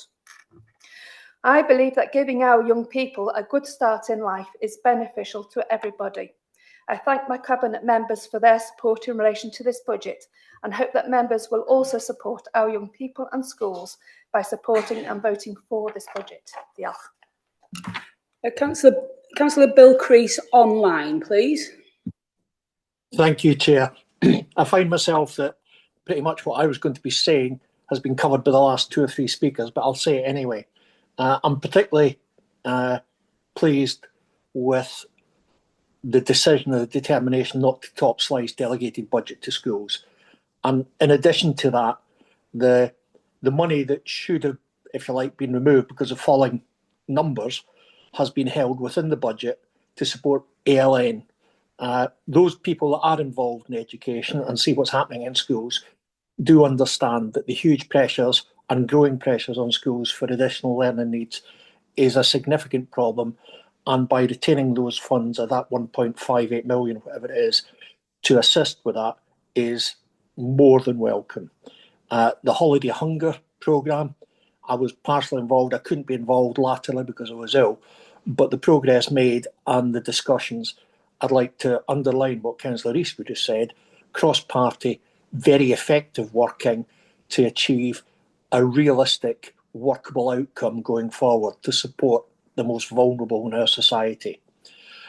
S8: I believe that giving our young people a good start in life is beneficial to everybody. I thank my Cabinet members for their support in relation to this budget, and hope that members will also support our young people and schools by supporting and voting for this budget. Diolch.
S1: Councillor Bill Crease online, please.
S7: Thank you, Chair. I find myself that pretty much what I was going to be saying has been covered by the last 2 or 3 speakers, but I'll say it anyway. I'm particularly pleased with the decision or the determination not to top slice delegated budget to schools. And in addition to that, the money that should have, if you like, been removed because of falling numbers has been held within the budget to support ALN. Those people that are involved in education and see what's happening in schools do understand that the huge pressures and growing pressures on schools for additional learning needs is a significant problem, and by retaining those funds at that 1.58 million, whatever it is, to assist with that is more than welcome. The Holiday Hunger programme, I was partially involved. I couldn't be involved latterly because I was ill, but the progress made and the discussions, I'd like to underline what Councillor Eastwood just said, cross-party, very effective working to achieve a realistic, workable outcome going forward to support the most vulnerable in our society.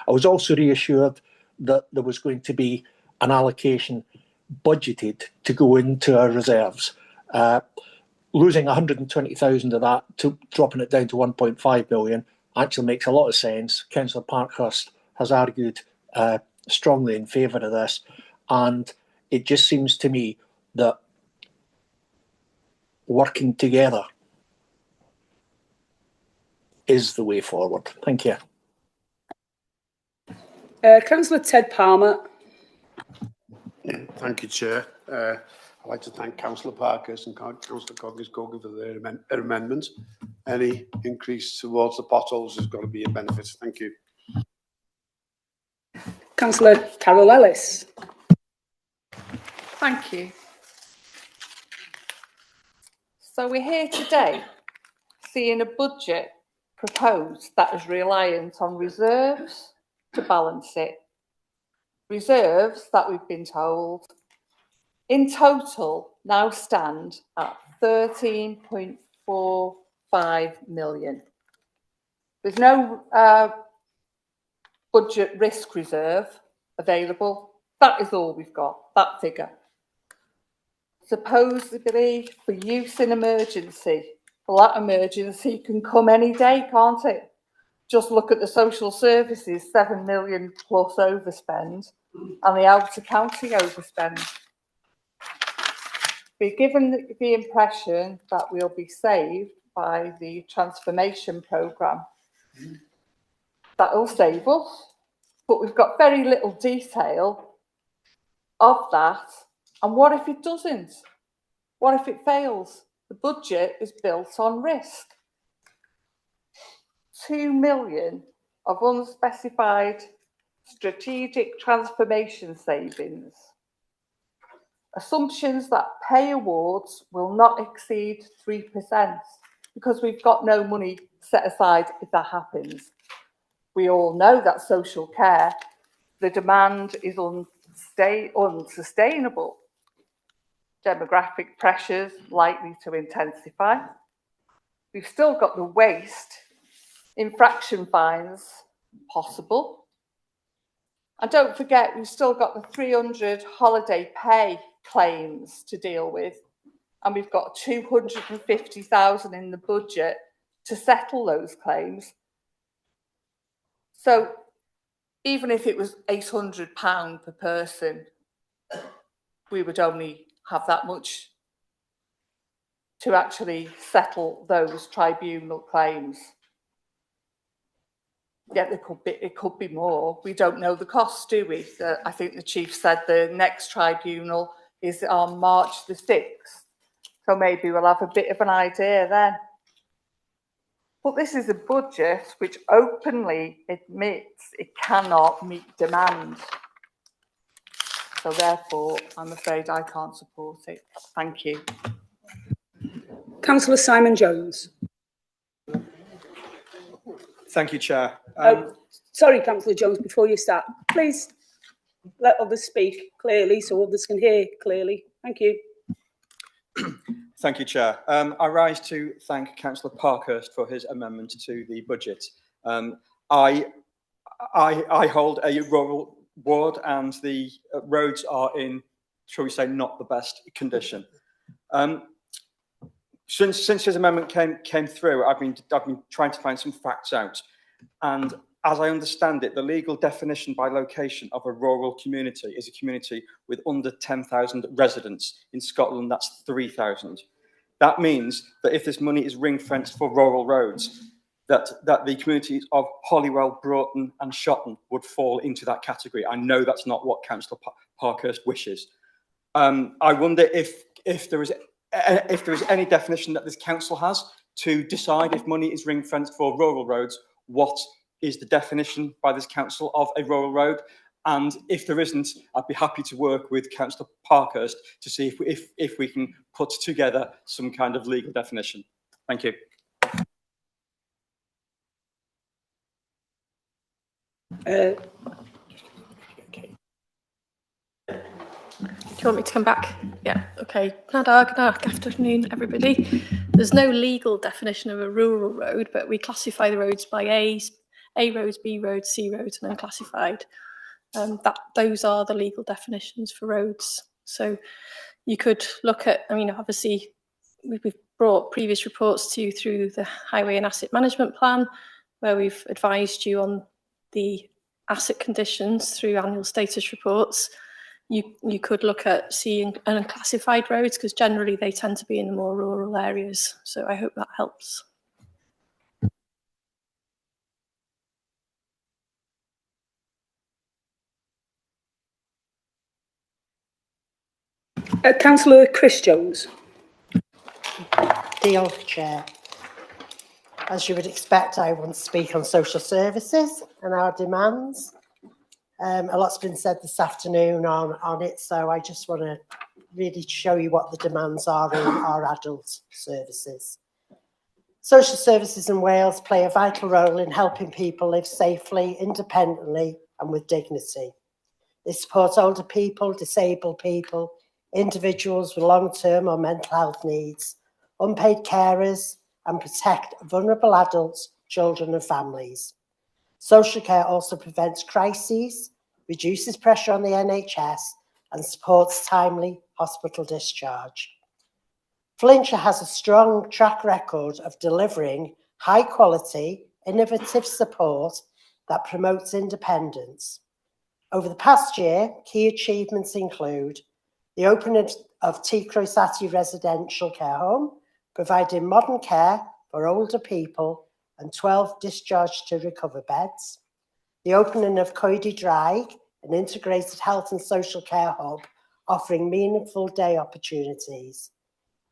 S7: I was also reassured that there was going to be an allocation budgeted to go into our reserves. Losing 120,000 of that, dropping it down to 1.5 million, actually makes a lot of sense. Councillor Parkhurst has argued strongly in favour of this, and it just seems to me that working together is the way forward. Thank you.
S1: Councillor Ted Palmer.
S10: Thank you, Chair. I'd like to thank Councillor Parkhurst and Councillor Coggins-Cogan for their amendments. Any increase towards the potholes has got to be a benefit. Thank you.
S1: Councillor Carol Ellis.
S3: Thank you. So we're here today seeing a budget proposed that is reliant on reserves to balance it. Reserves that we've been told in total now stand at 13.45 million. There's no budget risk reserve available. That is all we've got, that figure. Supposedly for use in emergency. Well, that emergency can come any day, can't it? Just look at the social services, 7 million plus overspend, and the outer county overspend. We're given the impression that we'll be saved by the transformation programme. That will save us, but we've got very little detail of that. And what if it doesn't? What if it fails? The budget is built on risk. 2 million of unspecified strategic transformation savings. Assumptions that pay awards will not exceed 3% because we've got no money set aside if that happens. We all know that social care, the demand is unsustainable. Demographic pressures likely to intensify. We've still got the waste, infraction fines possible. And don't forget, we've still got the 300 holiday pay claims to deal with. And we've got 250,000 in the budget to settle those claims. So even if it was £800 per person, we would only have that much to actually settle those tribunal claims. Yeah, it could be more. We don't know the costs, do we? I think the chief said the next tribunal is on March the 6th. So maybe we'll have a bit of an idea then. But this is a budget which openly admits it cannot meet demand. So therefore, I'm afraid I can't support it. Thank you.
S1: Councillor Simon Jones.
S11: Thank you, Chair.
S1: Sorry, Councillor Jones, before you start, please let others speak clearly so others can hear clearly. Thank you.
S11: Thank you, Chair. I rise to thank Councillor Parkhurst for his amendment to the budget. I hold a rural ward and the roads are in, shall we say, not the best condition. Since his amendment came through, I've been trying to find some facts out, and as I understand it, the legal definition by location of a rural community is a community with under 10,000 residents. In Scotland, that's 3,000. That means that if this money is ring-fenced for rural roads, that the communities of Holywell, Broughton and Shotton would fall into that category. I know that's not what Councillor Parkhurst wishes. I wonder if there is any definition that this council has to decide if money is ring-fenced for rural roads, what is the definition by this council of a rural road? And if there isn't, I'd be happy to work with Councillor Parkhurst to see if we can put together some kind of legal definition. Thank you.
S8: Do you want me to come back? Yeah, okay. Good afternoon, everybody. There's no legal definition of a rural road, but we classify the roads by A roads, B roads, C roads, and unclassified. Those are the legal definitions for roads. So you could look at, I mean, obviously, we've brought previous reports to you through the Highway and Asset Management Plan, where we've advised you on the asset conditions through annual status reports. You could look at seeing unclassified roads because generally they tend to be in the more rural areas. So I hope that helps.
S1: Councillor Chris Jones.
S20: Deal, Chair. As you would expect, I want to speak on social services and our demands. A lot's been said this afternoon on it, so I just want to really to show you what the demands are in our adult services. Social services in Wales play a vital role in helping people live safely, independently and with dignity. They support older people, disabled people, individuals with long-term or mental health needs, unpaid carers, and protect vulnerable adults, children and families. Social care also prevents crises, reduces pressure on the NHS and supports timely hospital discharge. Flintshire has a strong track record of delivering high-quality, innovative support that promotes independence. Over the past year, key achievements include the opening of T. Croissati Residential Care Home, providing modern care for older people and 12 discharge to recover beds. The opening of Coedy Draig, an integrated health and social care hub, offering meaningful day opportunities.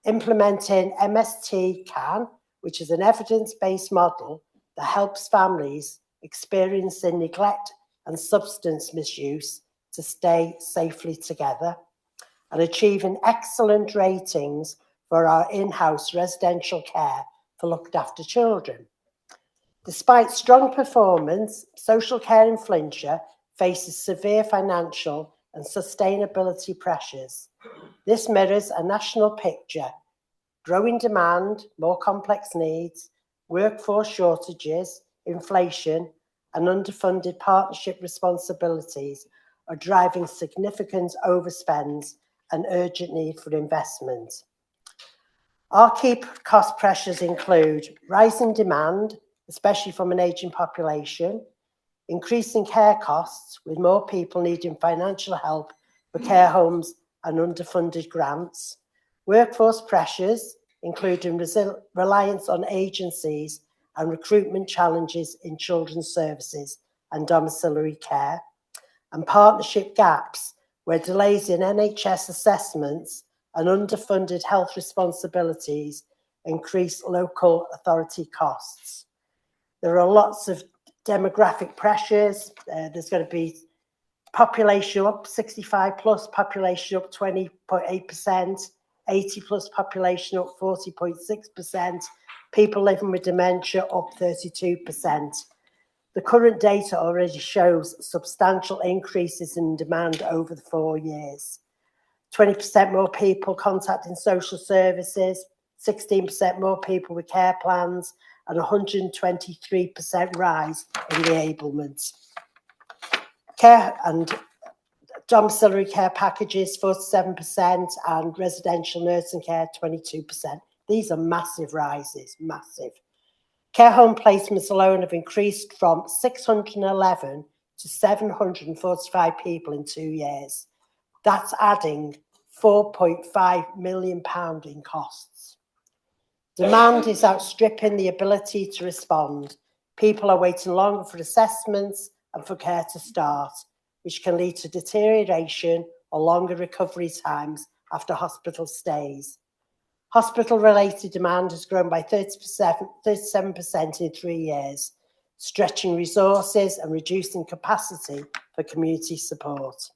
S20: Implementing MST CAN, which is an evidence-based model that helps families experiencing neglect and substance misuse to stay safely together. And achieving excellent ratings for our in-house residential care for looked after children. Despite strong performance, social care in Flintshire faces severe financial and sustainability pressures. This mirrors a national picture: growing demand, more complex needs, workforce shortages, inflation, and underfunded partnership responsibilities are driving significant overspends and urgent need for investment. Our key cost pressures include rising demand, especially from an ageing population, increasing care costs with more people needing financial help for care homes and underfunded grants, workforce pressures, including reliance on agencies and recruitment challenges in children's services and domiciliary care, and partnership gaps where delays in NHS assessments and underfunded health responsibilities increase local authority costs. There are lots of demographic pressures. There's going to be population up 65 plus, population up 20.8%, 80 plus population up 40.6%, people living with dementia up 32%. The current data already shows substantial increases in demand over the 4 years. 20% more people contacting social services, 16% more people with care plans, and 123% rise in reablement. Care and domiciliary care packages, 47%, and residential nursing care, 22%. These are massive rises, massive. Care home placements alone have increased from 611 to 745 people in 2 years. That's adding £4.5 million in costs. Demand is outstripping the ability to respond. People are waiting longer for assessments and for care to start, which can lead to deterioration or longer recovery times after hospital stays. Hospital-related demand has grown by 37% in 3 years, stretching resources and reducing capacity for community support.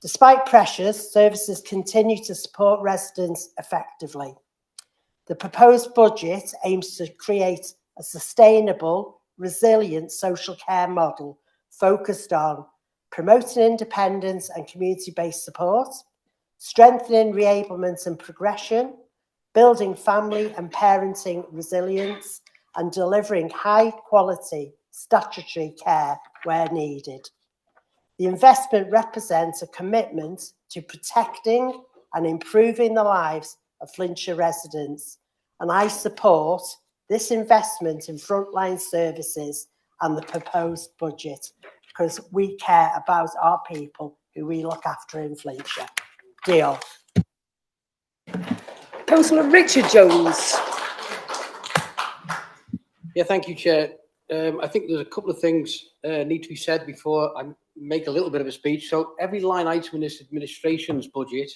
S20: Despite pressures, services continue to support residents effectively. The proposed budget aims to create a sustainable, resilient social care model focused on promoting independence and community-based support, strengthening reablement and progression, building family and parenting resilience, and delivering high-quality statutory care where needed. The investment represents a commitment to protecting and improving the lives of Flintshire residents, and I support this investment in frontline services and the proposed budget because we care about our people who we look after in Flintshire. Diolch.
S1: Councillor Richard Jones.
S13: Yeah, thank you, Chair. I think there's a couple of things need to be said before I make a little bit of a speech. So every line item in this administration's budget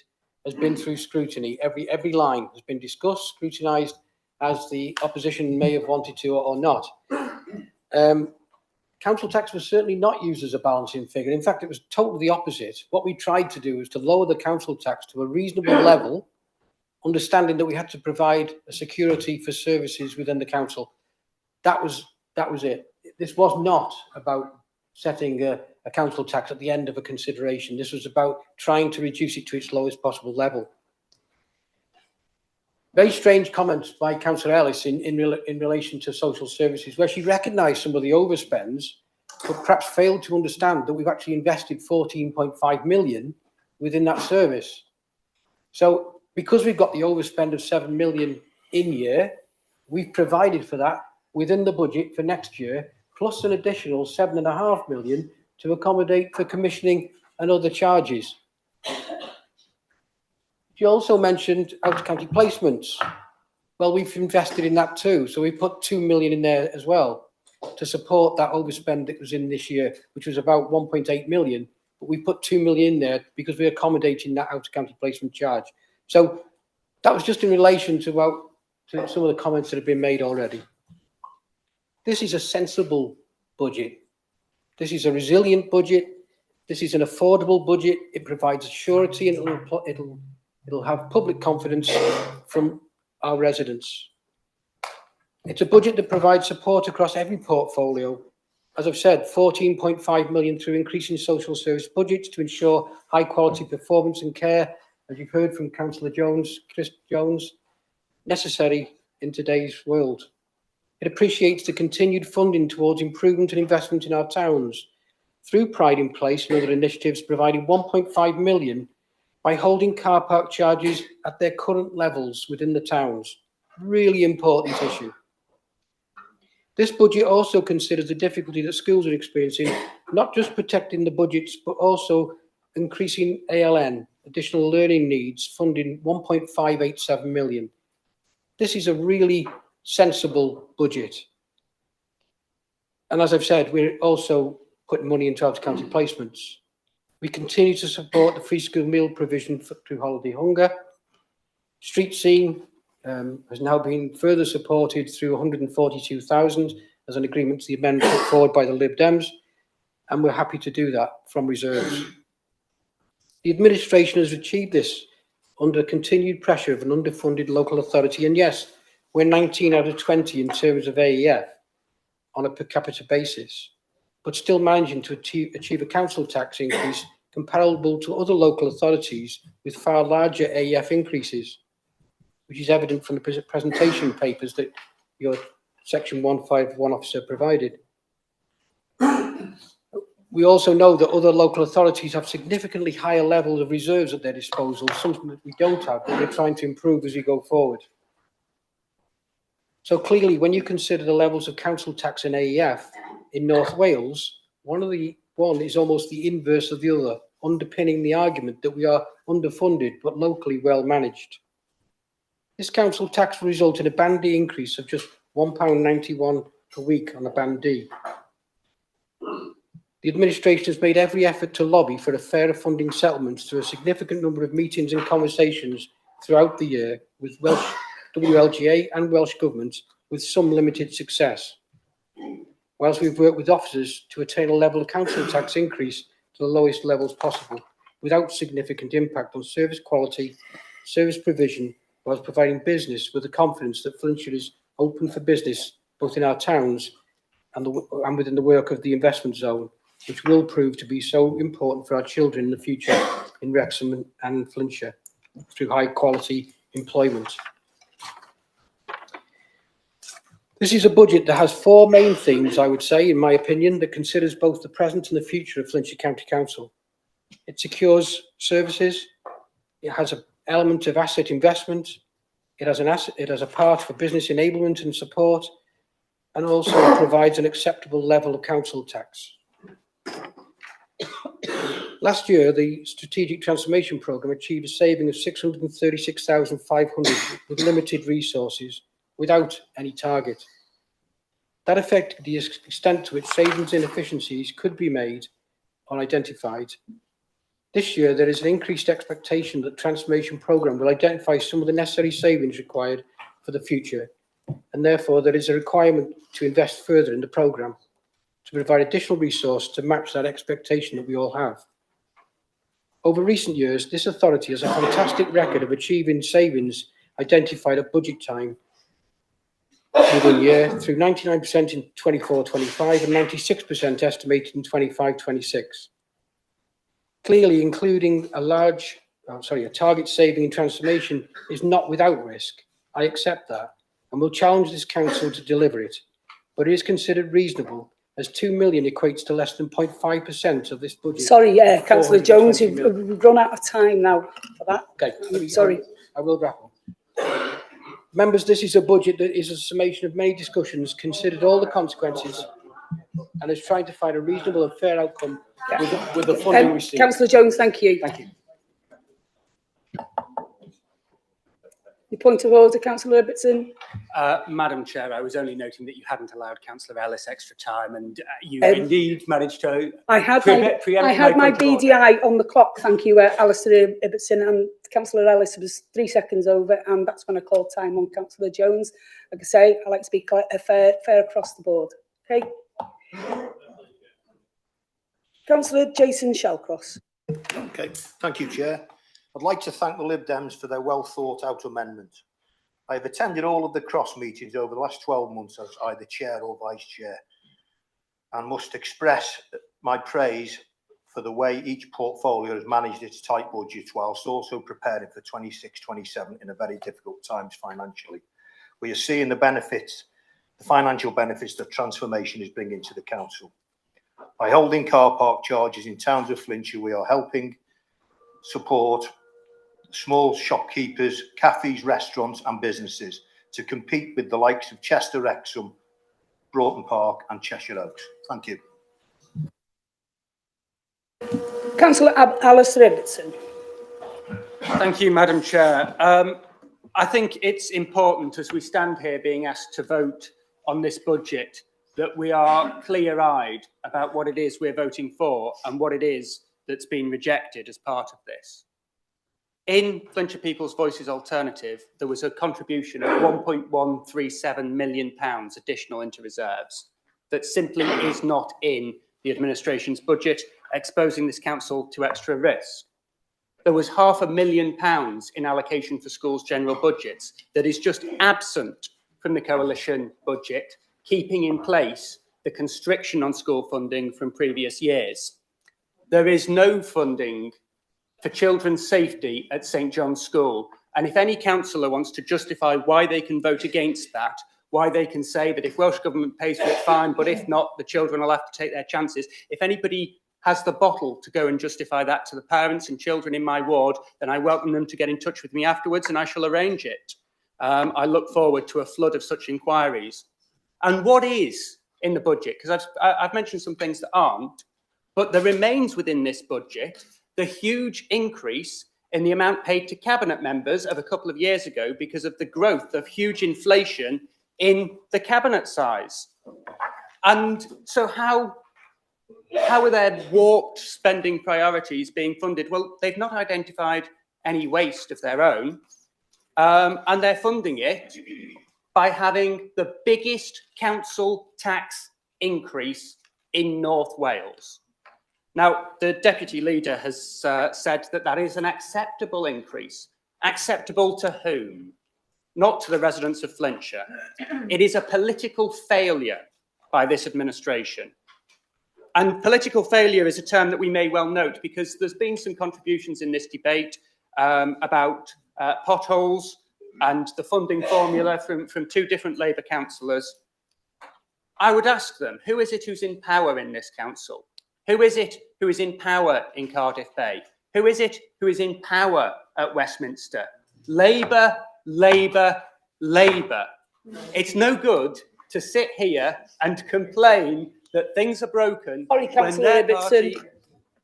S13: has been through scrutiny. Every line has been discussed, scrutinised, as the opposition may have wanted to or not. council tax was certainly not used as a balancing figure. In fact, it was totally the opposite. What we tried to do was to lower the council tax to a reasonable level, understanding that we had to provide a security for services within the council. That was it. This was not about setting a council tax at the end of a consideration. This was about trying to reduce it to its lowest possible level. Very strange comments by Councillor Ellis in relation to social services, where she recognised some of the overspends, but perhaps failed to understand that we've actually invested 14.5 million within that service. So because we've got the overspend of 7 million in year, we've provided for that within the budget for next year, plus an additional 7.5 million to accommodate for commissioning and other charges. You also mentioned out-of-county placements. Well, we've invested in that too. So we put 2 million in there as well to support that overspend that was in this year, which was about 1.8 million. But we put 2 million in there because we're accommodating that out-of-county placement charge. So that was just in relation to some of the comments that have been made already. This is a sensible budget. This is a resilient budget. This is an affordable budget. It provides surety and it'll have public confidence from our residents. It's a budget that provides support across every portfolio. As I've said, 14.5 million through increasing social service budgets to ensure high quality performance and care, as you've heard from Councillor Jones, Chris Jones, necessary in today's world. It appreciates the continued funding towards improvement and investment in our towns through Pride in Place and other initiatives, providing 1.5 million by holding car park charges at their current levels within the towns. Really important issue. This budget also considers the difficulty that schools are experiencing, not just protecting the budgets, but also increasing ALN, additional learning needs, funding 1.587 million. This is a really sensible budget. And as I've said, we're also putting money into out-of-county placements. We continue to support the free school meal provision through Holiday Hunger. Street Scene has now been further supported through 142,000 as an agreement to the amendment put forward by the Lib Dems, and we're happy to do that from reserves. The administration has achieved this under continued pressure of an underfunded local authority, and yes, we're 19 out of 20 in terms of AEF on a per capita basis, but still managing to achieve a council tax increase comparable to other local authorities with far larger AEF increases, which is evident from the presentation papers that your Section 151 officer provided. We also know that other local authorities have significantly higher levels of reserves at their disposal, something that we don't have, but we're trying to improve as we go forward. So clearly, when you consider the levels of council tax in AEF in North Wales, one is almost the inverse of the other, underpinning the argument that we are underfunded but locally well managed. This council tax will result in a Band D increase of just £1.91 per week on a Band D. The administration has made every effort to lobby for a fairer funding settlements through a significant number of meetings and conversations throughout the year with Welsh WLGA and Welsh Government, with some limited success. Whilst we've worked with officers to attain a level of council tax increase to the lowest levels possible, without significant impact on service quality, service provision, whilst providing business with the confidence that Flintshire is open for business, both in our towns and within the work of the investment zone, which will prove to be so important for our children in the future in Wrexham and Flintshire through high quality employment. This is a budget that has four main themes, I would say, in my opinion, that considers both the present and the future of Flintshire County Council. It secures services, it has an element of asset investment, it has a part for business enablement and support, and also provides an acceptable level of council tax. Last year, the Strategic Transformation Programme achieved a saving of 636,500 with limited resources, without any target. That affected the extent to which savings and efficiencies could be made or identified. This year, there is an increased expectation that the transformation programme will identify some of the necessary savings required for the future, and therefore there is a requirement to invest further in the programme provide additional resource to match that expectation that we all have. Over recent years, this authority has a fantastic record of achieving savings identified at budget time within year through 99% in 24-25 and 96% estimated in 25-26. Clearly, including a target saving and transformation is not without risk. I accept that and will challenge this council to deliver it, but it is considered reasonable as 2 million equates to less than 0.5% of this budget.
S1: Sorry, Councillor Jones, we've run out of time now for that.
S13: Okay,
S1: Sorry.
S13: I will wrap up. Members, this is a budget that is a summation of many discussions, considered all the consequences, and is trying to find a reasonable and fair outcome with the funding received.
S1: Councillor Jones, thank you.
S13: Thank you.
S1: Your point of order, Councillor Robertson.
S12: Madam Chair, I was only noting that you hadn't allowed Councillor Ellis extra time, and you indeed managed to
S1: I had my BDI on the clock, thank you, Alistair Ibbotson, and Councillor Ellis was 3 seconds over, and that's when I called time on Councillor Jones. Like I say, I like to be fair across the board. Okay. Councillor Jason Shellcross.
S7: Okay, thank you, Chair. I'd like to thank the Lib Dems for their well thought out amendment. I have attended all of the cross meetings over the last 12 months as either chair or vice chair, and must express my praise for the way each portfolio has managed its tight budgets whilst also preparing for 26-27 in a very difficult times financially. We are seeing the benefits, the financial benefits that transformation is bringing to the council. By holding car park charges in towns of Flintshire, we are helping support small shopkeepers, cafes, restaurants and businesses to compete with the likes of Chester Wrexham, Broughton Park and Cheshire Oaks. Thank you.
S1: Councillor Alistair Ibbotson.
S12: Thank you, Madam Chair. I think it's important as we stand here being asked to vote on this budget that we are clear-eyed about what it is we're voting for and what it is that's been rejected as part of this. In Flintshire People's Voices Alternative, there was a contribution of £1.137 million additional into reserves that simply is not in the administration's budget, exposing this council to extra risk. There was £500,000 in allocation for schools' general budgets that is just absent from the coalition budget, keeping in place the constriction on school funding from previous years. There is no funding for children's safety at St John's School. And if any councillor wants to justify why they can vote against that, why they can say that if Welsh Government pays for it, fine, but if not, the children will have to take their chances. If anybody has the bottle to go and justify that to the parents and children in my ward, then I welcome them to get in touch with me afterwards and I shall arrange it. I look forward to a flood of such inquiries. And what is in the budget? Because I've mentioned some things that aren't, but there remains within this budget the huge increase in the amount paid to cabinet members of a couple of years ago because of the growth of huge inflation in the cabinet size. And so how are their warped spending priorities being funded? Well, they've not identified any waste of their own, and they're funding it by having the biggest council tax increase in North Wales. Now, the Deputy Leader has said that that is an acceptable increase. Acceptable to whom? Not to the residents of Flintshire. It is a political failure by this administration. And political failure is a term that we may well note because there's been some contributions in this debate about potholes and the funding formula from two different Labour councillors. I would ask them, who is it who's in power in this council? Who is it who is in power in Cardiff Bay? Who is it who is in power at Westminster? Labour, Labour, Labour. It's no good to sit here and complain that things are broken.
S1: Sorry, Councillor Ibbotson.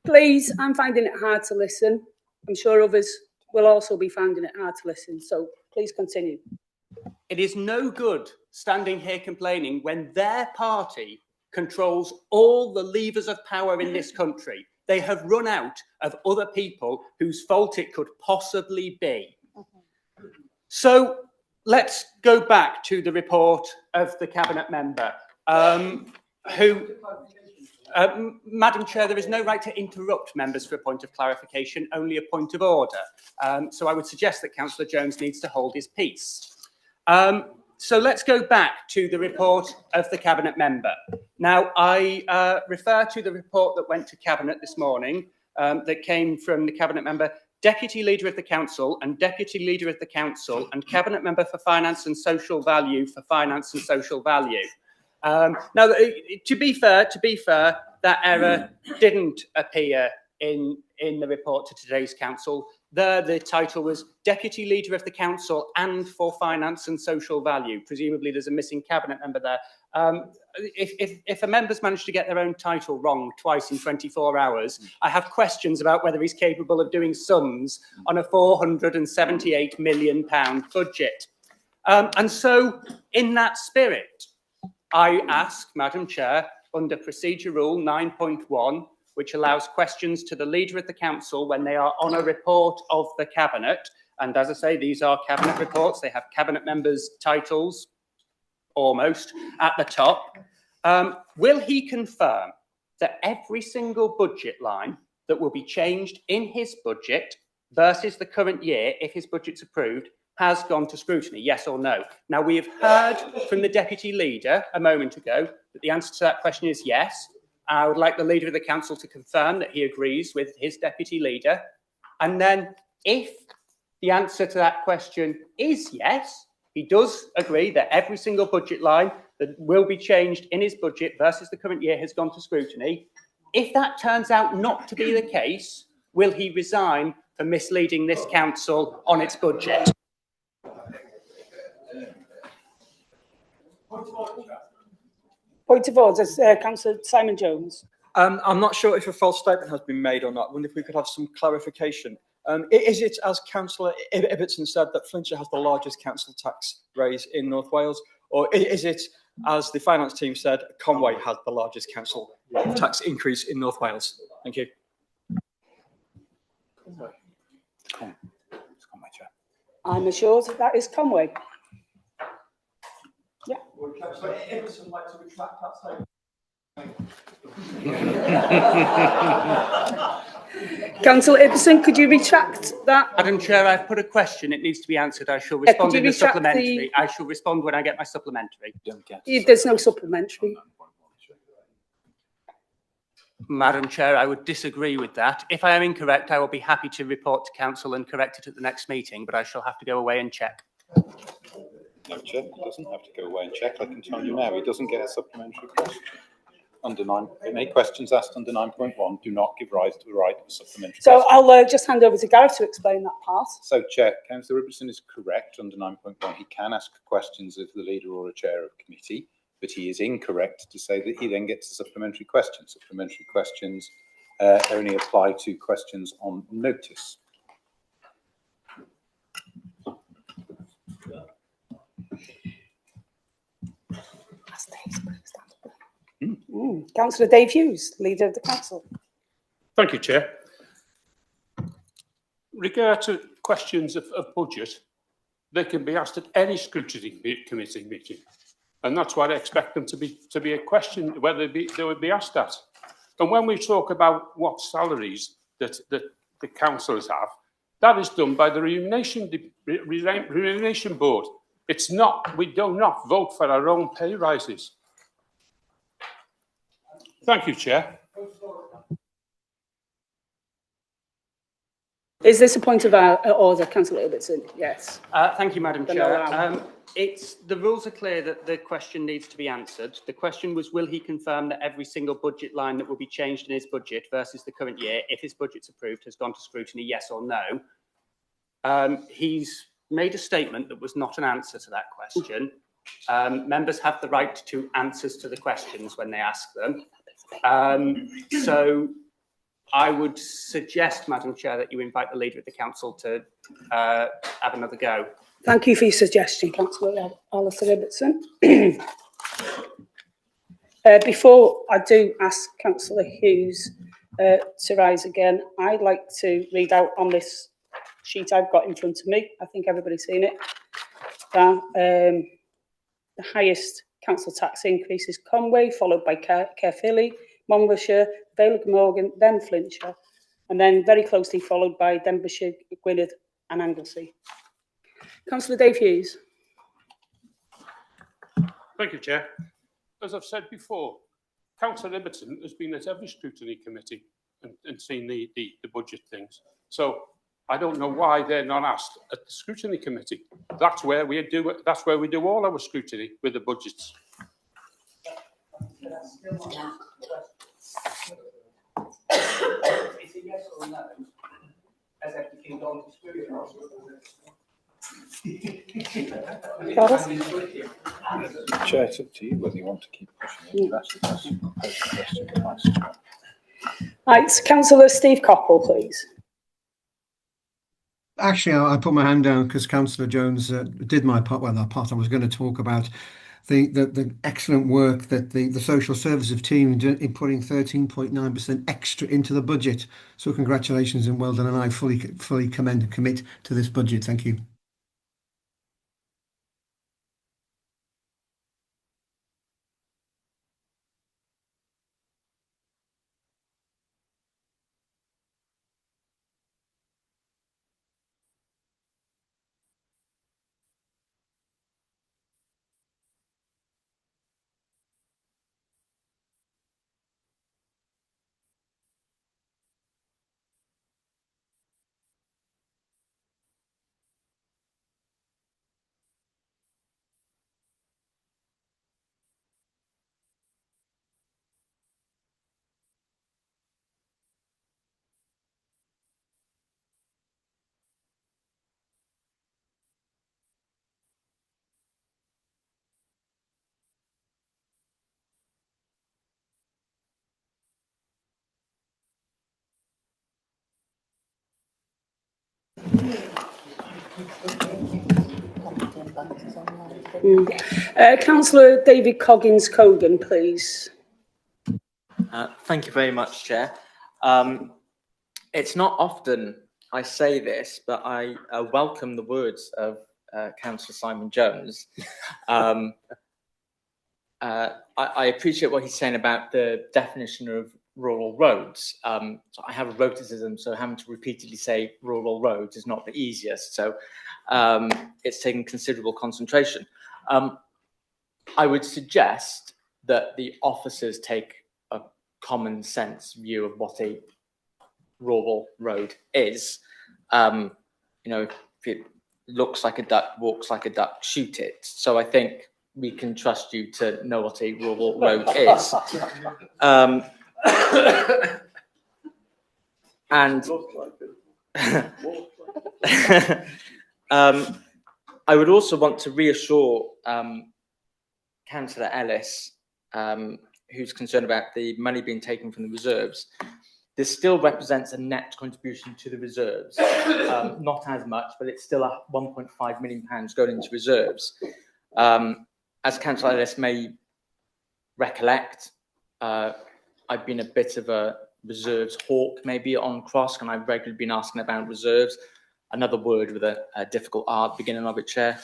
S1: Please, I'm finding it hard to listen. I'm sure others will also be finding it hard to listen. So please continue.
S12: It is no good standing here complaining when their party controls all the levers of power in this country. They have run out of other people whose fault it could possibly be. So let's go back to the report of the cabinet member.
S18: Madam Chair, there is no right to interrupt members for a point of clarification, only a point of order. So I would suggest that Councillor Jones needs to hold his peace. So let's go back to the report of the Cabinet member. Now, I refer to the report that went to Cabinet this morning that came from the Cabinet member, Deputy Leader of the Council and Deputy Leader of the Council and Cabinet Member for Finance and Social Value for Finance and Social Value. Now, to be fair, that error didn't appear in the report to today's council. There, the title was Deputy Leader of the Council and for Finance and Social Value. Presumably, there's a missing Cabinet member there. If a member's managed to get their own title wrong twice in 24 hours, I have questions about whether he's capable of doing sums on a £478 million budget. And so, in that spirit, I ask, Madam Chair, under Procedure Rule 9.1, which allows questions to the Leader of the Council when they are on a report of the Cabinet, and as I say, these are Cabinet reports, they have Cabinet members' titles, almost, at the top. Will he confirm that every single budget line that will be changed in his budget versus the current year, if his budget's approved, has gone to scrutiny, yes or no? Now, we have heard from the Deputy Leader a moment ago that the answer to that question is yes. I would like the Leader of the Council to confirm that he agrees with his Deputy Leader. And then if the answer to that question is yes, he does agree that every single budget line that will be changed in his budget versus the current year has gone to scrutiny. If that turns out not to be the case, will he resign for misleading this council on its budget?
S1: Point of order, Councillor Simon Jones.
S11: I'm not sure if a false statement has been made or not. I wonder if we could have some clarification. Is it, as Councillor Ibbotson said, that Flintshire has the largest council tax raise in North Wales? Or is it, as the finance team said, Conway has the largest council tax increase in North Wales? Thank you.
S1: I'm assured that is Conway. Yeah.
S11: Would Councillor Ibbotson like to retract that statement?
S1: Councillor Ibbotson, could you retract that?
S18: Madam Chair, I've put a question. It needs to be answered. I shall respond in the
S1: retract
S18: supplementary. I shall respond when I get my supplementary.
S1: There's no supplementary.
S18: Madam Chair, I would disagree with that. If I am incorrect, I will be happy to report to Council and correct it at the next meeting, but I shall have to go away and check.
S2: No, Chair, he doesn't have to go away and check. I can tell you now, he doesn't get a supplementary question. Under any questions asked under 9.1 do not give rise to a right of a supplementary
S1: So
S2: question.
S1: I'll just hand over to Gareth to explain that part.
S2: So, Chair, Councillor Ibbotson is correct under 9.1. He can ask questions of the Leader or a Chair of Committee, but he is incorrect to say that he then gets a supplementary question. Supplementary questions only apply to questions on notice.
S1: Councillor Dave Hughes, Leader of the Council.
S21: Thank you, Chair. Regard to questions of budget, they can be asked at any scrutiny committee meeting, and that's why I expect them to be a question whether they would be asked at. And when we talk about what salaries that the councillors have, that is done by the remuneration board. It's not. We do not vote for our own pay rises. Thank you, Chair.
S1: Is this a point of order, Councillor Ibbotson? Yes.
S18: Thank you, Madam
S1: Then
S18: Chair.
S1: allow.
S18: The rules are clear that the question needs to be answered. The question was, will he confirm that every single budget line that will be changed in his budget versus the current year, if his budget's approved, has gone to scrutiny, yes or no? He's made a statement that was not an answer to that question. Members have the right to answers to the questions when they ask them. So I would suggest, Madam Chair, that you invite the Leader of the Council to have another go.
S1: Thank you for your suggestion, Councillor Alistair Ibbotson. Before I do ask Councillor Hughes to rise again, I'd like to read out on this sheet I've got in front of me. I think everybody's seen it. The highest council tax increases Conway, followed by Caerphilly, Monmouthshire, Vale of Glamorgan, then Flintshire, and then very closely followed by Denbighshire, Gwynedd and Anglesey. Councillor Dave Hughes.
S21: Thank you, Chair. As I've said before, Councillor Ibbotson has been at every scrutiny committee and seen the budget things. So I don't know why they're not asked at the scrutiny committee. That's where we do it. That's where we do all our scrutiny with the budgets.
S18: It's a yes or no. Has everything gone to scrutiny?
S2: Chair, it's up to you whether you want to keep pushing it.
S1: Right, Councillor Steve Coppell, please.
S16: Actually, I put my hand down because Councillor Jones did my part. Well, that part I was going to talk about the excellent work that the social services team did in putting 13.9% extra into the budget. So congratulations and well done, and I fully commend and commit to this budget. Thank you.
S1: Councillor David Coggins-Cogan, please.
S4: Thank you very much, Chair. It's not often I say this, but I welcome the words of Councillor Simon Jones. I appreciate what he's saying about the definition of rural roads. So I have a roticism, so having to repeatedly say rural roads is not the easiest. So it's taken considerable concentration. I would suggest that the officers take a common sense view of what a rural road is. You know, if it looks like a duck, walks like a duck, shoot it. So I think we can trust you to know what a rural road is. And I would also want to reassure Councillor Ellis, who's concerned about the money being taken from the reserves. This still represents a net contribution to the reserves. Not as much, but it's still a £1.5 million going into reserves. As Councillor Ellis may recollect, I've been a bit of a reserves hawk maybe on Cross, and I've regularly been asking about reserves. Another word with a difficult R at the beginning of it, Chair.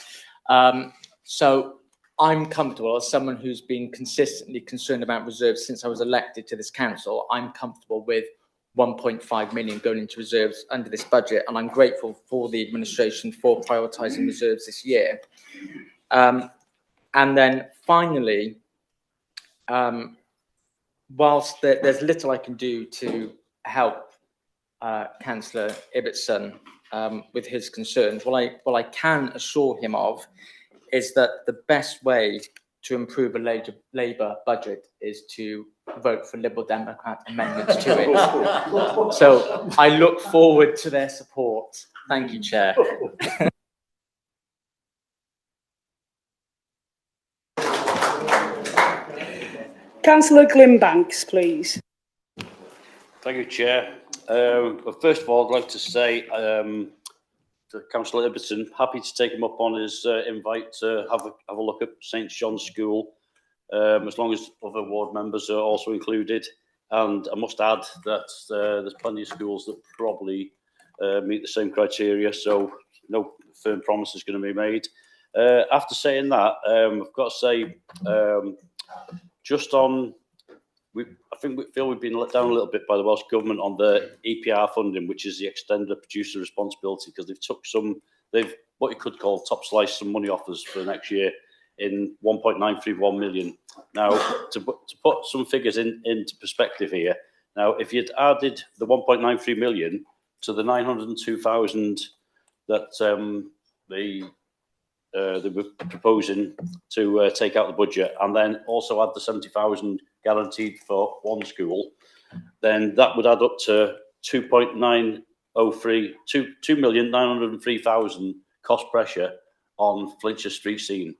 S4: So I'm comfortable, as someone who's been consistently concerned about reserves since I was elected to this council, I'm comfortable with 1.5 million going into reserves under this budget, and I'm grateful for the administration for prioritising reserves this year. And then finally, whilst there's little I can do to help Councillor Ibbotson with his concerns, what I can assure him of is that the best way to improve a Labour budget is to vote for Liberal Democrat amendments to it. So I look forward to their support. Thank you, Chair.
S1: Councillor Glimbanks, please.
S22: Thank you, Chair. Well, first of all, I'd like to say to Councillor Ibbotson, happy to take him up on his invite to have a look at St John's School, as long as other ward members are also included. And I must add that there's plenty of schools that probably meet the same criteria, so no firm promise is going to be made. After saying that, I've got to say, just on, I think we feel we've been let down a little bit by the Welsh Government on the EPR funding, which is the extended producer responsibility, because they've what you could call top slice some money off us for next year in 1.931 million. Now, to put some figures into perspective here, now if you'd added the 1.93 million to the 902,000 that they were proposing to take out the budget, and then also add the 70,000 guaranteed for one school, then that would add up to 2,903,000 cost pressure on Flintshire street scene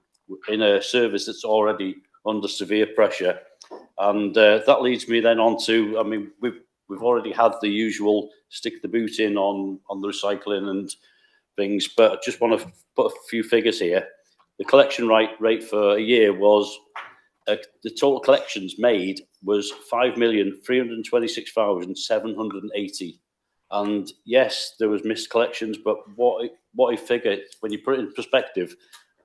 S22: in a service that's already under severe pressure. And that leads me then on to, I mean, we've already had the usual stick the boot in on the recycling and things, but I just want to put a few figures here. The collection rate for a year was, the total collections made was 5,326,780. And yes, there was missed collections, but what I figure, when you put it in perspective,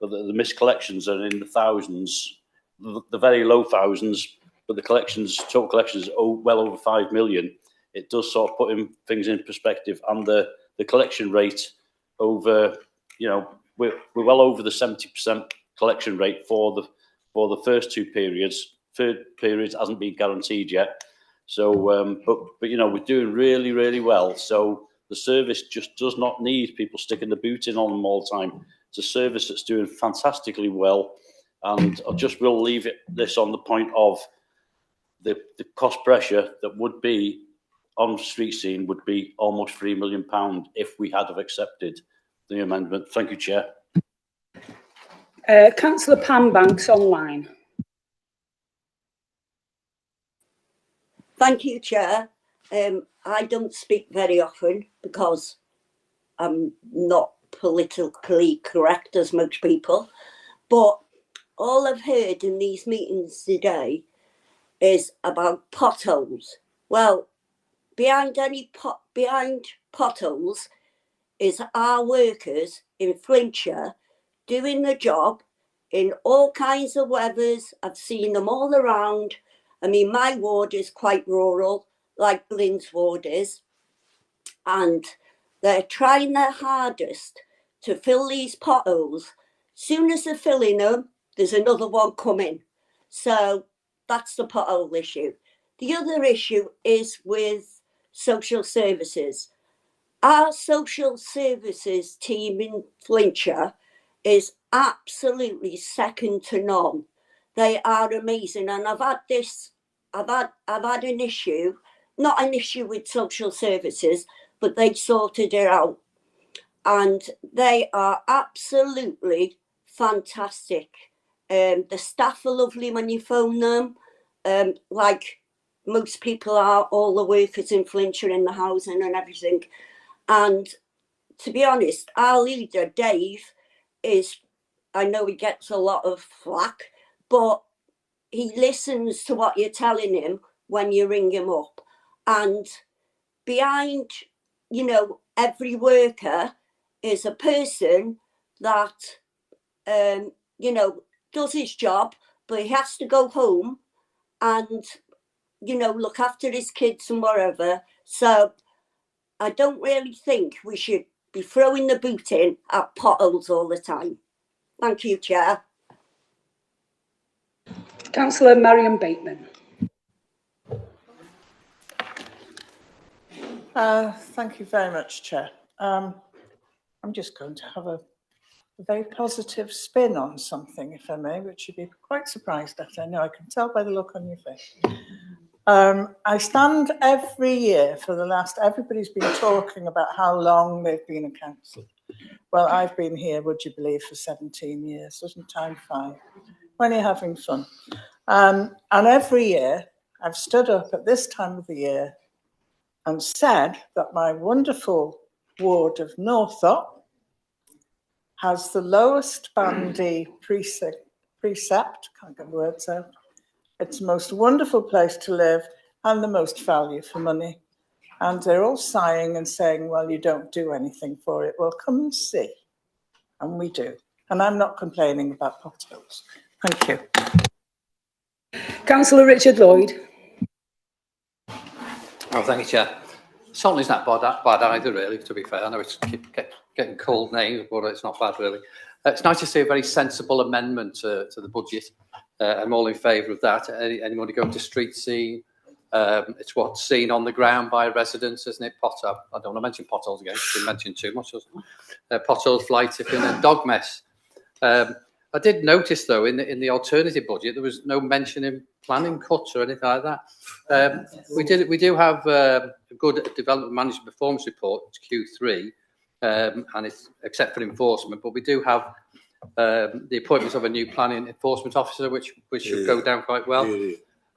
S22: the missed collections are in the thousands, the very low thousands, but the total collections are well over 5 million. It does sort of put things in perspective, and the collection rate over, we're well over the 70% collection rate for the first two periods. Third period hasn't been guaranteed yet. So, but we're doing really, really well. So the service just does not need people sticking the boot in on them all the time. It's a service that's doing fantastically well. And I just will leave this on the point of the cost pressure that would be on street scene would be almost £3 million if we had have accepted the amendment. Thank you, Chair.
S1: Councillor Pam Banks online.
S14: Thank you, Chair. I don't speak very often because I'm not politically correct as most people, but all I've heard in these meetings today is about potholes. Well, behind potholes is our workers in Flintshire doing the job in all kinds of weathers. I've seen them all around. I mean, my ward is quite rural, like Glyn's ward is, and they're trying their hardest to fill these potholes. Soon as they're filling them, there's another one coming. So that's the pothole issue. The other issue is with social services. Our social services team in Flintshire is absolutely second to none. They are amazing, and I've had an issue, not an issue with social services, but they sorted it out, and they are absolutely fantastic. The staff are lovely when you phone them, like most people are, all the workers in Flintshire in the housing and everything. And to be honest, our leader, Dave, I know he gets a lot of flack, but he listens to what you're telling him when you ring him up. And behind, every worker is a person that, does his job, but he has to go home and, look after his kids and whatever. So I don't really think we should be throwing the boot in at potholes all the time. Thank you, Chair.
S1: Councillor Marion Bateman.
S15: Thank you very much, Chair. I'm just going to have a very positive spin on something, if I may, which you'd be quite surprised at. I know, I can tell by the look on your face. I stand every year everybody's been talking about how long they've been a council. Well, I've been here, would you believe, for 17 years. Doesn't time fly when you're having fun? And every year I've stood up at this time of the year and said that my wonderful ward of Northup has the lowest bandy precept, can't get the words out. It's the most wonderful place to live and the most value for money. And they're all sighing and saying, well, you don't do anything for it. Well, come and see. And we do. And I'm not complaining about potholes. Thank you.
S1: Councillor Richard Lloyd.
S6: Oh, thank you, Chair. Certainly it's not bad either, really, to be fair. I know it's getting cold names, but it's not bad, really. It's nice to see a very sensible amendment to the budget. I'm all in favour of that. Anyone going to street scene? It's what's seen on the ground by residents, isn't it? I don't want to mention potholes again. It's been mentioned too much, doesn't it? Potholes, fly tipping and dog mess. I did notice, though, in the alternative budget, there was no mention in planning cuts or anything like that. We do have a good development management performance report, it's Q3, and it's except for enforcement, but we do have the appointments of a new planning enforcement officer, which should go down quite well.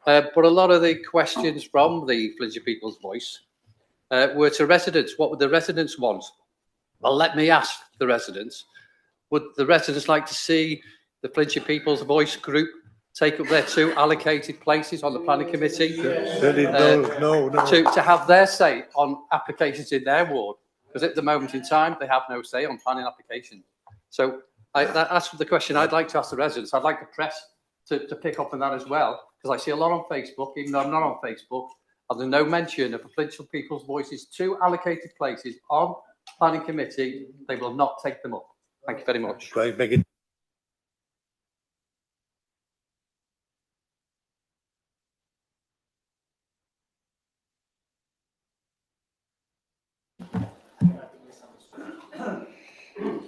S6: But a lot of the questions from the Flintshire People's Voice were to residents. What would the residents want? Well, let me ask the residents. Would the residents like to see the Flintshire People's Voice group take up their 2 allocated places on the planning committee?
S5: No.
S6: To have their say on applications in their ward? Because at the moment in time, they have no say on planning applications. So that's the question I'd like to ask the residents. I'd like the press to pick up on that as well, because I see a lot on Facebook, even though I'm not on Facebook, and there's no mention of the Flintshire People's Voice's 2 allocated places on planning committee. They will not take them up. Thank you very much.
S5: Right, Megan.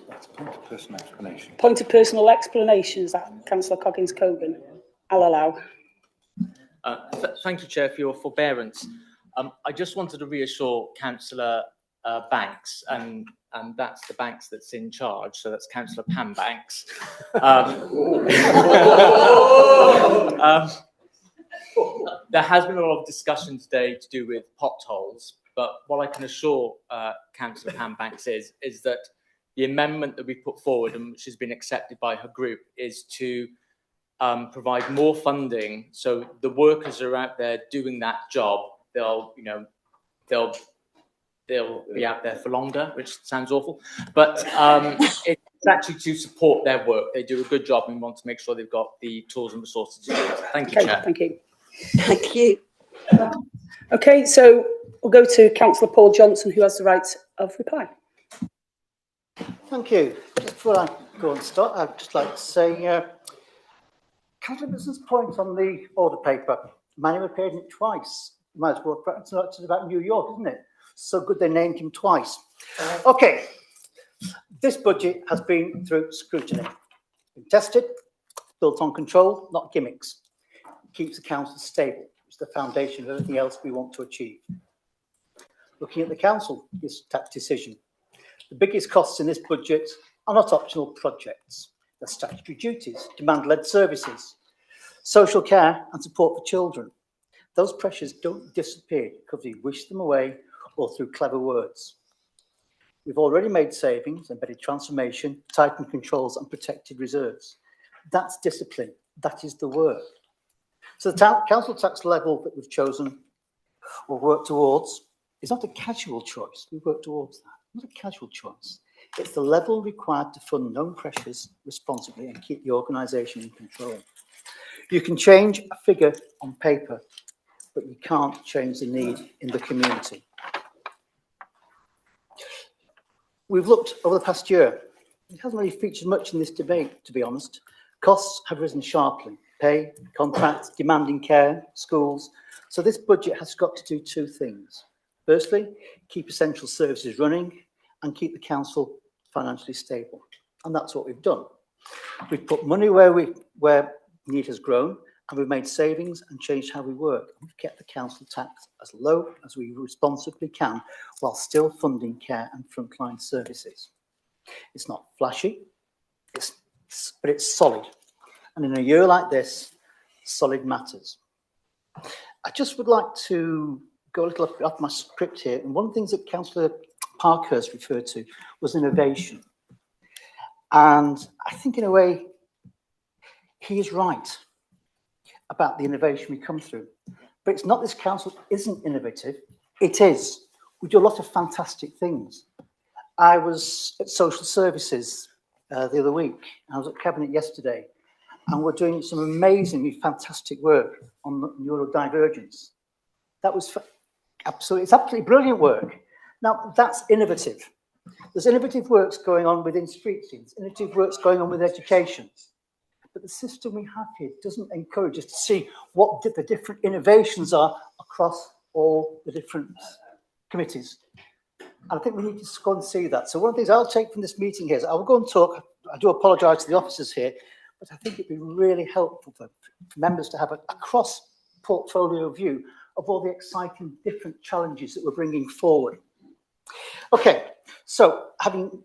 S2: That's point of personal explanation.
S1: Point of personal explanation, is that Councillor Coggins-Cogan? I'll allow.
S4: Thank you, Chair, for your forbearance. I just wanted to reassure Councillor Banks, and that's the Banks that's in charge, so that's Councillor Pam Banks. There has been a lot of discussion today to do with potholes, but what I can assure Councillor Pam Banks is that the amendment that we put forward, and which has been accepted by her group, is to provide more funding, so the workers are out there doing that job. They'll be out there for longer, which sounds awful, but it's actually to support their work. They do a good job and want to make sure they've got the tools and resources to do it. Thank you, Chair.
S1: Thank you.
S14: Thank you.
S1: Okay, so we'll go to Councillor Paul Johnson, who has the right of reply.
S12: Thank you. Just before I go and start, I'd just like to say, Councillor Business point on the order paper. Manuel appeared in it twice. Might as well practice about New York, isn't it? So good they named him twice. Okay, this budget has been through scrutiny. Been tested, built on control, not gimmicks. It keeps the council stable. It's the foundation of everything else we want to achieve. Looking at the council, this tax decision. The biggest costs in this budget are not optional projects. They're statutory duties, demand-led services, social care and support for children. Those pressures don't disappear because we wish them away or through clever words. We've already made savings, embedded transformation, tightened controls and protected reserves. That's discipline. That is the work. So the council tax level that we've chosen or worked towards is not a casual choice. We work towards that. Not a casual choice. It's the level required to fund known pressures responsibly and keep the organisation in control. You can change a figure on paper, but you can't change the need in the community. We've looked over the past year. It hasn't really featured much in this debate, to be honest. Costs have risen sharply. Pay, contracts, demanding care, schools. So this budget has got to do 2 things. Firstly, keep essential services running and keep the council financially stable. And that's what we've done. We've put money where need has grown, and we've made savings and changed how we work. We've kept the council tax as low as we responsibly can, while still funding care and frontline services. It's not flashy, but it's solid. And in a year like this, solid matters. I just would like to go a little off my script here. And one of the things that Councillor Parkhurst referred to was innovation. And I think in a way, he is right about the innovation we come through. But it's not this council isn't innovative. It is. We do a lot of fantastic things. I was at social services the other week. I was at Cabinet yesterday, and we're doing some amazingly fantastic work on neurodivergence. That was it's absolutely brilliant work. Now, that's innovative. There's innovative works going on within street scenes, innovative works going on with education. But the system we have here doesn't encourage us to see what the different innovations are across all the different committees. And I think we need to go and see that. So one of the things I'll take from this meeting here is I will go and talk. I do apologise to the officers here, but I think it'd be really helpful for members to have a cross-portfolio view of all the exciting different challenges that we're bringing forward. Okay, so having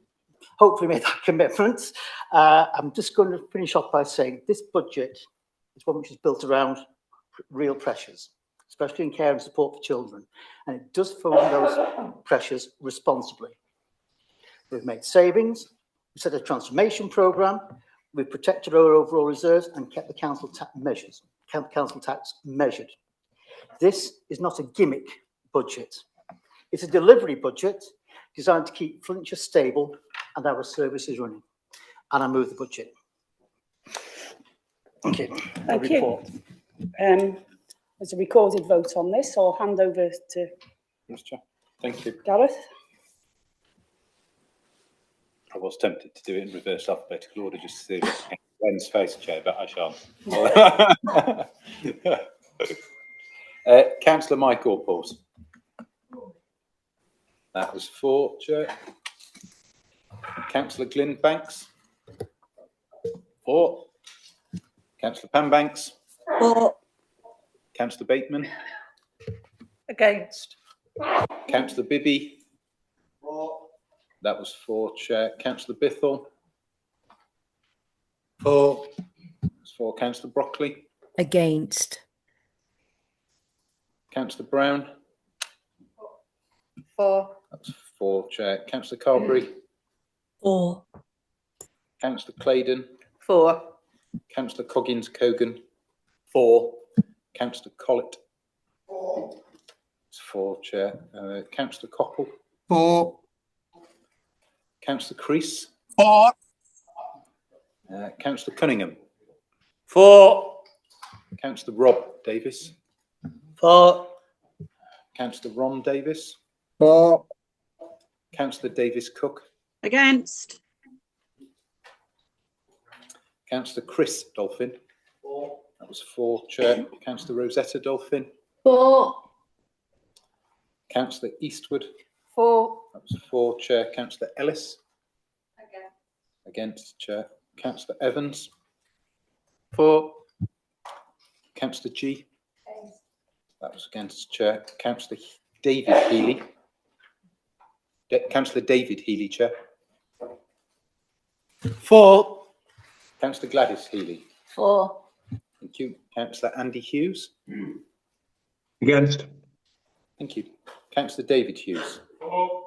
S12: hopefully made that commitment, I'm just going to finish off by saying this budget is one which is built around real pressures, especially in care and support for children, and it does fund those pressures responsibly. We've made savings, we've set a transformation programme, we've protected our overall reserves and kept the council tax measured. This is not a gimmick budget. It's a delivery budget designed to keep Flintshire stable and our services running. And I move the budget. Okay.
S1: Thank you. There's a recorded vote on this, so I'll hand over to
S2: Mr. Chair. Thank you.
S1: Gareth.
S2: I was tempted to do it in reverse alphabetical order just to see Gwen's face, Chair, but I shan't. Councillor Mike Orpause. That was 4, Chair. Councillor Glyn Banks. 4. Councillor Pam Banks.
S14: 4.
S2: Councillor Bateman.
S15: Against.
S2: Councillor Bibby. 4. That was 4, Chair. Councillor Bithell. 4. That's 4. Councillor Brockley.
S17: Against.
S2: Councillor Brown.
S3: 4.
S2: That's 4, Chair. Councillor Carberry.
S17: 4.
S2: Councillor Claydon.
S3: 4.
S2: Councillor Coggins Cogan. 4. Councillor Collett. 4. It's 4, Chair. Councillor Cockle.
S16: 4.
S2: Councillor Crease.
S16: 4.
S2: Councillor Cunningham.
S12: 4.
S2: Councillor Rob Davis.
S12: 4.
S2: Councillor Ron Davis.
S16: 4.
S2: Councillor Davis Cook.
S19: Against.
S2: Councillor Chris Dolphin. 4. That was 4, Chair. Councillor Rosetta Dolphin.
S19: 4.
S2: Councillor Eastwood.
S3: 4.
S2: That was 4, Chair. Councillor Ellis. Against, Chair. Councillor Evans. 4. Councillor G. That was against, Chair. Councillor David Healy. Councillor David Healy, Chair.
S12: 4.
S2: Councillor Gladys Healy.
S19: 4.
S2: Thank you. Councillor Andy Hughes.
S16: Against.
S2: Thank you. Councillor David Hughes.
S21: 4.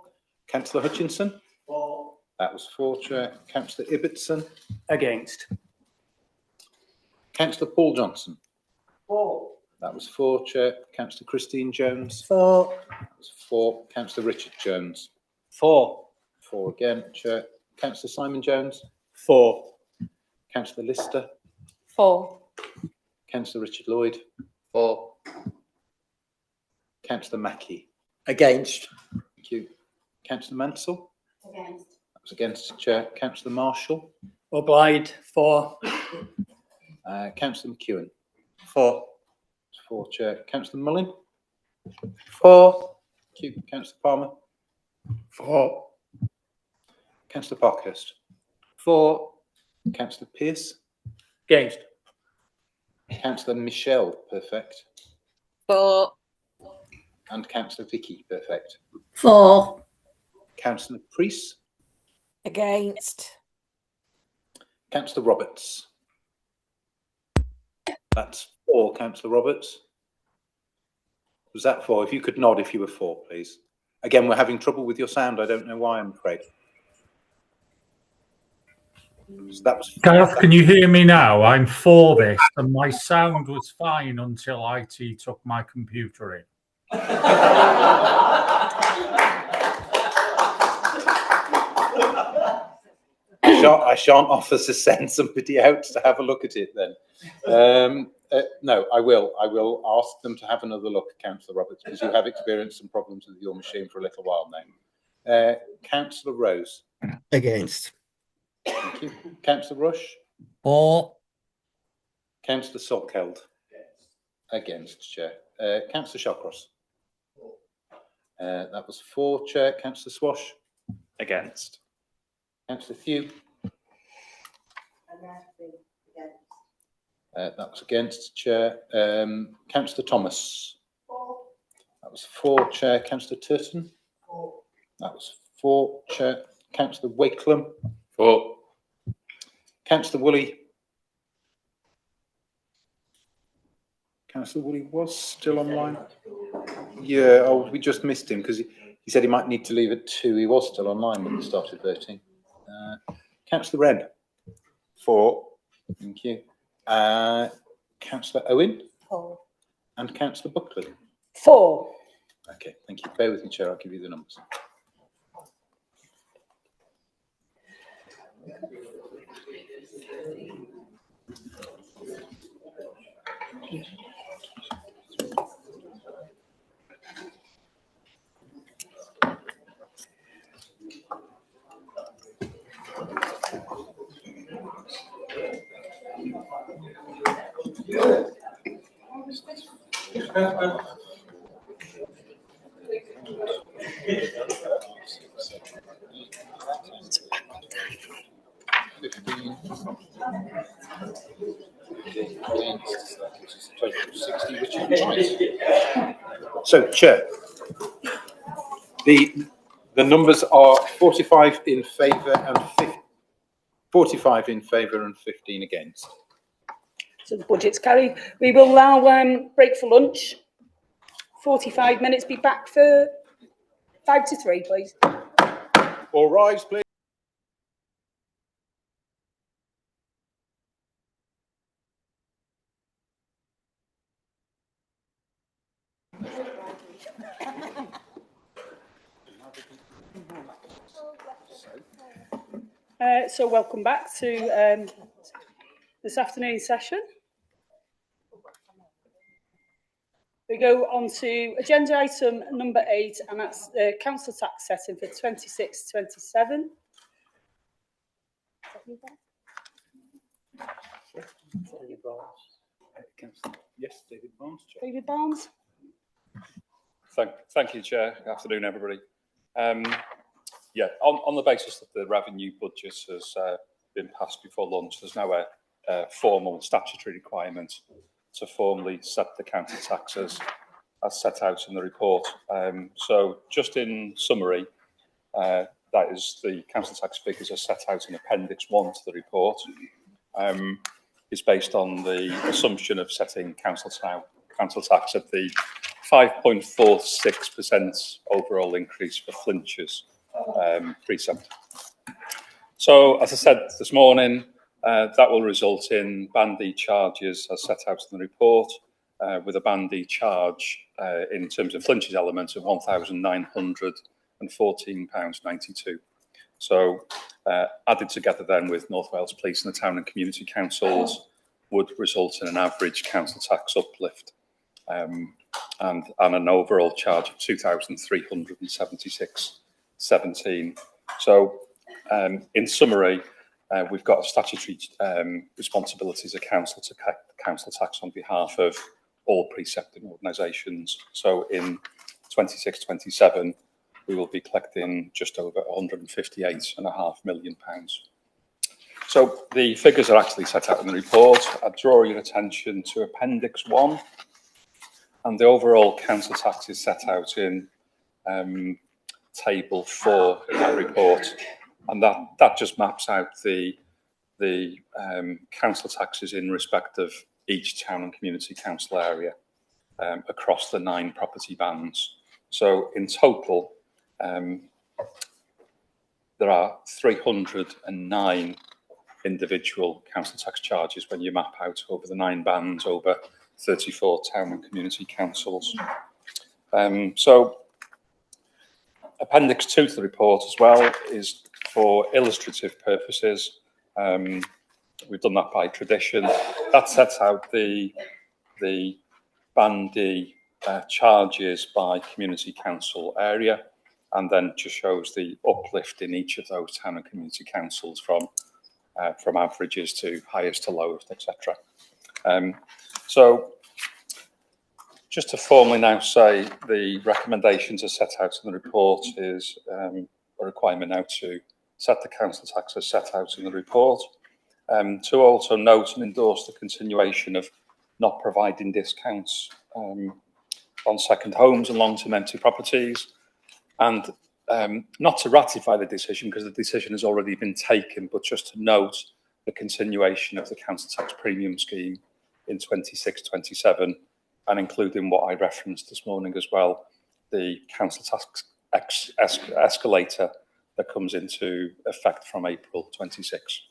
S2: Councillor Hutchinson.
S21: 4.
S2: That was 4, Chair. Councillor Ibbotson.
S12: Against.
S2: Councillor Paul Johnson.
S21: 4.
S2: That was 4, Chair. Councillor Christine Jones.
S12: 4.
S2: That was 4. Councillor Richard Jones.
S12: 4.
S2: 4 again, Chair. Councillor Simon Jones.
S12: 4.
S2: Councillor Lister.
S3: 4.
S2: Councillor Richard Lloyd.
S6: 4.
S2: Councillor Mackey.
S12: Against.
S2: Thank you. Councillor Mansell.
S19: Against.
S2: That was against, Chair. Councillor Marshall.
S12: Obliged. 4.
S2: Councillor McEwen.
S12: 4.
S2: 4, Chair. Councillor Mullin.
S12: 4.
S2: Thank you. Councillor Palmer.
S12: 4.
S2: Councillor Parkhurst.
S12: 4.
S2: Councillor Pearce.
S12: Against.
S2: Councillor Michelle, perfect.
S19: 4.
S2: And Councillor Vicky, perfect.
S19: 4.
S2: Councillor Priest.
S17: Against.
S2: Councillor Roberts. That's 4, Councillor Roberts. Was that 4? If you could nod if you were 4, please. Again, we're having trouble with your sound. I don't know why, I'm afraid. So that was 4.
S23: Gareth, can you hear me now? I'm for this, and my sound was fine until IT took my computer in.
S2: I shan't offer to send somebody out to have a look at it then. No, I will. I will ask them to have another look, Councillor Roberts, because you have experienced some problems with your machine for a little while now. Councillor Rose.
S7: Against.
S2: Thank you. Councillor Rush.
S17: For.
S2: Councillor Salkeld. Against, Chair. Councillor Shawcross. That was 4, Chair. Councillor Swash.
S8: Against.
S2: Councillor Thew. That was against, Chair. Councillor Thomas. That was 4, Chair. Councillor Turton. That was 4, Chair. Councillor Wakeham. 4. Councillor Woolley. Councillor Woolley was still online. Yeah, oh, we just missed him because he said he might need to leave at 2. He was still online when we started voting. Councillor Wren. 4. Thank you. Councillor Owen.
S1: 4.
S2: And Councillor Buckley.
S1: 4.
S2: Okay, thank you. Bear with me, Chair. I'll give you the numbers. So, Chair, the numbers are 45 in favour and 45 in favour and 15 against.
S1: So the budget's carried. We will now break for lunch. 45 minutes. Be back for 5 to 3, please.
S2: All rise, please.
S1: So welcome back to this afternoon's session. We go on to agenda item number 8, and that's the council tax setting for 26-27.
S2: Yes, David Barnes.
S1: David Barnes.
S8: Thank you, Chair. Good afternoon, everybody. Yeah, on the basis that the revenue budget has been passed before lunch, there's now a formal statutory requirement to formally set the county taxes as set out in the report. So just in summary, that is the council tax figures are set out in Appendix 1 to the report. It's based on the assumption of setting council tax at the 5.46% overall increase for Flintshire's precept. So, as I said this morning, that will result in Band D charges as set out in the report, with a Band D charge in terms of Flintshire's element of £1,914.92. So, added together then with North Wales Police and the Town and Community Councils would result in an average council tax uplift and an overall charge of £2,376.17. So, in summary, we've got a statutory responsibilities of council to collect the council tax on behalf of all precepting organisations. So in 26-27, we will be collecting just over £158.5 million. So the figures are actually set out in the report. I draw your attention to Appendix 1, and the overall council tax is set out in Table 4 in that report, and that just maps out the council taxes in respect of each town and community council area across the 9 property bands. So in total, there are 309 individual council tax charges when you map out over the 9 bands over 34 town and community councils. So Appendix 2 to the report as well is for illustrative purposes. We've done that by tradition. That sets out the bandy charges by community council area, and then just shows the uplift in each of those town and community councils from averages to highest to lowest, etc. So just to formally now say the recommendations are set out in the report is a requirement now to set the council tax as set out in the report. To also note and endorse the continuation of not providing discounts on second homes and long-term empty properties, and not to ratify the decision because the decision has already been taken, but just to note the continuation of the council tax premium scheme in 26-27, and including what I referenced this morning as well, the council tax escalator that comes into effect from April 26.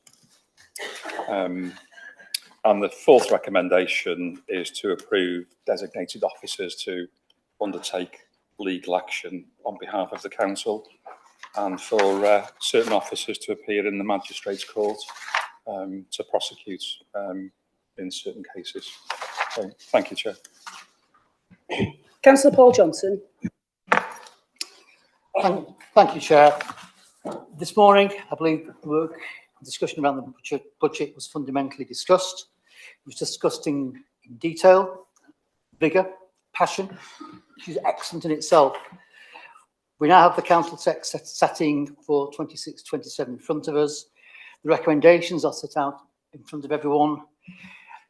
S8: And the fourth recommendation is to approve designated officers to undertake legal action on behalf of the council, and for certain officers to appear in the magistrates' court to prosecute in certain cases. So, thank you, Chair.
S1: Councillor Paul Johnson.
S12: Thank you, Chair. This morning, I believe the discussion around the budget was fundamentally discussed. It was discussed in detail, vigour, passion, which is excellent in itself. We now have the council tax setting for 26-27 in front of us. The recommendations are set out in front of everyone.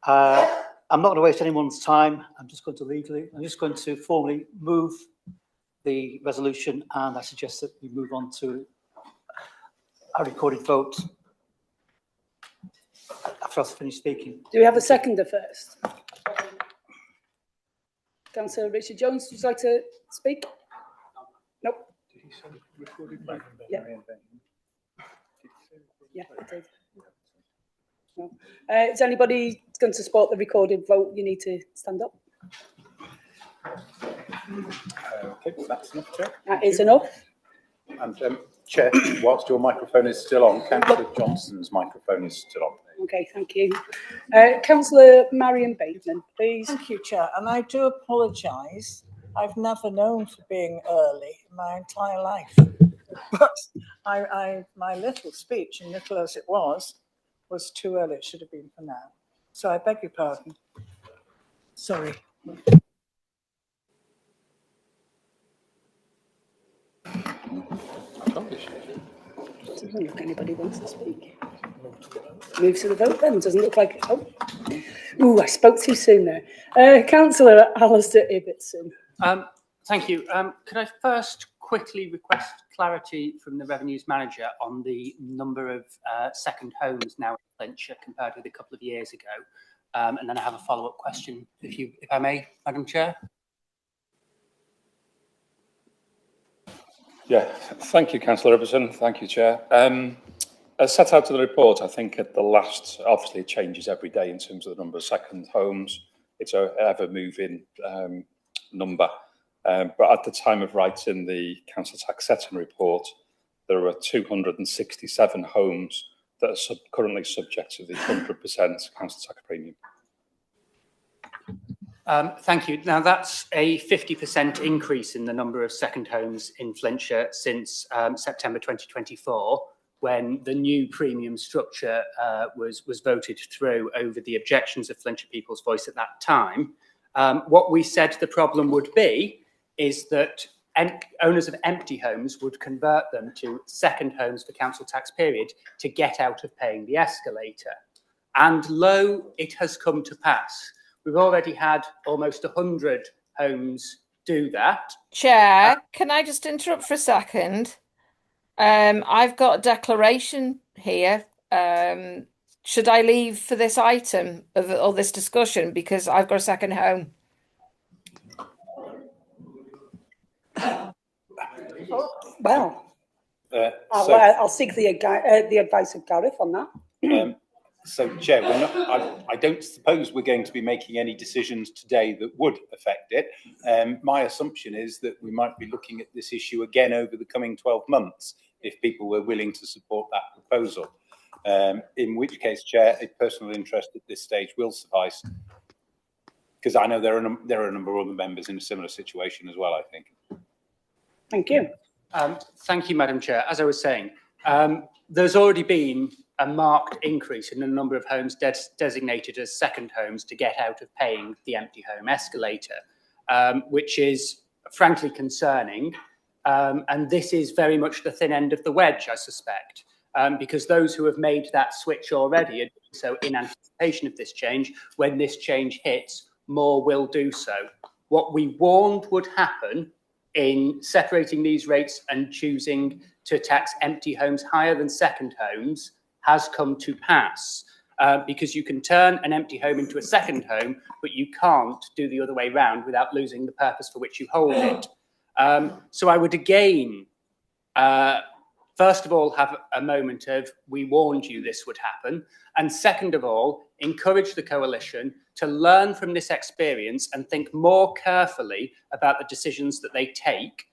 S12: I'm not going to waste anyone's time. I'm just going to formally move the resolution, and I suggest that we move on to a recorded vote after I've finished speaking.
S1: Do we have a seconder first? Councillor Richard Jones, would you like to speak? Nope. Did he say recorded vote? Yeah. Yeah, I did. No. Is anybody going to support the recorded vote? You need to stand up.
S2: Okay, that's enough, Chair.
S1: That is enough.
S2: And Chair, whilst your microphone is still on, Councillor Johnson's microphone is still on.
S1: Okay, thank you. Councillor Marion Bateman, please.
S15: Thank you, Chair. And I do apologise. I've never known for being early in my entire life. But my little speech, and little as it was too early. It should have been for now. So I beg your pardon. Sorry.
S1: Doesn't look like anybody wants to speak. Move to the vote then. Doesn't look like. Oh, ooh, I spoke too soon there. Councillor Alistair Ibbotson.
S18: Thank you. Could I first quickly request clarity from the Revenues Manager on the number of second homes now in Flintshire compared with a couple of years ago? And then I have a follow-up question, if I may, Madam Chair.
S8: Yeah, thank you, Councillor Ibbotson. Thank you, Chair. As set out in the report, I think at the last, obviously it changes every day in terms of the number of second homes. It's an ever-moving number. But at the time of writing the council tax setting report, there were 267 homes that are currently subject to the 100% council tax premium.
S18: Thank you. Now, that's a 50% increase in the number of second homes in Flintshire since September 2024, when the new premium structure was voted through over the objections of Flintshire People's Voice at that time. What we said the problem would be is that owners of empty homes would convert them to second homes for council tax period to get out of paying the escalator. And lo, it has come to pass. We've already had almost 100 homes do that.
S17: Chair, can I just interrupt for a second? I've got a declaration here. Should I leave for this item or this discussion because I've got a second home?
S1: Well, I'll seek the advice of Gareth on that.
S2: So, Chair, I don't suppose we're going to be making any decisions today that would affect it. My assumption is that we might be looking at this issue again over the coming 12 months if people were willing to support that proposal. In which case, Chair, a personal interest at this stage will suffice, because I know there are a number of other members in a similar situation as well, I think.
S1: Thank you.
S18: Thank you, Madam Chair. As I was saying, there's already been a marked increase in the number of homes designated as second homes to get out of paying the empty home escalator, which is frankly concerning. And this is very much the thin end of the wedge, I suspect, because those who have made that switch already are doing so in anticipation of this change. When this change hits, more will do so. What we warned would happen in separating these rates and choosing to tax empty homes higher than second homes has come to pass, because you can turn an empty home into a second home, but you can't do the other way round without losing the purpose for which you hold it. So I would again, first of all, have a moment of, we warned you this would happen. And second of all, encourage the coalition to learn from this experience and think more carefully about the decisions that they take,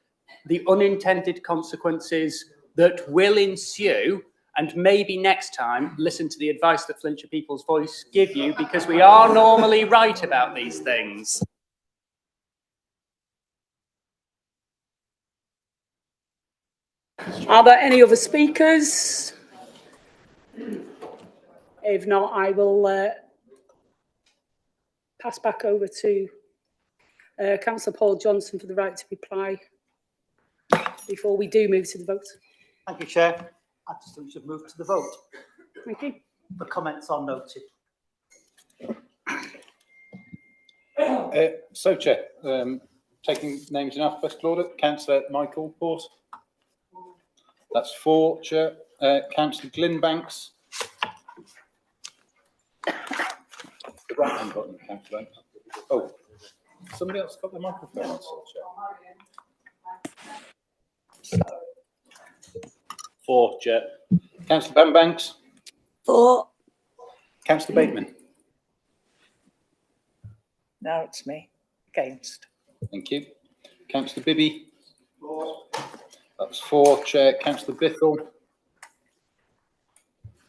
S18: the unintended consequences that will ensue, and maybe next time listen to the advice that Flintshire People's Voice give you, because we are normally right about these things.
S1: Are there any other speakers? If not, I will pass back over to Councillor Paul Johnson for the right to reply before we do move to the vote.
S12: Thank you, Chair. I just think we should move to the vote.
S1: Thank you.
S12: The comments are noted.
S2: So, Chair, taking names in alphabetical order, Councillor Michael Port. That's 4, Chair. Councillor Glyn Banks. The right-hand button, Councillor Banks. Oh, somebody else got the microphone on, Chair. 4, Chair. Councillor Van Banks.
S19: 4.
S2: Councillor Bateman.
S15: Now it's me. Against.
S2: Thank you. Councillor Bibby. 4. That's 4, Chair. Councillor Bithell.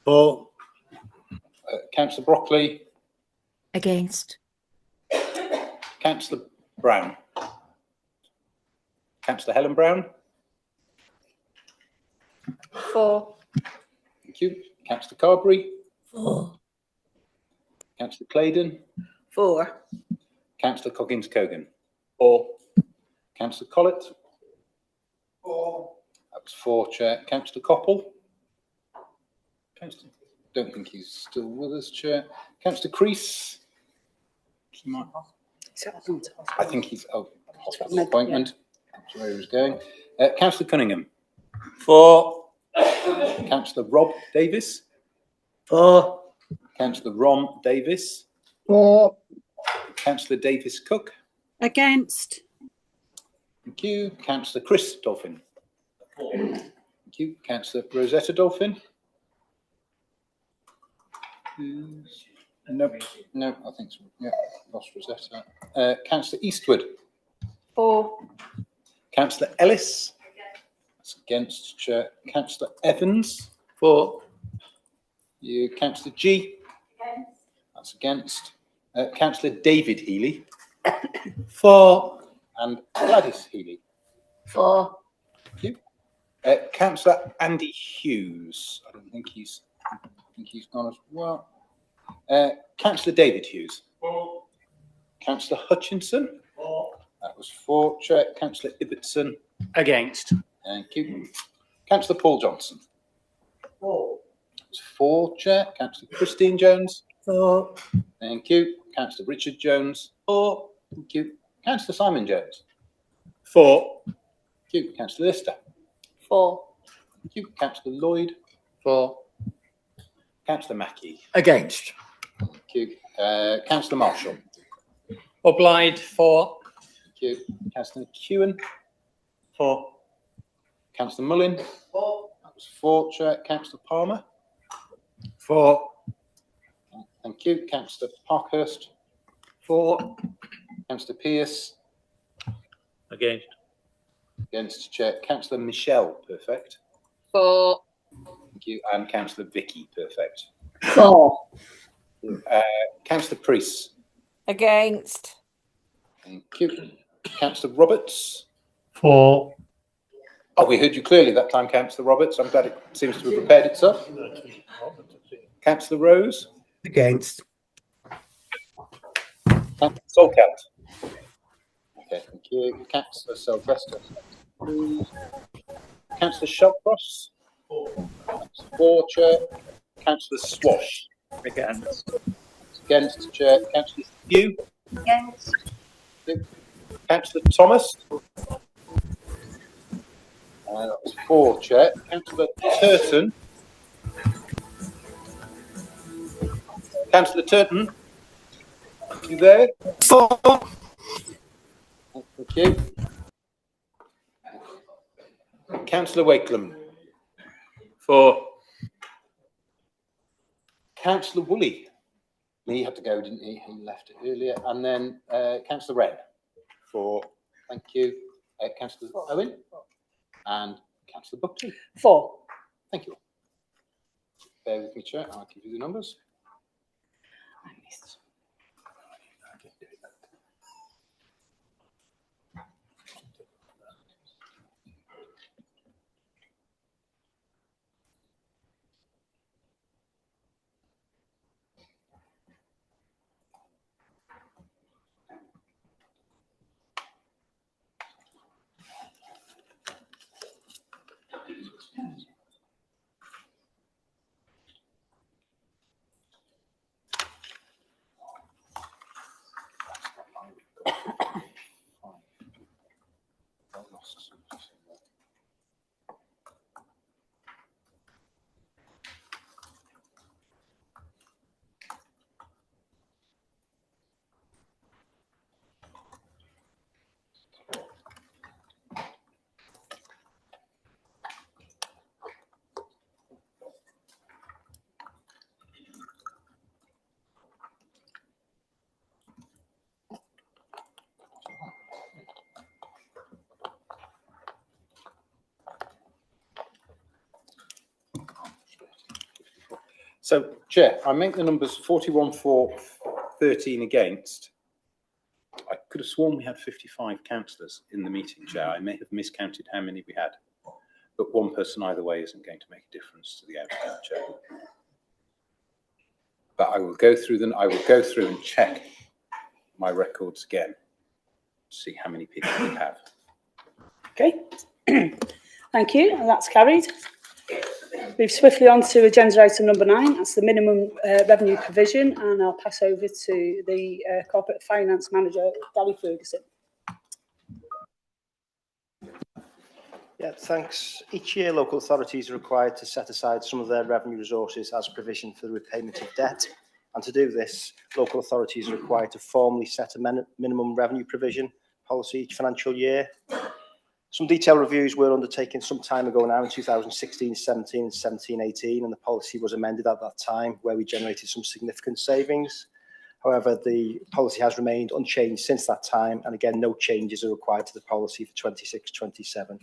S7: 4.
S2: Councillor Brockley.
S19: Against.
S2: Councillor Brown. Councillor Helen Brown.
S3: 4.
S2: Thank you. Councillor Carberry.
S19: 4.
S2: Councillor Claydon.
S15: 4.
S2: Councillor Coggins-Cogan.
S11: 4.
S2: Councillor Collett. 4. That was 4, Chair. Councillor Coppell. Councillor, don't think he's still with us, Chair. Councillor Crease. I think he's hospital appointment. That's where he was going. Councillor Cunningham.
S7: 4.
S2: Councillor Rob Davis.
S7: 4.
S2: Councillor Ron Davis.
S7: 4.
S2: Councillor Davis Cook.
S19: Against.
S2: Thank you. Councillor Chris Dolphin. 4. Thank you. Councillor Rosetta Dolphin. No, I think so. Yeah, lost Rosetta. Councillor Eastwood.
S3: 4.
S2: Councillor Ellis. That's against, Chair. Councillor Evans.
S7: 4.
S2: You, Councillor G. Against. That's against. Councillor David Healy.
S7: 4.
S2: And Gladys Healy.
S19: 4.
S2: Thank you. Councillor Andy Hughes. I don't think he's gone as well. Councillor David Hughes.
S7: 4.
S2: Councillor Hutchinson.
S7: 4.
S2: That was 4. Chair. Councillor Ibbotson.
S18: Against.
S2: Thank you. Councillor Paul Johnson.
S7: 4.
S2: That's 4, Chair. Councillor Christine Jones.
S7: 4.
S2: Thank you. Councillor Richard Jones. 4. Thank you. Councillor Simon Jones.
S7: 4.
S2: Thank you. Councillor Lister.
S3: 4.
S2: Thank you. Councillor Lloyd.
S6: 4.
S2: Councillor Mackey.
S7: Against.
S2: Thank you. Councillor Marshall.
S13: Obliged. 4.
S2: Thank you. Councillor McEwen.
S13: 4.
S2: Councillor Mullin.
S7: 4.
S2: That was 4, Chair. Councillor Palmer.
S7: 4.
S2: Thank you. Councillor Parkhurst.
S13: 4.
S2: Councillor Pearce.
S7: Against.
S2: Against, Chair. Councillor Michelle. Perfect.
S19: 4.
S2: Thank you. And Councillor Vicky, perfect.
S19: 4.
S2: Councillor Priest.
S17: Against.
S2: Thank you. Councillor Roberts.
S23: 4.
S2: Oh, we heard you clearly that time, Councillor Roberts. I'm glad it seems to have repaired itself. Councillor Rose.
S12: Against.
S2: Councillor Solcount. Okay, thank you. Councillor Sylvester. Councillor Shopcross. 4, Chair. Councillor Swash.
S12: Against.
S2: Against, Chair. Councillor Few.
S19: Against.
S2: Councillor Thomas. That was 4, Chair. Councillor Turton. Councillor Turton. You there?
S12: 4.
S2: Thank you. Councillor Wakelam.
S11: 4.
S2: Councillor Woolley. He had to go, didn't he? He left earlier. And then Councillor Wren. 4. Thank you. Councillor Owen. And Councillor Buckley.
S1: 4.
S2: Thank you. Bear with me, Chair. I'll give you the numbers. So, Chair, I make the numbers 41 for, 13 against. I could have sworn we had 55 councillors in the meeting, Chair. I may have miscounted how many we had. But one person either way isn't going to make a difference to the outcome, Chair. But I will go through them. I will go through and check my records again, see how many people we have.
S1: Okay. Thank you. And that's carried. Move swiftly on to agenda item number 9. That's the minimum revenue provision, and I'll pass over to the corporate finance manager, Gary Ferguson.
S9: Yeah, thanks. Each year, local authorities are required to set aside some of their revenue resources as provision for the repayment of debt. And to do this, local authorities are required to formally set a minimum revenue provision policy each financial year. Some detailed reviews were undertaken some time ago now in 2016, 17 and 17, 18, and the policy was amended at that time where we generated some significant savings. However, the policy has remained unchanged since that time, and again, no changes are required to the policy for 26-27.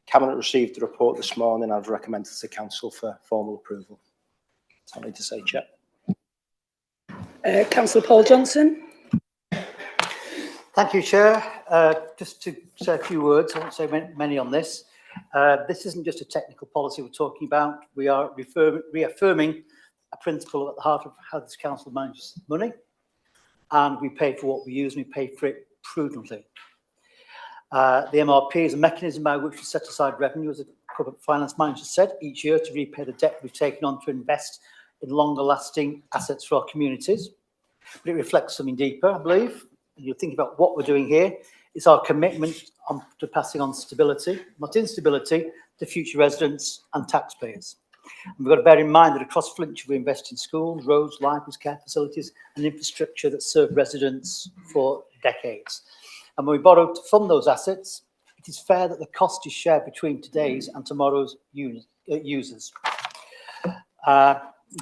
S9: Cabinet received the report this morning and I've recommended to Council for formal approval. That's all I need to say, Chair.
S1: Councillor Paul Johnson.
S12: Thank you, Chair. Just to say a few words, I won't say many on this. This isn't just a technical policy we're talking about. We are reaffirming a principle at the heart of how this council manages money, and we pay for what we use and we pay for it prudently. The MRP is a mechanism by which we set aside revenue, as the corporate finance manager said, each year to repay the debt we've taken on to invest in longer lasting assets for our communities. But it reflects something deeper, I believe. You think about what we're doing here. It's our commitment to passing on stability, not instability, to future residents and taxpayers. And we've got to bear in mind that across Flintshire we invest in schools, roads, libraries, care facilities and infrastructure that serve residents for decades. And when we borrow to fund those assets, it is fair that the cost is shared between today's and tomorrow's users.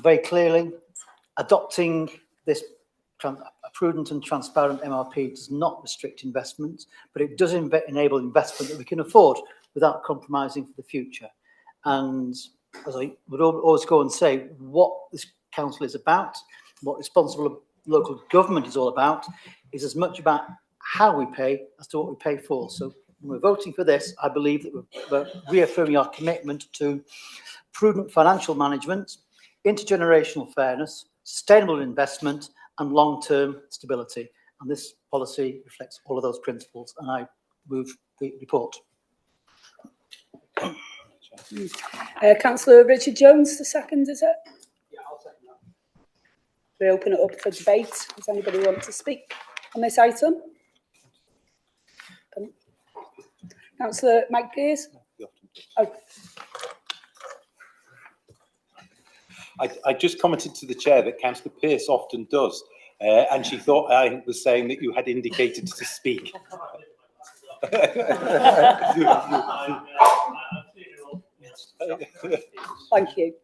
S12: Very clearly, adopting this prudent and transparent MRP does not restrict investment, but it does enable investment that we can afford without compromising for the future. And as I would always go and say, what this council is about, what responsible local government is all about, is as much about how we pay as to what we pay for. So when we're voting for this, I believe that we're reaffirming our commitment to prudent financial management, intergenerational fairness, sustainable investment, and long-term stability. And this policy reflects all of those principles, and I move the report.
S1: Councillor Richard Jones, the second, is it? Yeah, I'll second that. We open it up for debate. Does anybody want to speak on this item? Councillor Mike Pearce? Oh.
S2: I just commented to the chair that Councillor Pearce often does, and she thought I was saying that you had indicated to speak.
S1: Thank you.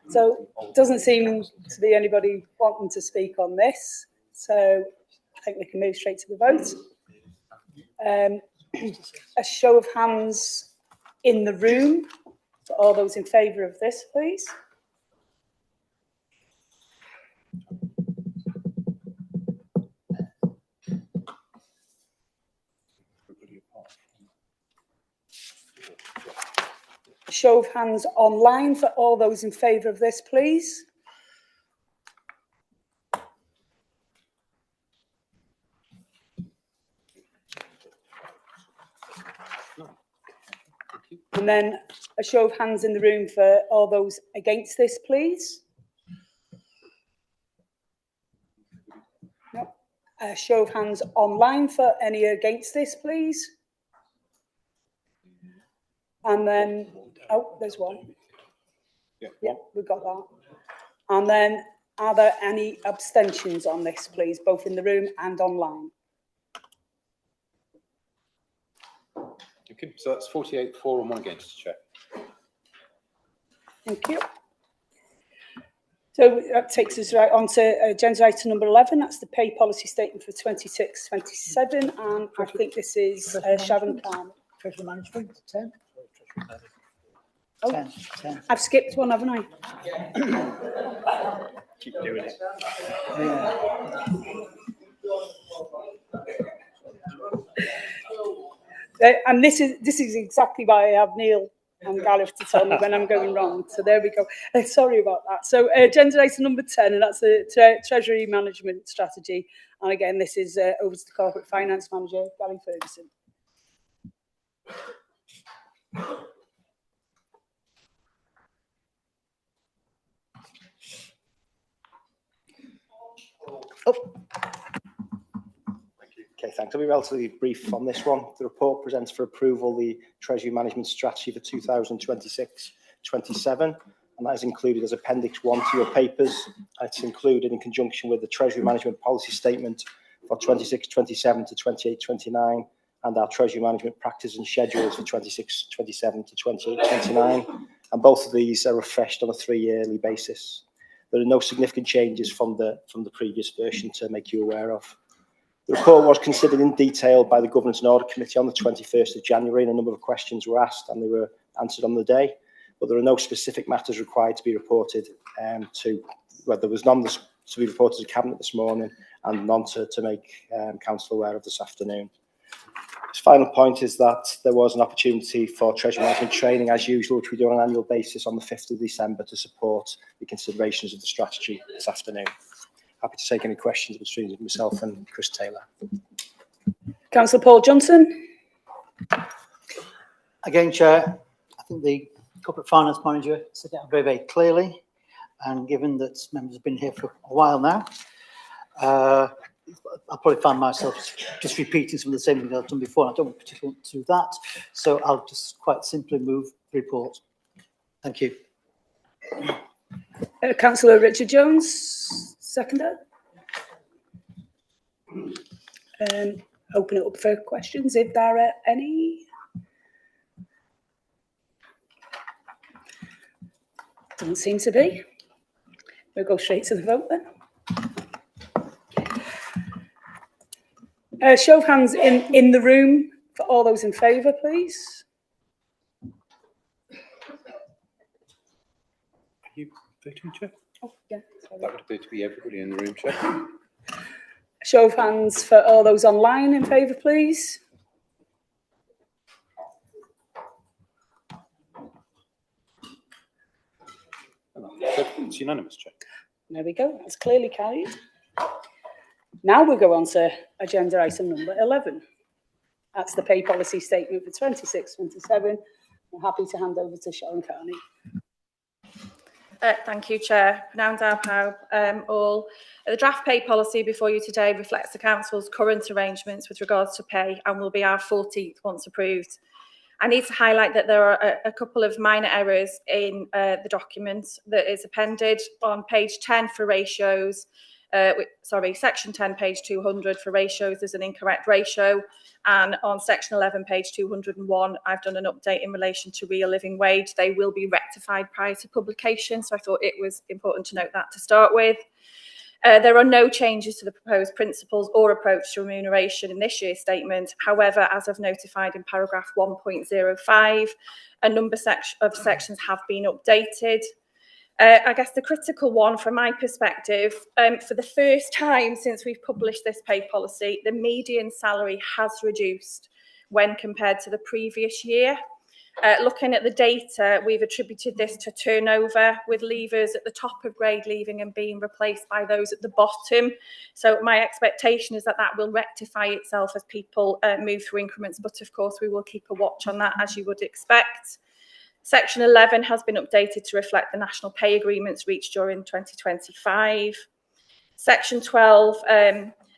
S1: So, it doesn't seem to be anybody wanting to speak on this, so I think we can move straight to the vote. A show of hands in the room for all those in favour of this, please. A show of hands online for all those in favour of this, please. And then a show of hands in the room for all those against this, please. No. A show of hands online for any against this, please. And then, oh, there's one. Yeah, we've got that. And then, are there any abstentions on this, please, both in the room and online?
S2: Okay, so that's 48 for and 1 against, Chair.
S1: Thank you. So that takes us right on to agenda item number 11. That's the pay policy statement for 26-27, and I think this is Sharon Palmer.
S12: Treasury management, 10.
S1: Oh,
S12: 10.
S1: I've skipped one, haven't I?
S9: Keep doing it.
S1: And this is exactly why I have Neil and Gareth to tell me when I'm going wrong. So there we go. Sorry about that. So agenda item number 10, and that's the Treasury Management Strategy. And again, this is over to the Corporate Finance Manager, Gary Ferguson.
S9: Okay, thanks. I'll be relatively brief on this one. The report presents for approval the Treasury Management Strategy for 2026-27, and that is included as Appendix 1 to your papers. It's included in conjunction with the Treasury Management Policy Statement for 26-27 to 28-29, and our Treasury Management Practice and Schedules for 26-27 to 28-29, and both of these are refreshed on a 3-yearly basis. There are no significant changes from the previous version to make you aware of. The report was considered in detail by the Governance and Audit Committee on the 21st of January, and a number of questions were asked and they were answered on the day, but there are no specific matters required to be reported there was none to be reported to Cabinet this morning and none to make Council aware of this afternoon. This final point is that there was an opportunity for Treasury Management training, as usual, which we do on an annual basis on the 5th of December to support the considerations of the strategy this afternoon. Happy to take any questions between myself and Chris Taylor.
S1: Councillor Paul Johnson.
S12: Again, Chair, I think the Corporate Finance Manager set it out very, very clearly, and given that members have been here for a while now, I'll probably find myself just repeating some of the same things I've done before, and I don't particularly want to do that, so I'll just quite simply move the report. Thank you.
S1: Councillor Richard Jones, seconder. Open it up for questions if there are any. Doesn't seem to be. We'll go straight to the vote then. Show of hands in the room for all those in favour, please.
S2: you voting, Chair?
S1: Oh, yeah, sorry.
S2: That would appear to be everybody in the room, Chair.
S1: Show of hands for all those online in favour, please.
S2: It's unanimous, Chair.
S1: There we go. That's clearly carried. Now we go on to agenda item number 11. That's the pay policy statement for 26-27. I'm happy to hand over to Sharon Carney.
S10: Thank you, Chair. Pnawn da pawb, all. The draft pay policy before you today reflects the Council's current arrangements with regards to pay and will be our 14th once approved. I need to highlight that there are a couple of minor errors in the document that is appended on page 10 for ratios. Section 10, page 200 for ratios, there's an incorrect ratio. And on section 11, page 201, I've done an update in relation to real living wage. They will be rectified prior to publication, so I thought it was important to note that to start with. There are no changes to the proposed principles or approach to remuneration in this year's statement. However, as I've notified in paragraph 1.05, a number of sections have been updated. I guess the critical one from my perspective, for the first time since we've published this pay policy, the median salary has reduced when compared to the previous year. Looking at the data, we've attributed this to turnover, with leavers at the top of grade leaving and being replaced by those at the bottom. So my expectation is that that will rectify itself as people move through increments, but of course we will keep a watch on that, as you would expect. Section 11 has been updated to reflect the national pay agreements reached during 2025. Section 12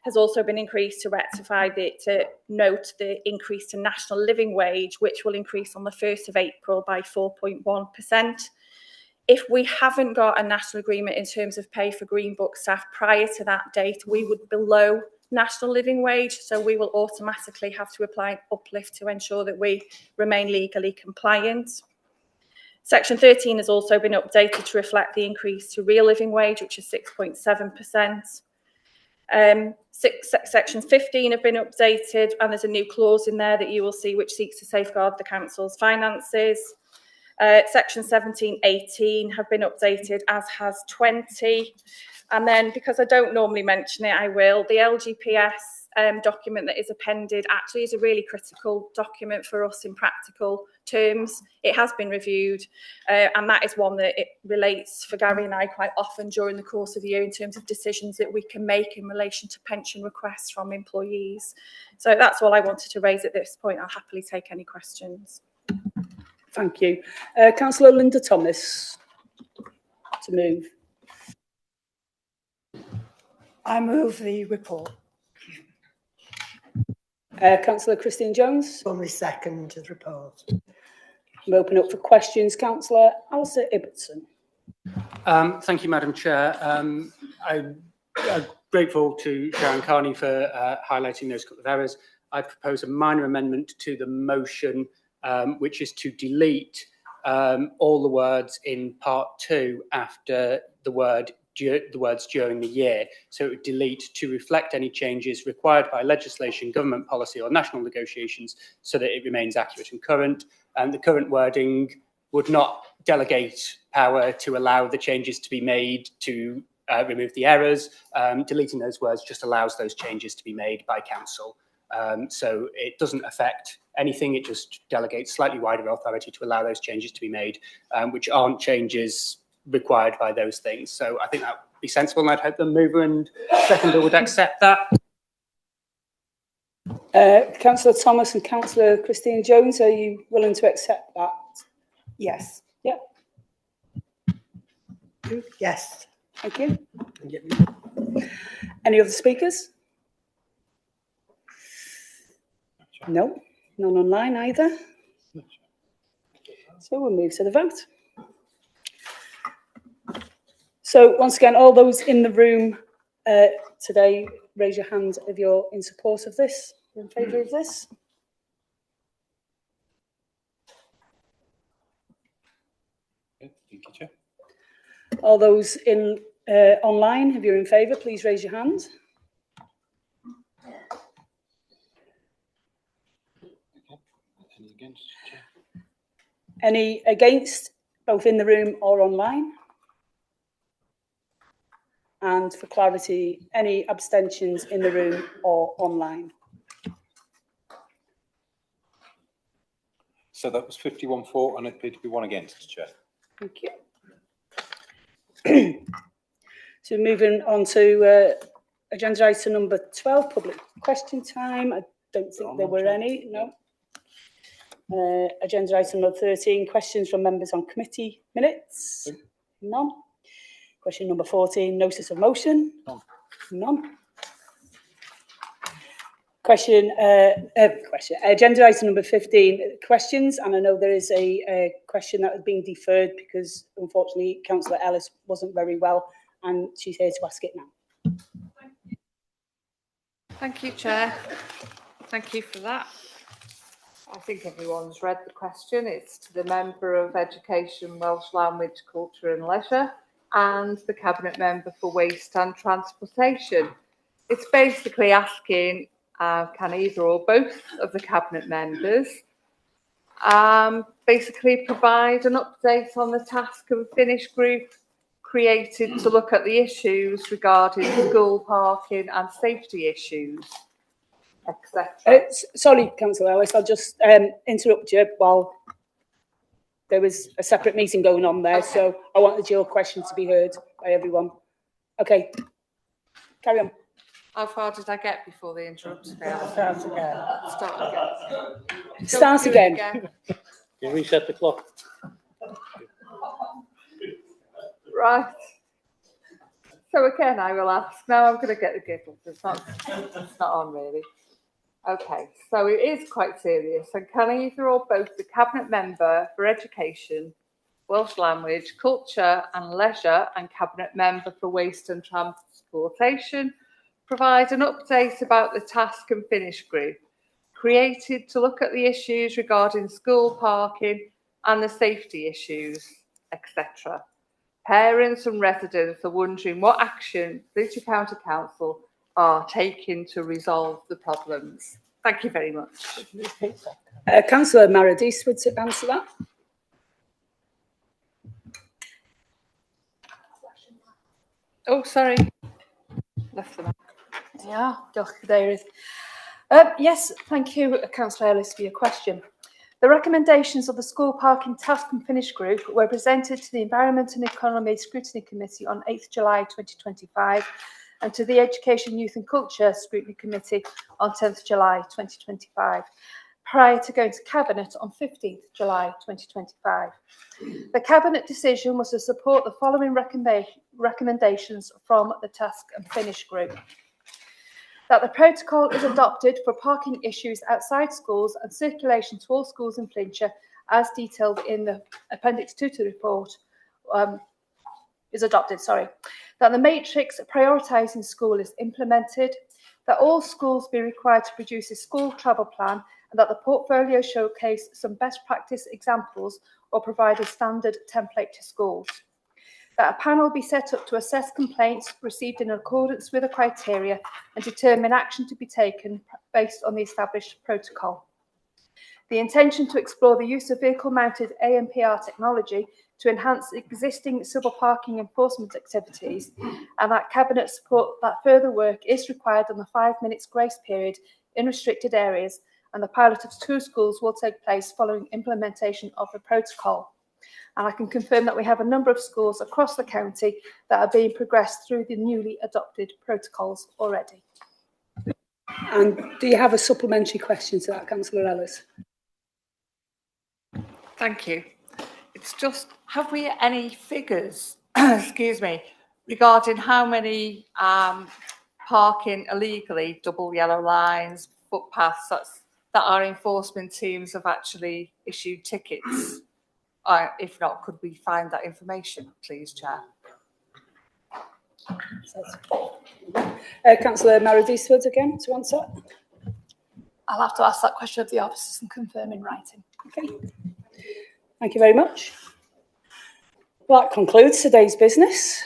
S10: has also been increased to rectify to note the increase to national living wage, which will increase on the 1st of April by 4.1%. If we haven't got a national agreement in terms of pay for Green Book staff prior to that date, we would be below national living wage, so we will automatically have to apply an uplift to ensure that we remain legally compliant. Section 13 has also been updated to reflect the increase to real living wage, which is 6.7%. Sections 15 have been updated, and there's a new clause in there that you will see which seeks to safeguard the council's finances. Section 17, 18 have been updated, as has 20. And then, because I don't normally mention it, I will. The LGPS document that is appended actually is a really critical document for us in practical terms. It has been reviewed, and that is one that it relates for Gary and I quite often during the course of the year in terms of decisions that we can make in relation to pension requests from employees. So that's all I wanted to raise at this point. I'll happily take any questions.
S1: Thank you. Councillor Linda Thomas to move.
S19: I move the report.
S1: Councillor Christine Jones.
S19: Only second the report.
S1: I'm open up for questions. Councillor Alistair Ibbotson.
S18: Thank you, Madam Chair. I'm grateful to Sharon Carney for highlighting those couple of errors. I propose a minor amendment to the motion, which is to delete all the words in part 2 after the words during the year. So it would delete to reflect any changes required by legislation, government policy or national negotiations so that it remains accurate and current. And the current wording would not delegate power to allow the changes to be made to remove the errors. Deleting those words just allows those changes to be made by council. So it doesn't affect anything, it just delegates slightly wider authority to allow those changes to be made, which aren't changes required by those things. So I think that would be sensible, and I'd hope the mover and seconder would accept that.
S1: Councillor Thomas and Councillor Christine Jones, are you willing to accept that?
S19: Yes.
S1: Yeah.
S19: Yes.
S1: Thank you. Any other speakers? No, none online either. So we'll move to the vote. So once again, all those in the room today, raise your hand if you're in support of this, in favour of this.
S2: Thank you, Chair.
S1: All those in online, if you're in favour, please raise your hand.
S2: Any against, Chair?
S1: Any against, both in the room or online? And for clarity, any abstentions in the room or online?
S2: So that was 51 for, and it appeared to be 1 against, Chair.
S1: Thank you. So moving on to agenda item number 12, public question time. I don't think there were any, no. Agenda item number 13, questions from members on committee minutes. None. Question number 14, notice of motion. None. Agenda item number 15, questions, and I know there is a question that has been deferred because unfortunately Councillor Ellis wasn't very well and she's here to ask it now.
S3: Thank you, Chair. Thank you for that. I think everyone's read the question. It's to the Member of Education, Welsh Language, Culture and Leisure and the Cabinet Member for Waste and Transportation. It's basically asking can either or both of the Cabinet members basically provide an update on the task of a Finnish group created to look at the issues regarding school parking and safety issues, etc.
S1: Sorry, Councillor Ellis, I'll just interrupt you while there was a separate meeting going on there, okay. So I wanted your question to be heard by everyone. Okay, carry on.
S3: How far did I get before they interrupted me?
S12: Start again.
S1: Start again.
S7: You reset the clock.
S3: Right. So again, I will ask. Now I'm going to get the giggles. It's not on really. Okay, so it is quite serious. And can either or both the Cabinet Member for Education, Welsh Language, Culture and Leisure and Cabinet Member for Waste and Transportation provide an update about the task and finish group created to look at the issues regarding school parking and the safety issues, etc. Parents and residents are wondering what action Flintshire County Council are taking to resolve the problems. Thank you very much.
S1: Councillor Maradis would answer that.
S3: Oh, sorry. Left the mic.
S5: Yeah, yes, thank you, Councillor Ellis, for your question. The recommendations of the School Parking Task and Finish Group were presented to the Environment and Economy Scrutiny Committee on 8th July 2025 and to the Education, Youth and Culture Scrutiny Committee on 10th July 2025, prior to going to Cabinet on 15th July 2025. The Cabinet decision was to support the following recommendations from the Task and Finish Group. That the protocol is adopted for parking issues outside schools and circulation to all schools in Flintshire, as detailed in the Appendix 2 to the report, is adopted, That the matrix prioritising school is implemented, that all schools be required to produce a school travel plan, and that the portfolio showcase some best practice examples or provide a standard template to schools. That a panel be set up to assess complaints received in accordance with the criteria and determine action to be taken based on the established protocol. The intention to explore the use of vehicle-mounted ANPR technology to enhance existing civil parking enforcement activities, and that Cabinet support that further work is required on the 5 minutes grace period in restricted areas, and the pilot of 2 schools will take place following implementation of the protocol. And I can confirm that we have a number of schools across the county that are being progressed through the newly adopted protocols already.
S1: And do you have a supplementary question to that, Councillor Ellis?
S3: Thank you. It's just, have we any figures, excuse me, regarding how many parking illegally, double yellow lines, footpaths, that our enforcement teams have actually issued tickets? If not, could we find that information, please, Chair?
S1: Councillor Maradis again to answer.
S5: I'll have to ask that question of the officers and confirm in writing.
S1: Okay. Thank you very much. Well, that concludes today's business.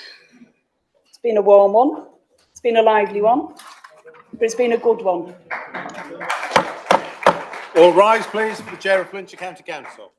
S1: It's been a warm one. It's been a lively one. But it's been a good one.
S2: All rise, please, for the Chair of Flintshire County Council.